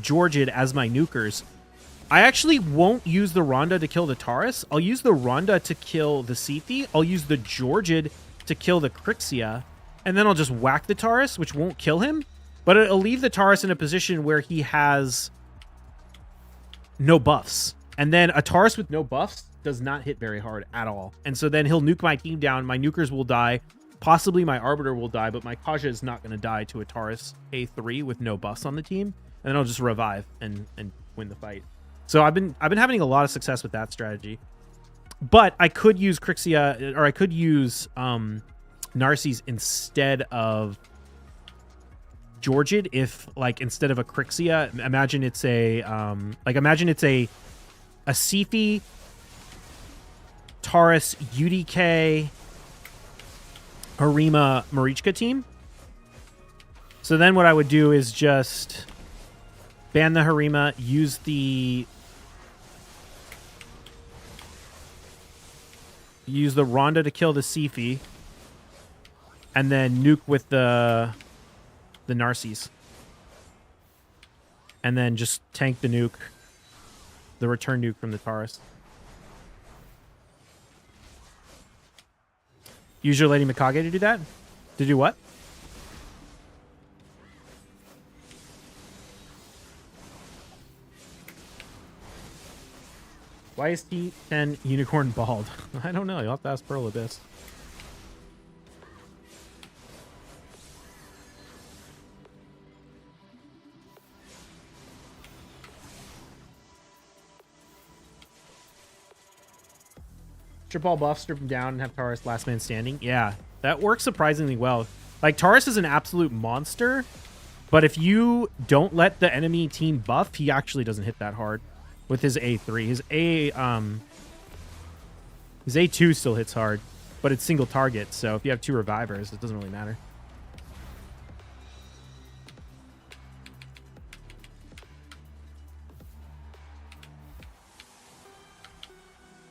Georgid as my nukers. I actually won't use the Rhonda to kill the Taurus. I'll use the Rhonda to kill the Siphi. I'll use the Georgid to kill the Crixia. And then I'll just whack the Taurus, which won't kill him. But it'll leave the Taurus in a position where he has no buffs. And then a Taurus with no buffs does not hit very hard at all. And so then he'll nuke my team down. My nukers will die. Possibly my Arbiter will die, but my Kaja is not going to die to a Taurus A3 with no buffs on the team. And then I'll just revive and win the fight. So I've been having a lot of success with that strategy. But I could use Crixia, or I could use Narses instead of Georgid if, like, instead of a Crixia, imagine it's a Siphi, Taurus, UDK, Harima, Marichka team. So then what I would do is just ban the Harima, use the Rhonda to kill the Siphi, and then nuke with the Narses. And then just tank the nuke, the return nuke from the Taurus. Use your Lady Mikage to do that? To do what? Why is T10 Unicorn bald? I don't know. You'll have to ask Pearl Abyss. Strip all buffs, strip them down, and have Taurus last man standing. Yeah, that works surprisingly well. Like, Taurus is an absolute monster, but if you don't let the enemy team buff, he actually doesn't hit that hard with his A3. His A2 still hits hard, but it's single target, so if you have 2 revivers, it doesn't really matter.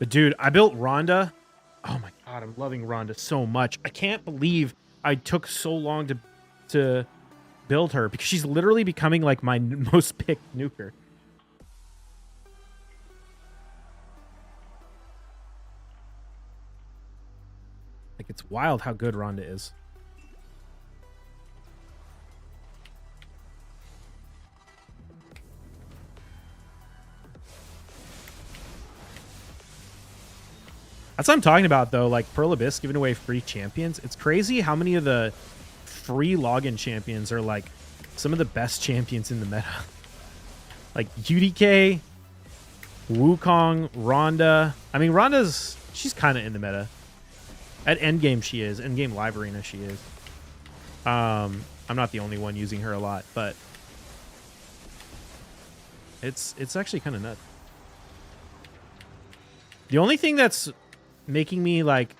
But dude, I built Rhonda. Oh my god, I'm loving Rhonda so much. I can't believe I took so long to build her, because she's literally becoming like my most picked nuker. Like, it's wild how good Rhonda is. That's what I'm talking about, though. Like, Pearl Abyss giving away free champions. It's crazy how many of the free login champions are, like, some of the best champions in the meta. Like, UDK, Wukong, Rhonda. I mean, she's kind of in the meta. At endgame, she is. Endgame Live Arena, she is. I'm not the only one using her a lot, but it's actually kind of nuts. The only thing that's making me, like,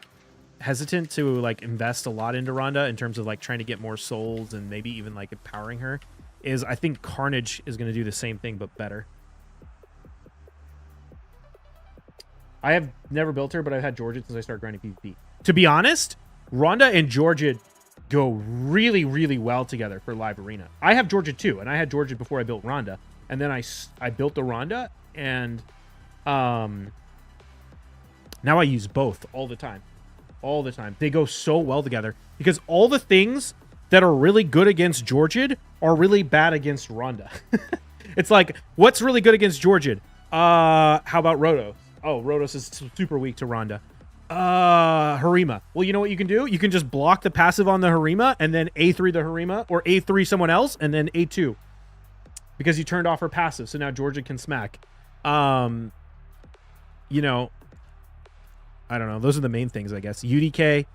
hesitant to, like, invest a lot into Rhonda in terms of, like, trying to get more souls and maybe even, like, empowering her is I think Carnage is going to do the same thing but better. I have never built her, but I've had Georgid since I started grinding PvP. To be honest, Rhonda and Georgid go really, really well together for Live Arena. I have Georgid too, and I had Georgid before I built Rhonda. And then I built the Rhonda, and now I use both all the time. All the time. They go so well together because all the things that are really good against Georgid are really bad against Rhonda. It's like, what's really good against Georgid? How about Rotos? Oh, Rotos is super weak to Rhonda. Harima. Well, you know what you can do? You can just block the passive on the Harima and then A3 the Harima, or A3 someone else and then A2. Because you turned off her passive, so now Georgid can smack. You know, I don't know. Those are the main things, I guess. UDK.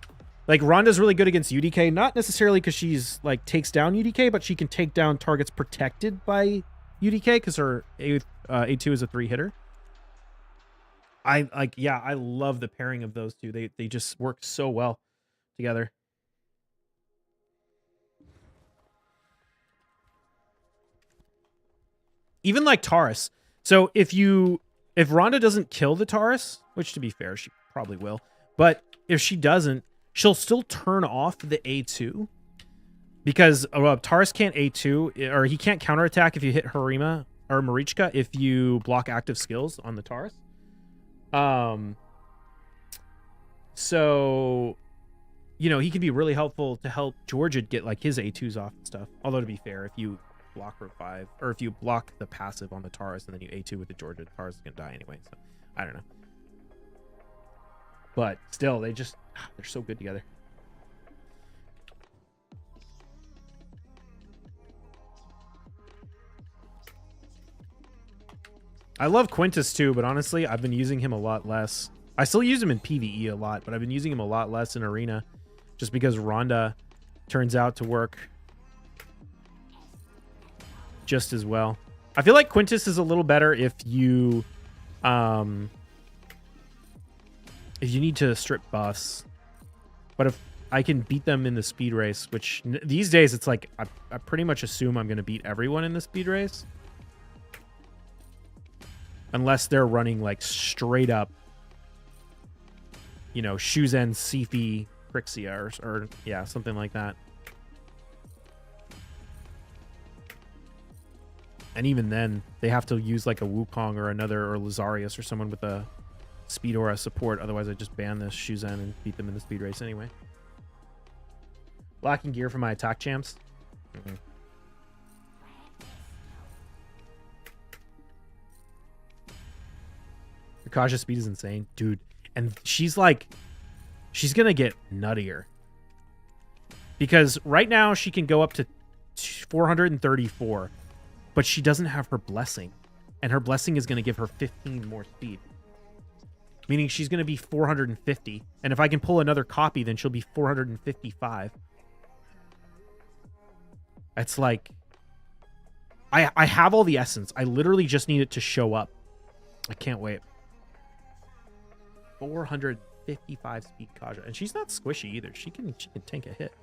Like, Rhonda's really good against UDK, not necessarily because she's, like, takes down UDK, but she can take down targets protected by UDK because her A2 is a 3-hitter. I love the pairing of those two. They just work so well together. Even like Taurus. So if Rhonda doesn't kill the Taurus, which to be fair, she probably will, but if she doesn't, she'll still turn off the A2 because Taurus can't A2 or he can't counterattack if you hit Harima or Marichka if you block active skills on the Taurus. So, you know, he can be really helpful to help Georgia get like his A2s off and stuff. Although to be fair, if you block Revive, or if you block the passive on the Taurus and then you A2 with the Georgia, the Taurus is gonna die anyway. So I don't know. But still, they're so good together. I love Quintus too, but honestly, I've been using him a lot less. I still use him in PvE a lot, but I've been using him a lot less in Arena just because Rhonda turns out to work just as well. I feel like Quintus is a little better if you need to strip buffs. But if I can beat them in the speed race, which these days it's like I pretty much assume I'm going to beat everyone in the speed race. Unless they're running like straight up, you know, Shuzen, Sifi, Crixia, or yeah, something like that. And even then, they have to use like a Wukong or another, or Lazarius or someone with a speed aura support. Otherwise, I just ban this Shuzen and beat them in the speed race anyway. Lacking gear for my attack champs. Mm-hmm. Rakaja speed is insane, dude. And she's gonna get nuttier. Because right now she can go up to 434, but she doesn't have her blessing. And her blessing is gonna give her 15 more speed. Meaning she's gonna be 450. And if I can pull another copy, then she'll be 455. It's like I have all the essence. I literally just need it to show up. I can't wait. 455 speed Kaja. And she's not squishy either. She can tank a hit.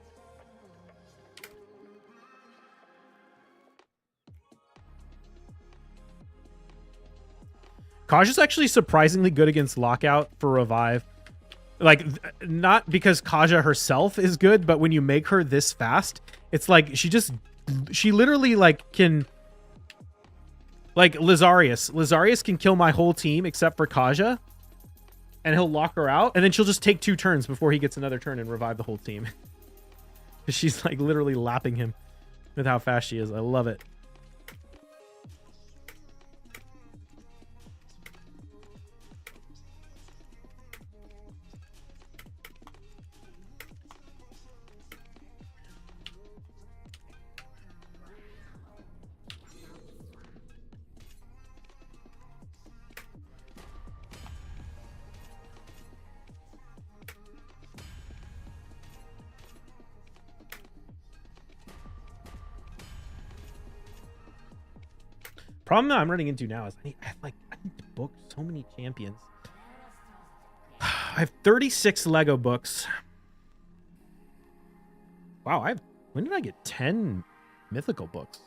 Kaja's actually surprisingly good against Lockout for Revive. Like, not because Kaja herself is good, but when you make her this fast, it's like she literally like can... Like Lazarius. Lazarius can kill my whole team except for Kaja. And he'll lock her out, and then she'll just take 2 turns before he gets another turn and revive the whole team. She's like literally lapping him with how fast she is. I love it. Problem that I'm running into now is I need to book so many champions. I have 36 Lego books. Wow, when did I get 10 mythical books?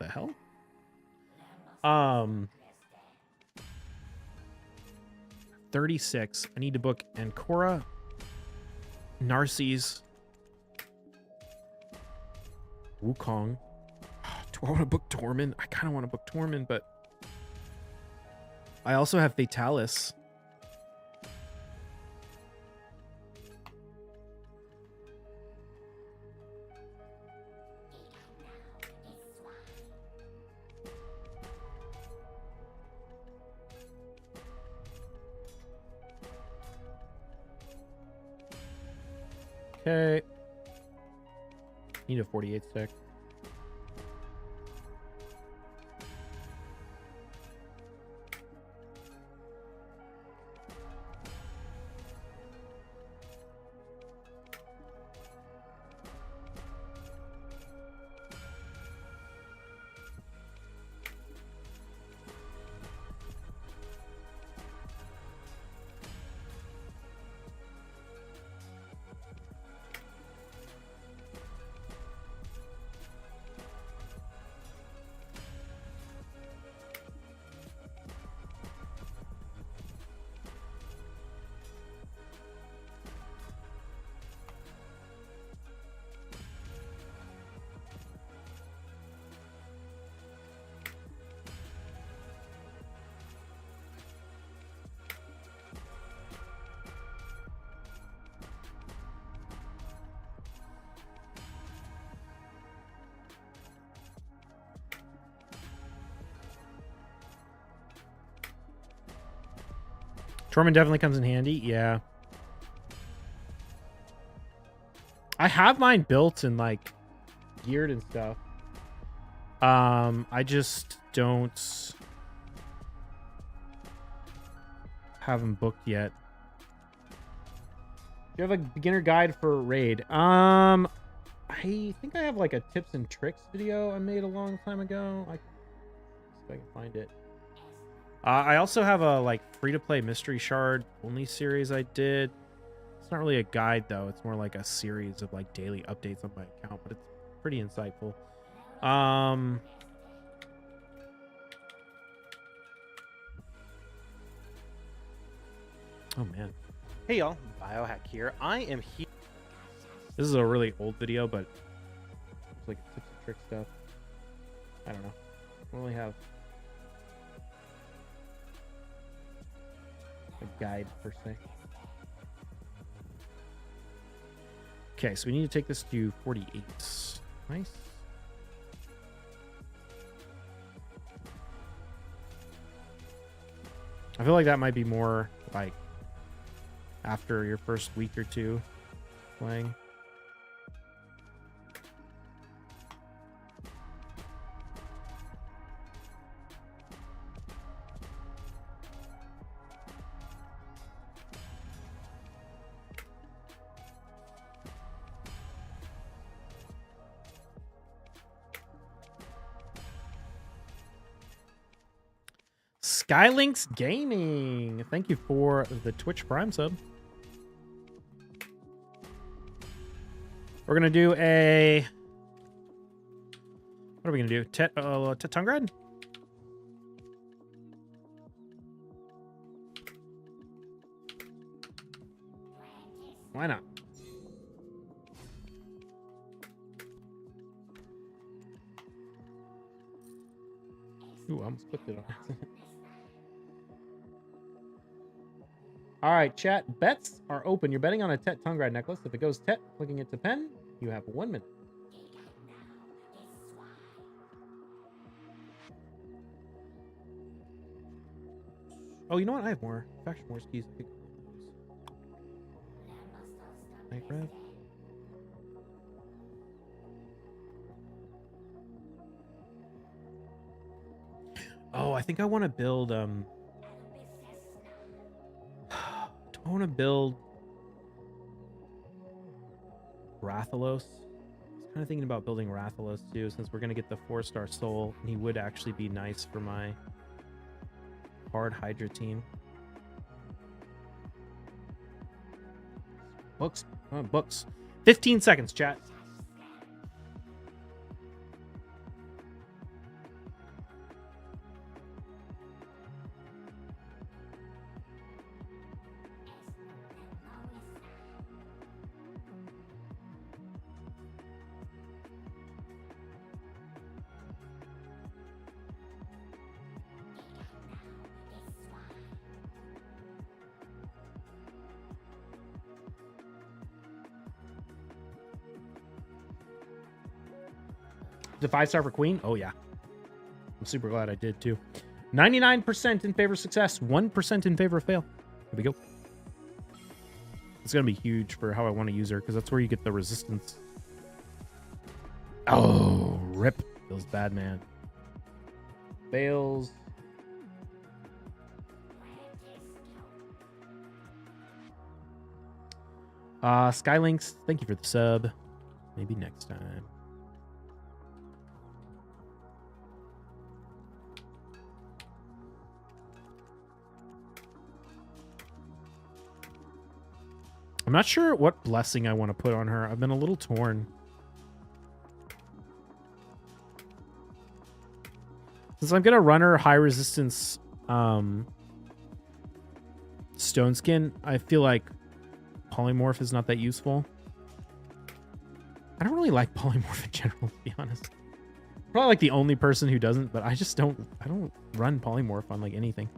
The hell? 36. I need to book Ancora, Narcisse, Wukong. Do I want to book Tormund? I kind of want to book Tormund, but I also have Fatalis. Okay. Need a 48 stick. Torment definitely comes in handy. Yeah. I have mine built and like geared and stuff. I just don't have them booked yet. Do you have a beginner guide for raid? I think I have like a tips and tricks video I made a long time ago. I see if I can find it. I also have a like free-to-play mystery shard only series I did. It's not really a guide though. It's more like a series of like daily updates on my account, but it's pretty insightful. Oh man. Hey y'all, Biohack here. I am here. This is a really old video, but it's like tips and trick stuff. I don't know. I only have a guide per se. Okay, so we need to take this to 48. Nice. I feel like that might be more like after your first week or two playing. Skylinks Gaming, thank you for the Twitch Prime sub. We're gonna do a. What are we gonna do? Tet Tungrad? Why not? Ooh, I almost clicked it on. All right, chat. Bets are open. You're betting on a Tet Tungrad necklace. If it goes Tet, clicking it to pen, you have 1 minute. Oh, you know what? I have more. Faction Wars keys. Night Rev. Oh, I think I want to build do I want to build Rathalos? I was kind of thinking about building Rathalos too, since we're going to get the 4-star soul, and he would actually be nice for my hard Hydra team. Books. Oh, books. 15 seconds, chat. The 5-star for Queen? Oh, yeah. I'm super glad I did, too. 99% in favor of success, 1% in favor of fail. Here we go. It's going to be huge for how I want to use her, because that's where you get the resistance. Oh, rip. Feels bad, man. Fails. Skylinks, thank you for the sub. Maybe next time. I'm not sure what blessing I want to put on her. I've been a little torn. Since I'm going to run her high resistance stone skin, I feel like polymorph is not that useful. I don't really like polymorph in general, to be honest. Probably like the only person who doesn't, but I don't run polymorph on like anything.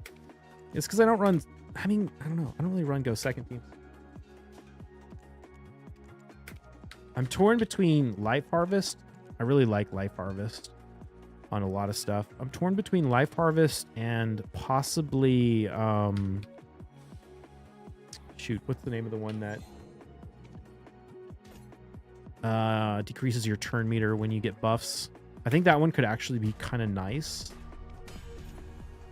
It's because I don't run, I mean, I don't know. I don't really run Go second teams. I'm torn between Life Harvest. I really like Life Harvest on a lot of stuff. I'm torn between Life Harvest and possibly shoot, what's the name of the one that decreases your turn meter when you get buffs? I think that one could actually be kind of nice.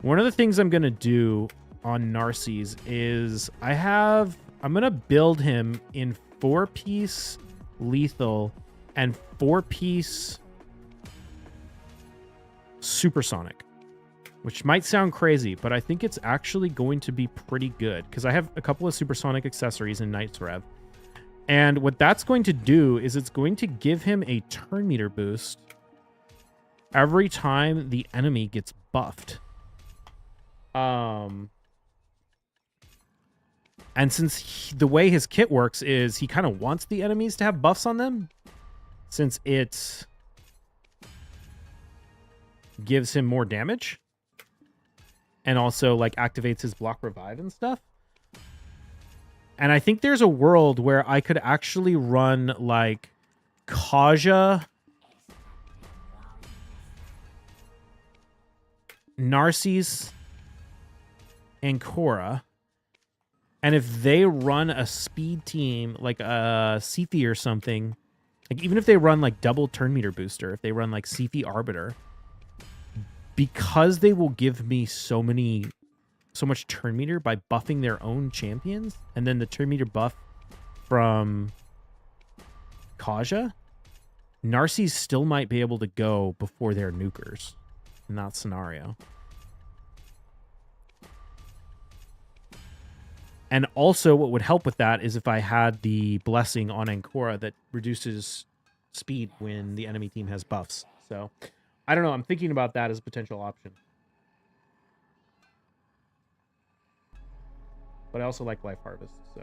One of the things I'm going to do on Narses is I'm going to build him in 4-piece lethal and 4-piece supersonic, which might sound crazy, but I think it's actually going to be pretty good because I have a couple of supersonic accessories in Knight's Rev. And what that's going to do is it's going to give him a turn meter boost every time the enemy gets buffed. And since the way his kit works is he kind of wants the enemies to have buffs on them, since it gives him more damage and also like activates his block revive and stuff. And I think there's a world where I could actually run like Kaja, Narses, and Korra. And if they run a speed team like a Sethi or something, like even if they run like double turn meter booster, if they run like Sethi Arbiter, because they will give me so much turn meter by buffing their own champions, and then the turn meter buff from Kaja, Narses still might be able to go before their nukers in that scenario. And also what would help with that is if I had the blessing on Ankora that reduces speed when the enemy team has buffs. So I don't know. I'm thinking about that as a potential option. But I also like Life Harvest, so.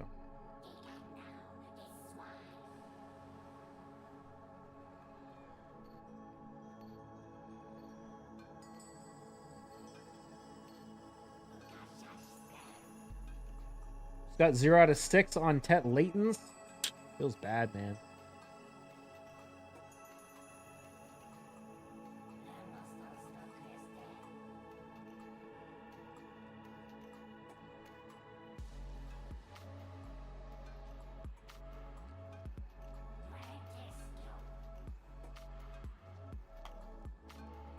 It's got 0 out of 6 on Tet Latents. Feels bad, man.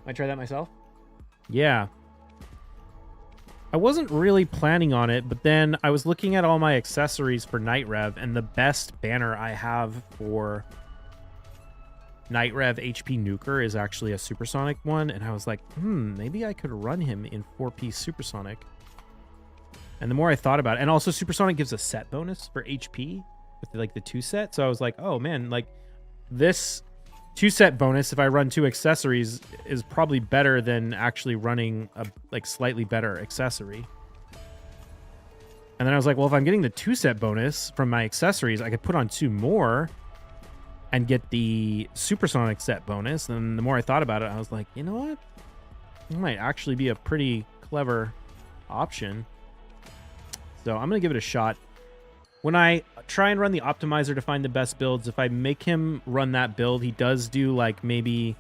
I try that myself? Yeah. I wasn't really planning on it, but then I was looking at all my accessories for Night Rev, and the best banner I have for Night Rev HP Nuker is actually a supersonic one, and I was like, maybe I could run him in 4-piece supersonic. And the more I thought about it, and also supersonic gives a set bonus for HP with like the 2 set, so I was like, oh man, like this 2 set bonus, if I run 2 accessories, is probably better than actually running a like slightly better accessory. And then I was like, well, if I'm getting the 2 set bonus from my accessories, I could put on 2 more and get the supersonic set bonus. And the more I thought about it, I was like, you know what? It might actually be a pretty clever option. So I'm going to give it a shot. When I try and run the optimizer to find the best builds, if I make him run that build, he does do like maybe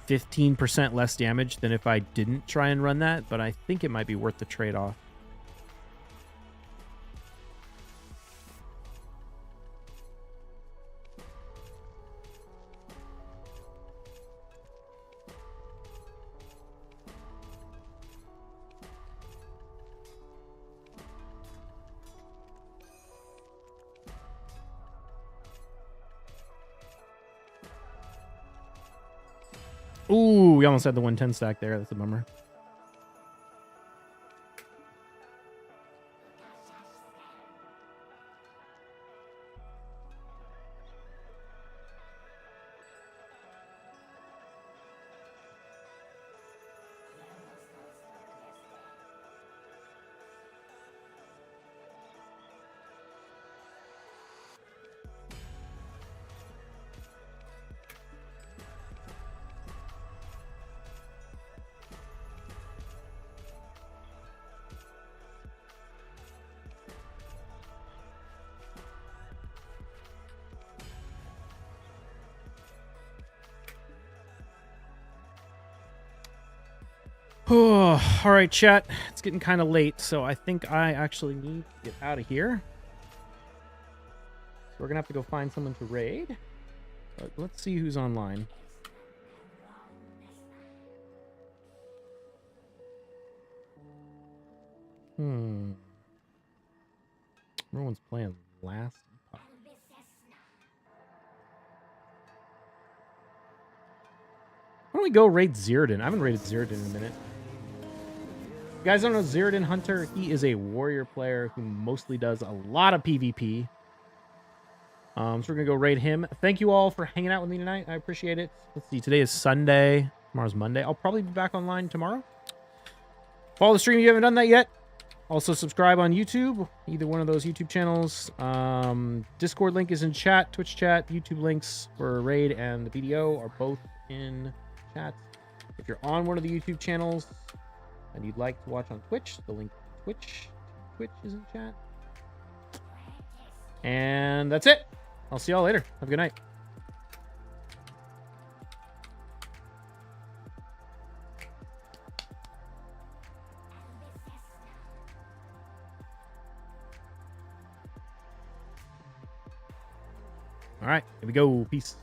15% less damage than if I didn't try and run that, but I think it might be worth the trade-off. Ooh, we almost had the 110 stack there. That's a bummer. Oh, all right, chat. It's getting kind of late, so I think I actually need to get out of here. So we're gonna have to go find someone to raid. But let's see who's online. Everyone's playing last epoch. Why don't we go raid Zirdan? I haven't raided Zirdan in a minute. You guys don't know Zirdan Hunter? He is a warrior player who mostly does a lot of PvP. So we're going to go raid him. Thank you all for hanging out with me tonight. I appreciate it. Let's see. Today is Sunday. Tomorrow's Monday. I'll probably be back online tomorrow. Follow the stream if you haven't done that yet. Also subscribe on YouTube, either one of those YouTube channels. Discord link is in chat, Twitch chat, YouTube links for Raid and the BDO are both in chat. If you're on one of the YouTube channels and you'd like to watch on Twitch, the link to Twitch is in chat. And that's it. I'll see y'all later. Have a good night. All right, here we go. Peace.